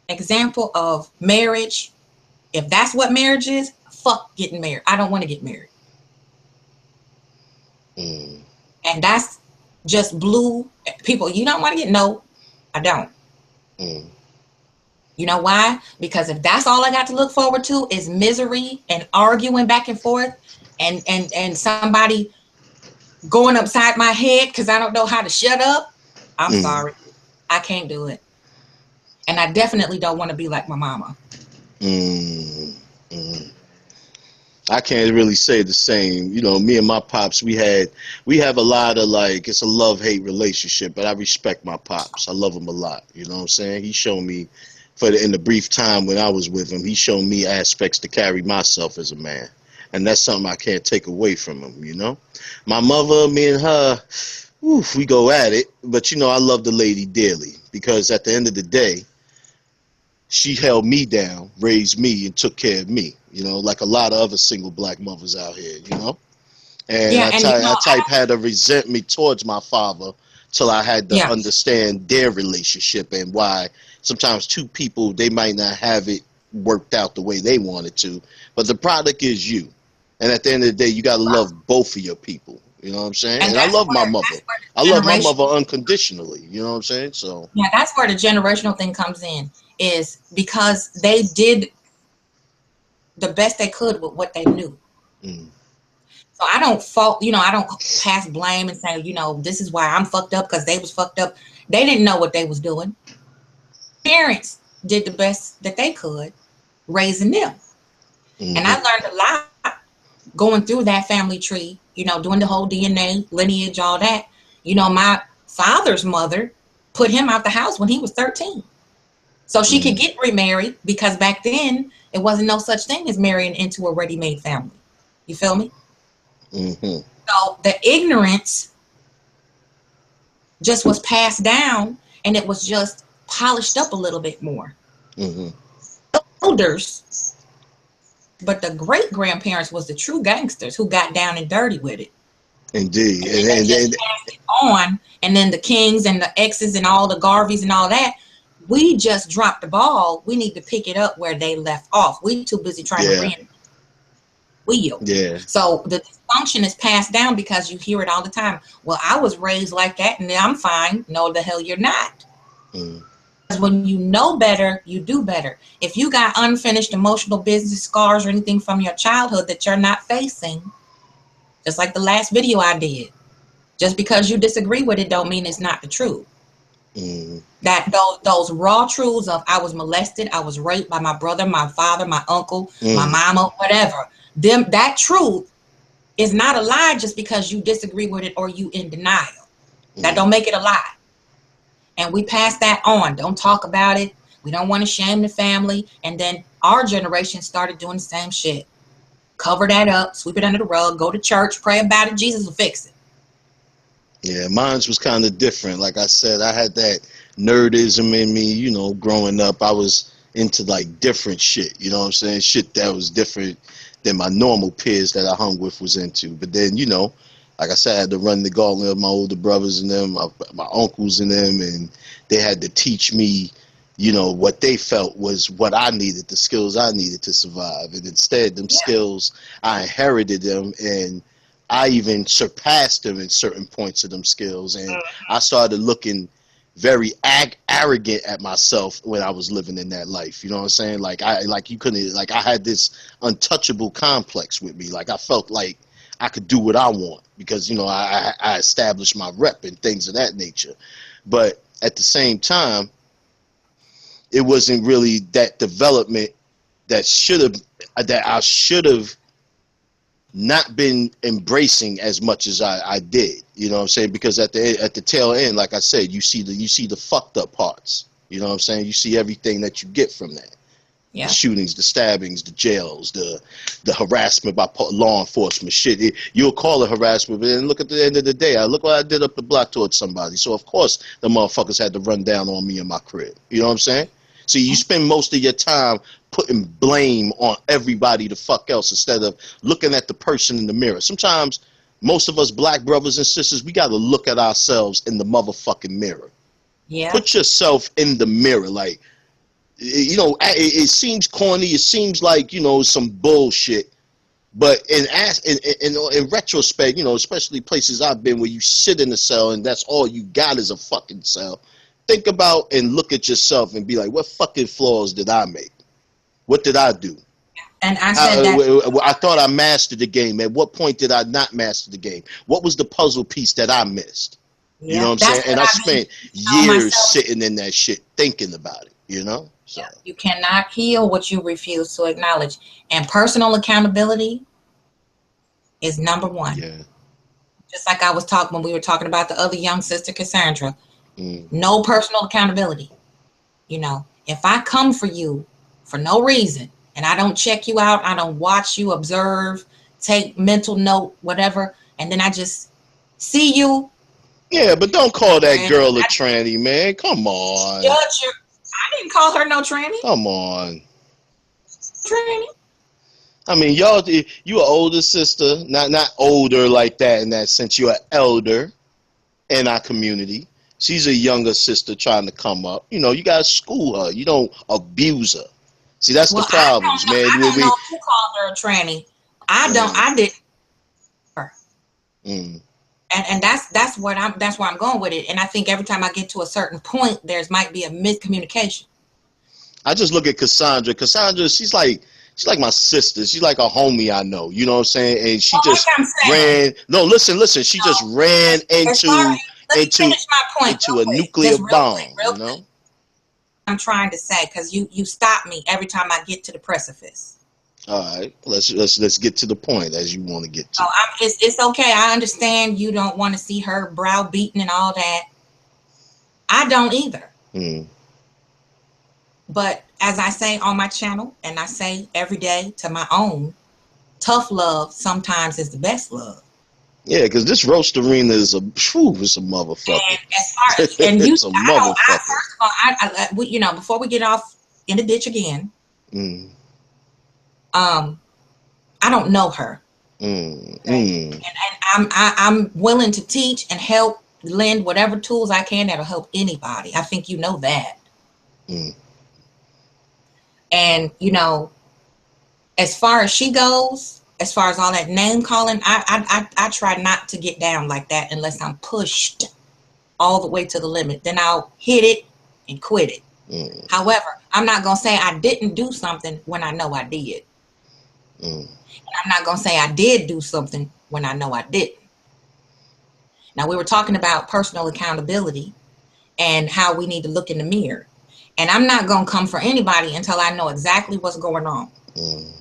example of marriage, if that's what marriage is, fuck getting married. I don't want to get married. And that's just blue people. You don't want to get, no, I don't. You know why? Because if that's all I got to look forward to is misery and arguing back and forth and somebody going upside my head because I don't know how to shut up, I'm sorry. I can't do it. And I definitely don't want to be like my mama. I can't really say the same. You know, me and my pops, we have a lot of, like, it's a love-hate relationship, but I respect my pops. I love him a lot. You know what I'm saying? He showed me, in the brief time when I was with him, he showed me aspects to carry myself as a man. And that's something I can't take away from him, you know? My mother, me and her, we go at it. But, you know, I love the lady dearly, because at the end of the day, she held me down, raised me, and took care of me, you know, like a lot of other single black mothers out here, you know? And yeah, I had to resent me towards my father till I had to understand their relationship and why sometimes 2 people, they might not have it worked out the way they wanted to, but the product is you. And at the end of the day, you got to love both of your people. You know what I'm saying? And I love my mother. I love my mother unconditionally. You know what I'm saying? So yeah, that's where the generational thing comes in, is because they did the best they could with what they knew. So I don't fault, you know, I don't pass blame and say, you know, this is why I'm fucked up because they was fucked up. They didn't know what they was doing. Parents did the best that they could raising them. And I learned a lot going through that family tree, you know, doing the whole DNA, lineage, all that. You know, my father's mother put him out the house when he was 13. So she could get remarried, because back then it wasn't no such thing as marrying into a ready-made family. You feel me? So the ignorance just was passed down, and it was just polished up a little bit more. Elders, but the great-grandparents was the true gangsters who got down and dirty with it. Indeed. And they just passed it on, and then the Kings and the X's and all the Garveys and all that, we just dropped the ball. We need to pick it up where they left off. We too busy trying to reinvent the wheel. So the dysfunction is passed down because you hear it all the time. Well, I was raised like that and I'm fine. No, the hell you're not. Because when you know better, you do better. If you got unfinished emotional business scars or anything from your childhood that you're not facing, just like the last video I did, just because you disagree with it don't mean it's not the truth. That those raw truths of I was molested, I was raped by my brother, my father, my uncle, my mama, whatever. That truth is not a lie just because you disagree with it or you in denial. That don't make it a lie. And we pass that on. Don't talk about it. We don't want to shame the family. And then our generation started doing the same shit. Cover that up, sweep it under the rug, go to church, pray about it. Jesus will fix it. Yeah, mine was kind of different. Like I said, I had that nerdism in me, you know, growing up. I was into like different shit, you know what I'm saying? Shit that was different than my normal peers that I hung with was into. But then, you know, like I said, I had to run the gauntlet of my older brothers and them, my uncles and them, and they had to teach me, you know, what they felt was what I needed, the skills I needed to survive. And instead, them skills, I inherited them, and I even surpassed them in certain points of them skills. And I started looking very arrogant at myself when I was living in that life. You know what I'm saying? Like I had this untouchable complex with me. Like I felt like I could do what I want because, you know, I established my rep and things of that nature. But at the same time, it wasn't really that development that I should have not been embracing as much as I did, you know what I'm saying? Because at the tail end, like I said, you see the fucked up parts, you know what I'm saying? You see everything that you get from that. The shootings, the stabbings, the jails, the harassment by law enforcement, shit. You'll call it harassment, but then look at the end of the day, look what I did up the block towards somebody. So of course the motherfuckers had to run down on me in my crib. You know what I'm saying? See, you spend most of your time putting blame on everybody the fuck else instead of looking at the person in the mirror. Sometimes most of us black brothers and sisters, we got to look at ourselves in the motherfucking mirror. Put yourself in the mirror. Like, you know, it seems corny. It seems like, you know, some bullshit. But in retrospect, you know, especially places I've been where you sit in a cell and that's all you got is a fucking cell. Think about and look at yourself and be like, what fucking flaws did I make? What did I do? And I said that I thought I mastered the game. At what point did I not master the game? What was the puzzle piece that I missed? You know what I'm saying? And I spent years sitting in that shit thinking about it, you know? So you cannot heal what you refuse to acknowledge. And personal accountability is number one. Yeah. Just like I was talking when we were talking about the other young sister, Cassandra. No personal accountability. You know, if I come for you for no reason and I don't check you out, I don't watch you, observe, take mental note, whatever, and then I just see you. Yeah, but don't call that girl a tranny, man. Come on. Judge your, I didn't call her no tranny. Come on. Tranny. I mean, y'all, you an older sister, not older like that in that sense. You're an elder in our community. She's a younger sister trying to come up. You know, you gotta school her. You don't abuse her. See, that's the problems, man. I don't know who called her a tranny. I did her. And that's where I'm going with it. And I think every time I get to a certain point, might be a miscommunication. I just look at Cassandra. Cassandra, she's like my sister. She's like a homie I know. You know what I'm saying? And she just ran. No, listen. She just ran into a nuclear bomb. You know? I'm trying to say, because you stop me every time I get to the precipice. All right, let's get to the point as you want to get to. So it's okay. I understand you don't want to see her browbeaten and all that. I don't either. Mm. But as I say on my channel, and I say every day to my own, tough love sometimes is the best love. Yeah, because this roast arena is it's a motherfucker. And as far as, and you, It's a motherfucker. first of all, you know, before we get off in the ditch again, Mm. I don't know her. Mm. Okay? Mm. And I'm willing to teach and help, lend whatever tools I can that'll help anybody. I think you know that. Mm. And you know, as far as she goes, as far as all that name calling, I try not to get down like that unless I'm pushed all the way to the limit. Then I'll hit it and quit it. Mm. However, I'm not gonna say I didn't do something when I know I did. Mm. And I'm not gonna say I did do something when I know I didn't. Now, we were talking about personal accountability and how we need to look in the mirror. And I'm not gonna come for anybody until I know exactly what's going on. Mm.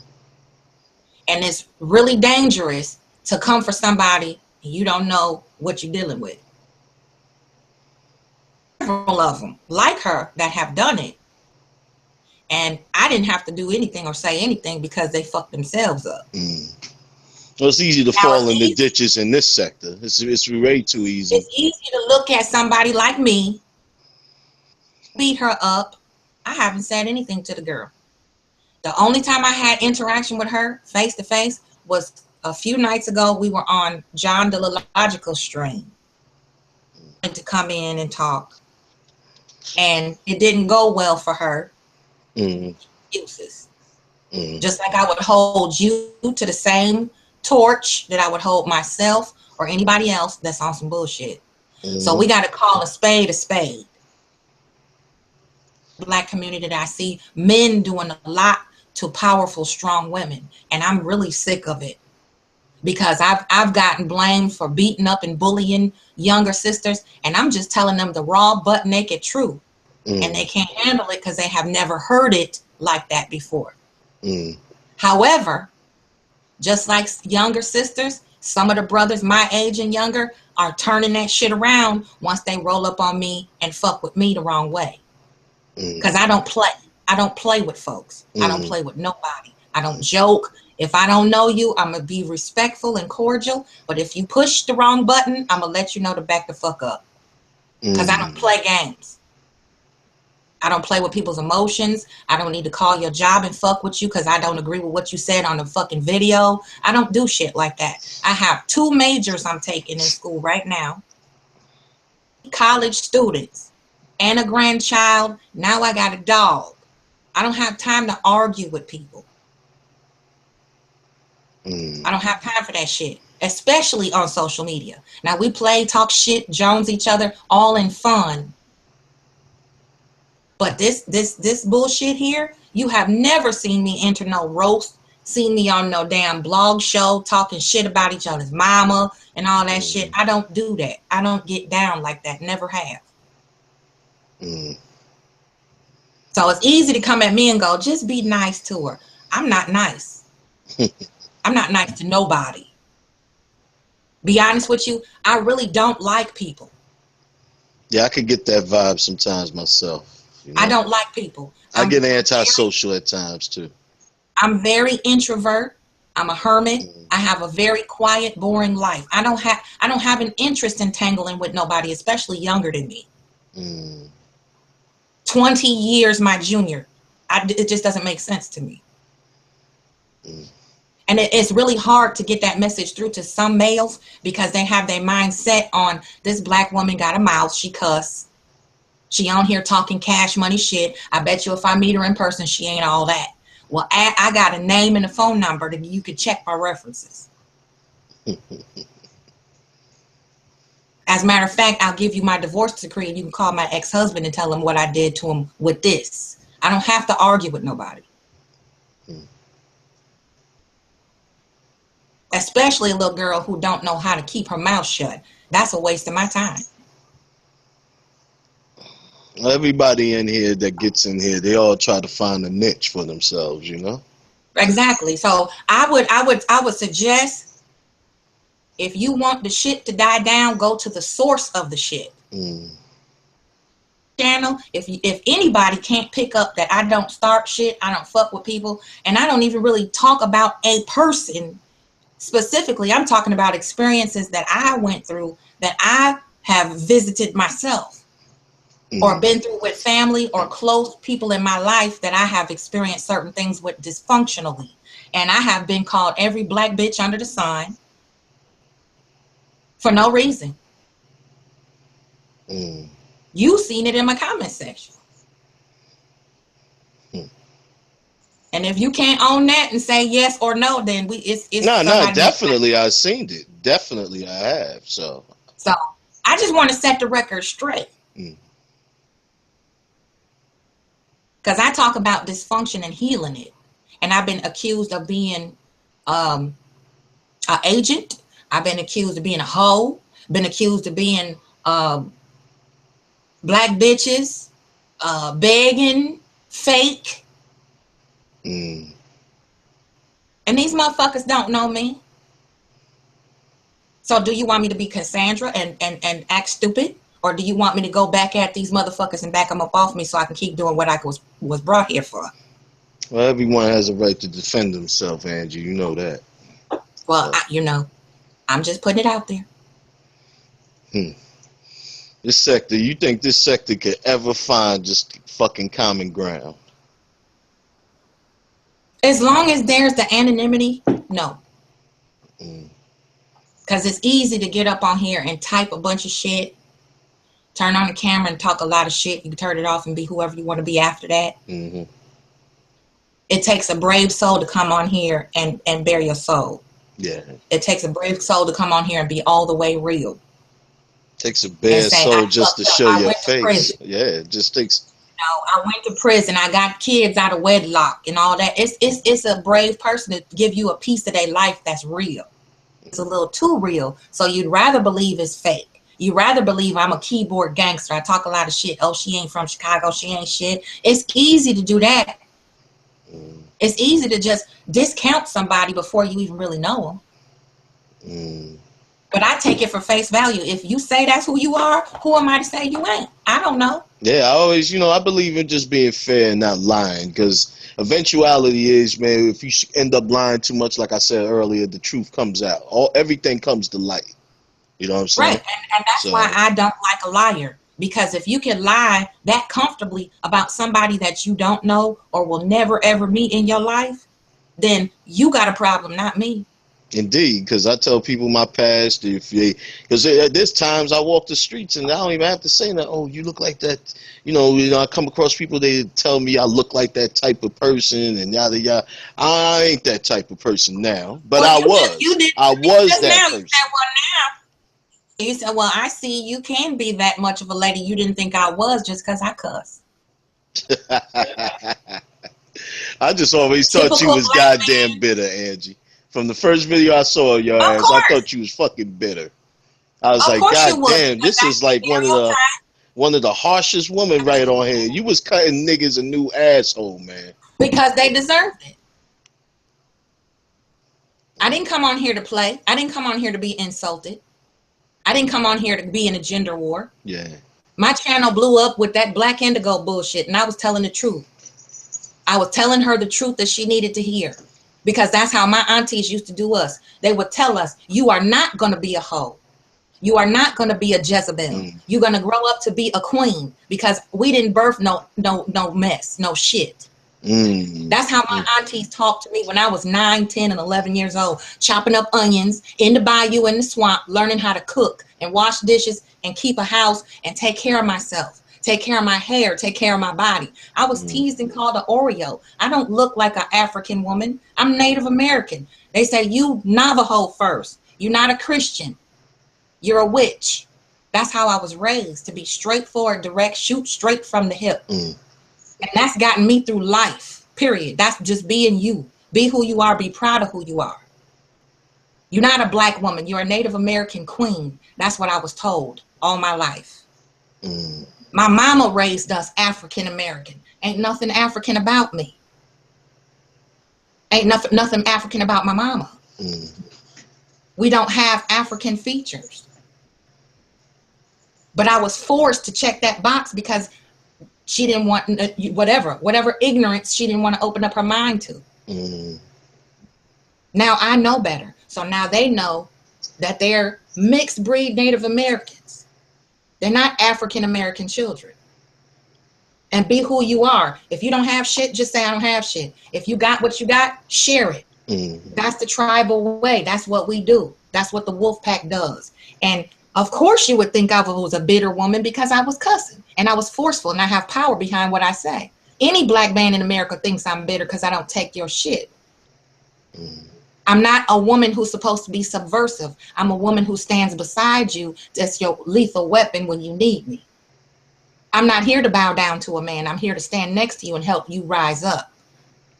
And it's really dangerous to come for somebody and you don't know what you're dealing with. Several of them, like her, that have done it. And I didn't have to do anything or say anything because they fucked themselves up. Mm. Well, it's easy to Now, fall it's in the easy. ditches in this sector. It's way too easy. It's easy to look at somebody like me, beat her up. I haven't said anything to the girl. The only time I had interaction with her face to face was a few nights ago. We were on John the Logical stream to come in and talk. And it didn't go well for her. Mm. Excuses. Mm. Just like I would hold you to the same torch that I would hold myself or anybody else that's on some bullshit. Mm. So we got to call a spade a spade. Black community that I see men doing a lot to powerful, strong women. And I'm really sick of it. Because I've gotten blamed for beating up and bullying younger sisters, and I'm just telling them the raw, butt naked truth. Mm. And they can't handle it because they have never heard it like that before. Mm. However, just like younger sisters, some of the brothers my age and younger are turning that shit around once they roll up on me and fuck with me the wrong way. Because I don't play. I don't play with folks. I don't play with nobody. I don't joke. If I don't know you, I'm going to be respectful and cordial. But if you push the wrong button, I'm going to let you know to back the fuck up. Because I don't play games. I don't play with people's emotions. I don't need to call your job and fuck with you because I don't agree with what you said on the fucking video. I don't do shit like that. I have 2 majors I'm taking in school right now. College students and a grandchild. Now I got a dog. I don't have time to argue with people. I don't have time for that shit, especially on social media. Now we play, talk shit, jones each other, all in fun. But this bullshit here, you have never seen me enter no roast, seen me on no damn blog show talking shit about each other's mama and all that shit. I don't do that. I don't get down like that. Never have. So it's easy to come at me and go, just be nice to her. I'm not nice. I'm not nice to nobody. Be honest with you, I really don't like people. Yeah, I could get that vibe sometimes myself. You know? I don't like people. I get antisocial at times too. I'm very introvert. I'm a hermit. I have a very quiet, boring life. I don't have an interest in tangling with nobody, especially younger than me. 20 years my junior. It just doesn't make sense to me. And it's really hard to get that message through to some males because they have their mind set on this black woman got a mouth, she cuss. She on here talking cash money shit. I bet you if I meet her in person, she ain't all that. Well, I got a name and a phone number that you could check my references. As a matter of fact, I'll give you my divorce decree and you can call my ex-husband and tell him what I did to him with this. I don't have to argue with nobody. Especially a little girl who don't know how to keep her mouth shut. That's a waste of my time. Everybody in here that gets in here, they all try to find a niche for themselves, you know? Exactly. So I would suggest, if you want the shit to die down, go to the source of the shit. Channel, if anybody can't pick up that I don't start shit, I don't fuck with people, and I don't even really talk about a person specifically. I'm talking about experiences that I went through, that I have visited myself, or been through with family or close people in my life that I have experienced certain things with dysfunctionally. And I have been called every black bitch under the sun for no reason. You seen it in my comment section. And if you can't own that and say yes or no, then it's no, definitely I've seen it. Definitely I have. So I just want to set the record straight. Because I talk about dysfunction and healing it. And I've been accused of being an agent. I've been accused of being a hoe. Been accused of being black bitches, begging, fake. And these motherfuckers don't know me. So do you want me to be Cassandra and act stupid? Or do you want me to go back at these motherfuckers and back them up off me so I can keep doing what I was brought here for? Well, everyone has a right to defend themselves, Angie. You know that. Well, I'm just putting it out there. This sector, you think this sector could ever find just fucking common ground? As long as there's the anonymity, no. Because it's easy to get up on here and type a bunch of shit, turn on the camera and talk a lot of shit. You can turn it off and be whoever you want to be after that. It takes a brave soul to come on here and bare your soul. Yeah. It takes a brave soul to come on here and be all the way real. Takes a bare soul just to show your face. Yeah, it just takes. I went to prison. I got kids out of wedlock and all that. It's a brave person to give you a piece of their life that's real. It's a little too real. So you'd rather believe it's fake. You'd rather believe I'm a keyboard gangster. I talk a lot of shit. Oh, she ain't from Chicago. She ain't shit. It's easy to do that. It's easy to just discount somebody before you even really know them. But I take it for face value. If you say that's who you are, who am I to say you ain't? I don't know. Yeah, I always, I believe in just being fair and not lying, because eventuality is, man, if you end up lying too much, like I said earlier, the truth comes out. Everything comes to light. You know what I'm saying? Right, and that's why I don't like a liar. Because if you can lie that comfortably about somebody that you don't know or will never, ever meet in your life, then you got a problem, not me. Indeed, because I tell people my past, because there's times I walk the streets and I don't even have to say that. Oh, you look like that. I come across people, they tell me I look like that type of person and yada yada. I ain't that type of person now, but I was. I was that person. You said, well, I see you can be that much of a lady. You didn't think I was just because I cuss. I just always thought you was goddamn bitter, Angie. From the first video I saw of your ass, I thought you was fucking bitter. I was like, God damn, this is like one of the harshest women right on here. You was cutting niggas a new asshole, man. Because they deserved it. I didn't come on here to play. I didn't come on here to be insulted. I didn't come on here to be in a gender war. Yeah. My channel blew up with that Black Indigo bullshit, and I was telling the truth. I was telling her the truth that she needed to hear. Because that's how my aunties used to do us. They would tell us, you are not going to be a hoe. You are not going to be a Jezebel. You're going to grow up to be a queen. Because we didn't birth no mess, no shit. That's how my aunties talked to me when I was 9, 10, and 11 years old. Chopping up onions in the bayou, in the swamp, learning how to cook and wash dishes and keep a house and take care of myself. Take care of my hair, take care of my body. I was teased and called an Oreo. I don't look like an African woman. I'm Native American. They say, you Navajo first. You're not a Christian. You're a witch. That's how I was raised, to be straightforward, direct, shoot straight from the hip. And that's gotten me through life, period. That's just being you. Be who you are. Be proud of who you are. You're not a black woman. You're a Native American queen. That's what I was told all my life. My mama raised us African American. Ain't nothing African about me. Ain't nothing African about my mama. Mm. We don't have African features. But I was forced to check that box because she didn't want whatever ignorance she didn't want to open up her mind to. Mm. Now I know better. So now they know that they're mixed breed Native Americans. They're not African American children. And be who you are. If you don't have shit, just say I don't have shit. If you got what you got, share it. Mm. That's the tribal way. That's what we do. That's what the wolf pack does. And of course you would think I was a bitter woman because I was cussing and I was forceful and I have power behind what I say. Any black man in America thinks I'm bitter because I don't take your shit. Mm. I'm not a woman who's supposed to be subversive. I'm a woman who stands beside you as your lethal weapon when you need me. I'm not here to bow down to a man. I'm here to stand next to you and help you rise up.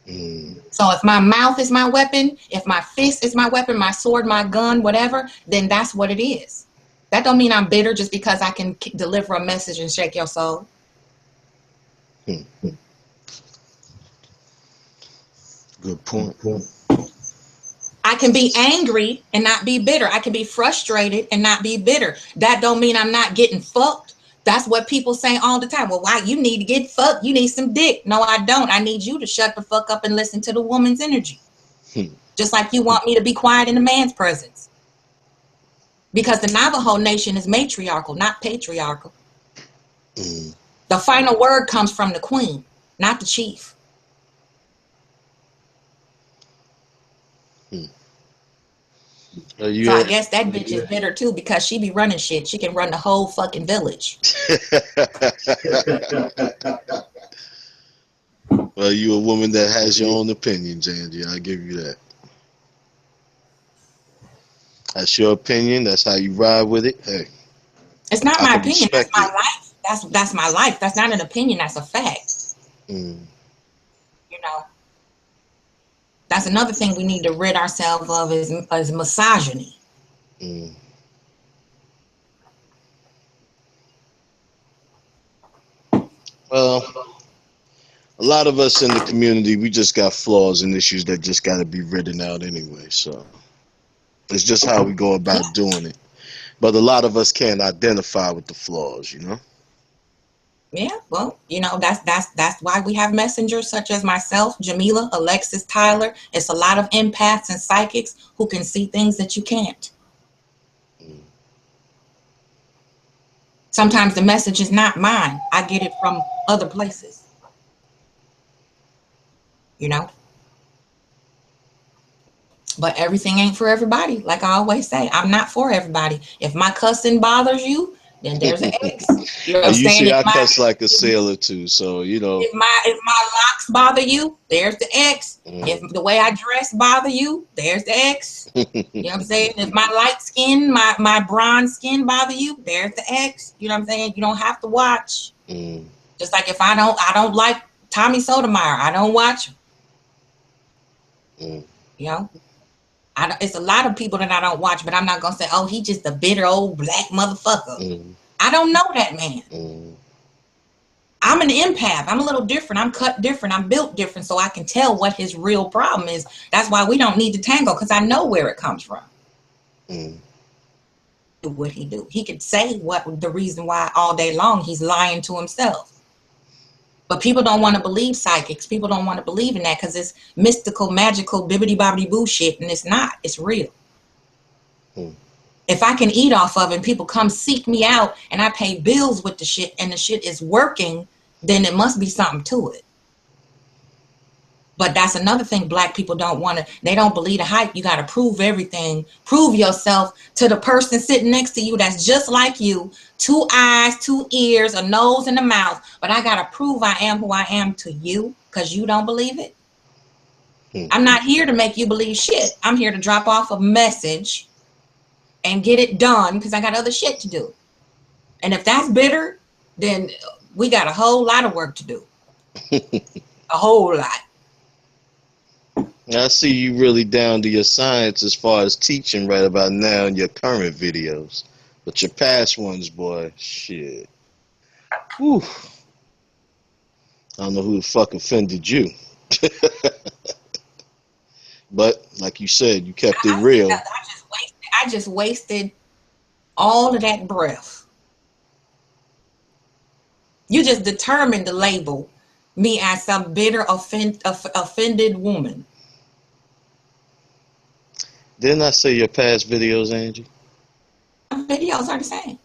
Mm. So if my mouth is my weapon, if my fist is my weapon, my sword, my gun, whatever, then that's what it is. That don't mean I'm bitter just because I can deliver a message and shake your soul. Mm. Good point. I can be angry and not be bitter. I can be frustrated and not be bitter. That don't mean I'm not getting fucked. That's what people say all the time. Well, why you need to get fucked? You need some dick. No, I don't. I need you to shut the fuck up and listen to the woman's energy. Just like you want me to be quiet in the man's presence. Because the Navajo Nation is matriarchal, not patriarchal. Mm. The final word comes from the queen, not the chief. So I guess that bitch is bitter too because she be running shit. She can run the whole fucking village. Well, you a woman that has your own opinions, Angie. I give you that. That's your opinion. That's how you ride with it. Hey, It's not my opinion. That's my it. life. That's my life. That's not an opinion. That's a fact. Mm. You know. That's another thing we need to rid ourselves of is misogyny. Mm. Well, a lot of us in the community, we just got flaws and issues that just got to be ridden out anyway. So it's just how we go about doing it. But a lot of us can't identify with the flaws, you know? Yeah, well, you know, that's why we have messengers such as myself, Jamila, Alexis, Tyler. It's a lot of empaths and psychics who can see things that you can't. Mm. Sometimes the message is not mine. I get it from other places. You know? But everything ain't for everybody. Like I always say, I'm not for everybody. If my cussing bothers you, then there's an X. You know what I'm You saying? see, I cuss like a sailor too, so you know. If my locks bother you, there's the X. Mm. If the way I dress bother you, there's the X. You know what I'm saying? If my light skin, my bronze skin bother you, there's the X. You know what I'm saying? You don't have to watch. Mm. Just like if I don't like Tommy Sotomayor, I don't watch him. Mm. You know? It's a lot of people that I don't watch, but I'm not gonna say, oh, he just a bitter old black motherfucker. Mm. I don't know that man. Mm. I'm an empath. I'm a little different. I'm cut different. I'm built different, so I can tell what his real problem is. That's why we don't need to tangle, because I know where it comes from. Mm. What he do? He could say what the reason why all day long he's lying to himself. But people don't want to believe psychics. People don't want to believe in that because it's mystical, magical, bibbidi-bobbidi bullshit, and it's not. It's real. Mm. If I can eat off of it and people come seek me out and I pay bills with the shit and the shit is working, then it must be something to it. But that's another thing black people don't want to, they don't believe the hype. You got to prove everything. Prove yourself to the person sitting next to you that's just like you. 2 eyes, 2 ears, a nose, and a mouth. But I got to prove I am who I am to you because you don't believe it. I'm not here to make you believe shit. I'm here to drop off a message and get it done because I got other shit to do. And if that's bitter, then we got a whole lot of work to do. A whole lot. I see you really down to your science as far as teaching right about now in your current videos. But your past ones, boy, shit. Whew. I don't know who the fuck offended you. But like you said, you kept it real. I just wasted all of that breath. You just determined to label me as some bitter, offended woman. Didn't I say your past videos, Angie? My videos are the same.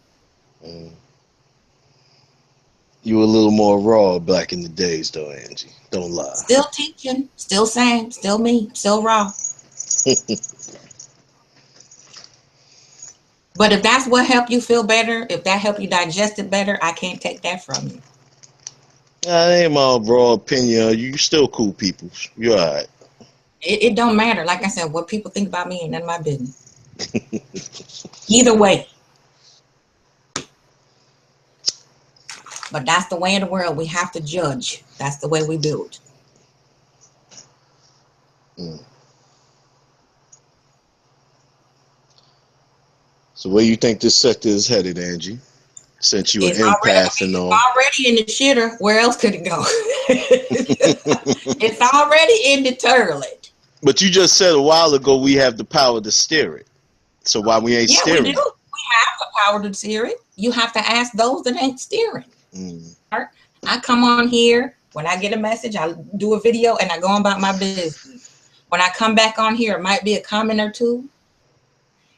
You were a little more raw back in the days, though, Angie. Don't lie. Still teaching, still same, still me, still raw. But if that's what helped you feel better, if that helped you digest it better, I can't take that from you. That ain't my raw opinion. You still cool people. You're all right. It don't matter. Like I said, what people think about me ain't none of my business. Either way. But that's the way of the world. We have to judge. That's the way we build. So where you think this sector is headed, Angie? Since you an empath and all. It's already in the shitter. Where else could it go? It's already in the toilet. But you just said a while ago we have the power to steer it. So why we ain't steering? Yeah, we do. We have the power to steer it. You have to ask those that ain't steering. I come on here. When I get a message, I do a video and I go on about my business. When I come back on here, it might be a comment or two.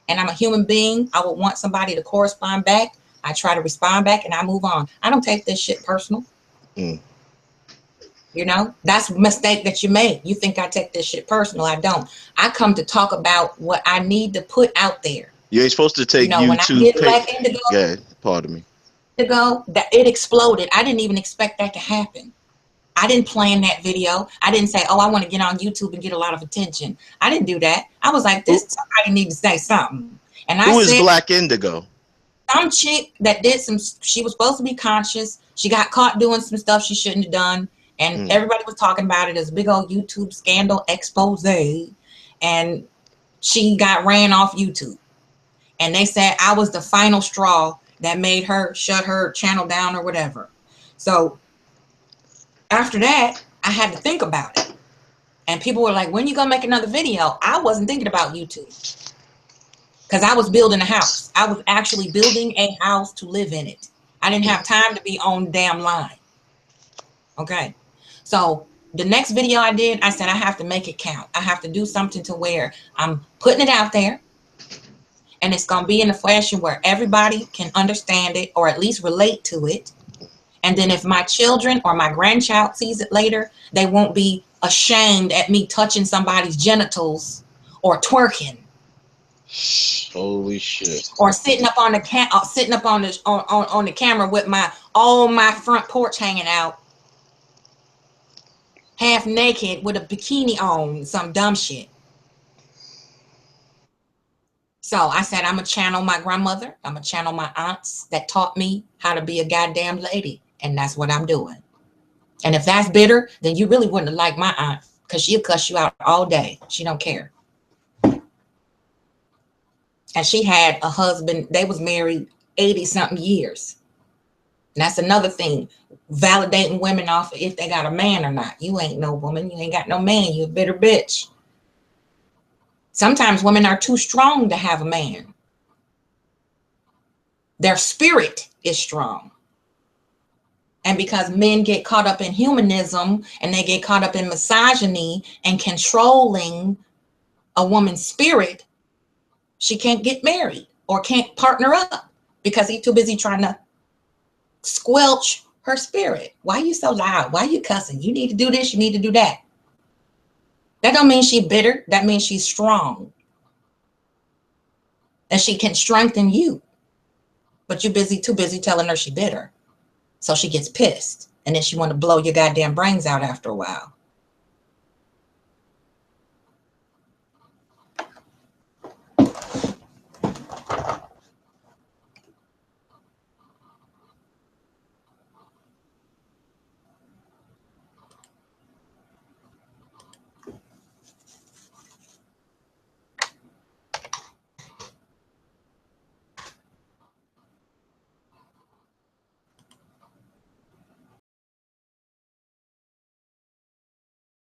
And I'm a human being. I would want somebody to correspond back. I try to respond back and I move on. I don't take this shit personal. You know, that's a mistake that you make. You think I take this shit personal. I don't. I come to talk about what I need to put out there. You ain't supposed to take YouTube. When I get Black Indigo, pardon me. That it exploded. I didn't even expect that to happen. I didn't plan that video. I didn't say, oh, I want to get on YouTube and get a lot of attention. I didn't do that. I was like, somebody need to say something. And Who is Black Indigo? Some chick that did she was supposed to be conscious. She got caught doing some stuff she shouldn't have done. And everybody was talking about it as a big old YouTube scandal expose. And she got ran off YouTube. And they said I was the final straw that made her shut her channel down or whatever. So after that, I had to think about it. And people were like, when you gonna make another video? I wasn't thinking about YouTube. Because I was building a house. I was actually building a house to live in it. I didn't have time to be on the damn line. Okay. So the next video I did, I said, I have to make it count. I have to do something to where I'm putting it out there. And it's going to be in a fashion where everybody can understand it or at least relate to it. And then if my children or my grandchild sees it later, they won't be ashamed at me touching somebody's genitals or twerking. Holy shit! Or sitting up on the on the camera with my front porch hanging out, half naked with a bikini on, some dumb shit. So I said, I'm gonna channel my grandmother. I'm gonna channel my aunts that taught me how to be a goddamn lady, and that's what I'm doing. And if that's bitter, then you really wouldn't have liked my aunt, because she'll cuss you out all day. She don't care. And she had a husband, they was married 80-something years. And that's another thing, validating women off of if they got a man or not. You ain't no woman, you ain't got no man, you a bitter bitch. Sometimes women are too strong to have a man. Their spirit is strong. And because men get caught up in humanism and they get caught up in misogyny and controlling a woman's spirit, she can't get married or can't partner up because he's too busy trying to squelch her spirit. Why are you so loud? Why are you cussing? You need to do this, you need to do that. That don't mean she's bitter. That means she's strong. And she can strengthen you. But you're too busy telling her she's bitter. So she gets pissed. And then she want to blow your goddamn brains out after a while.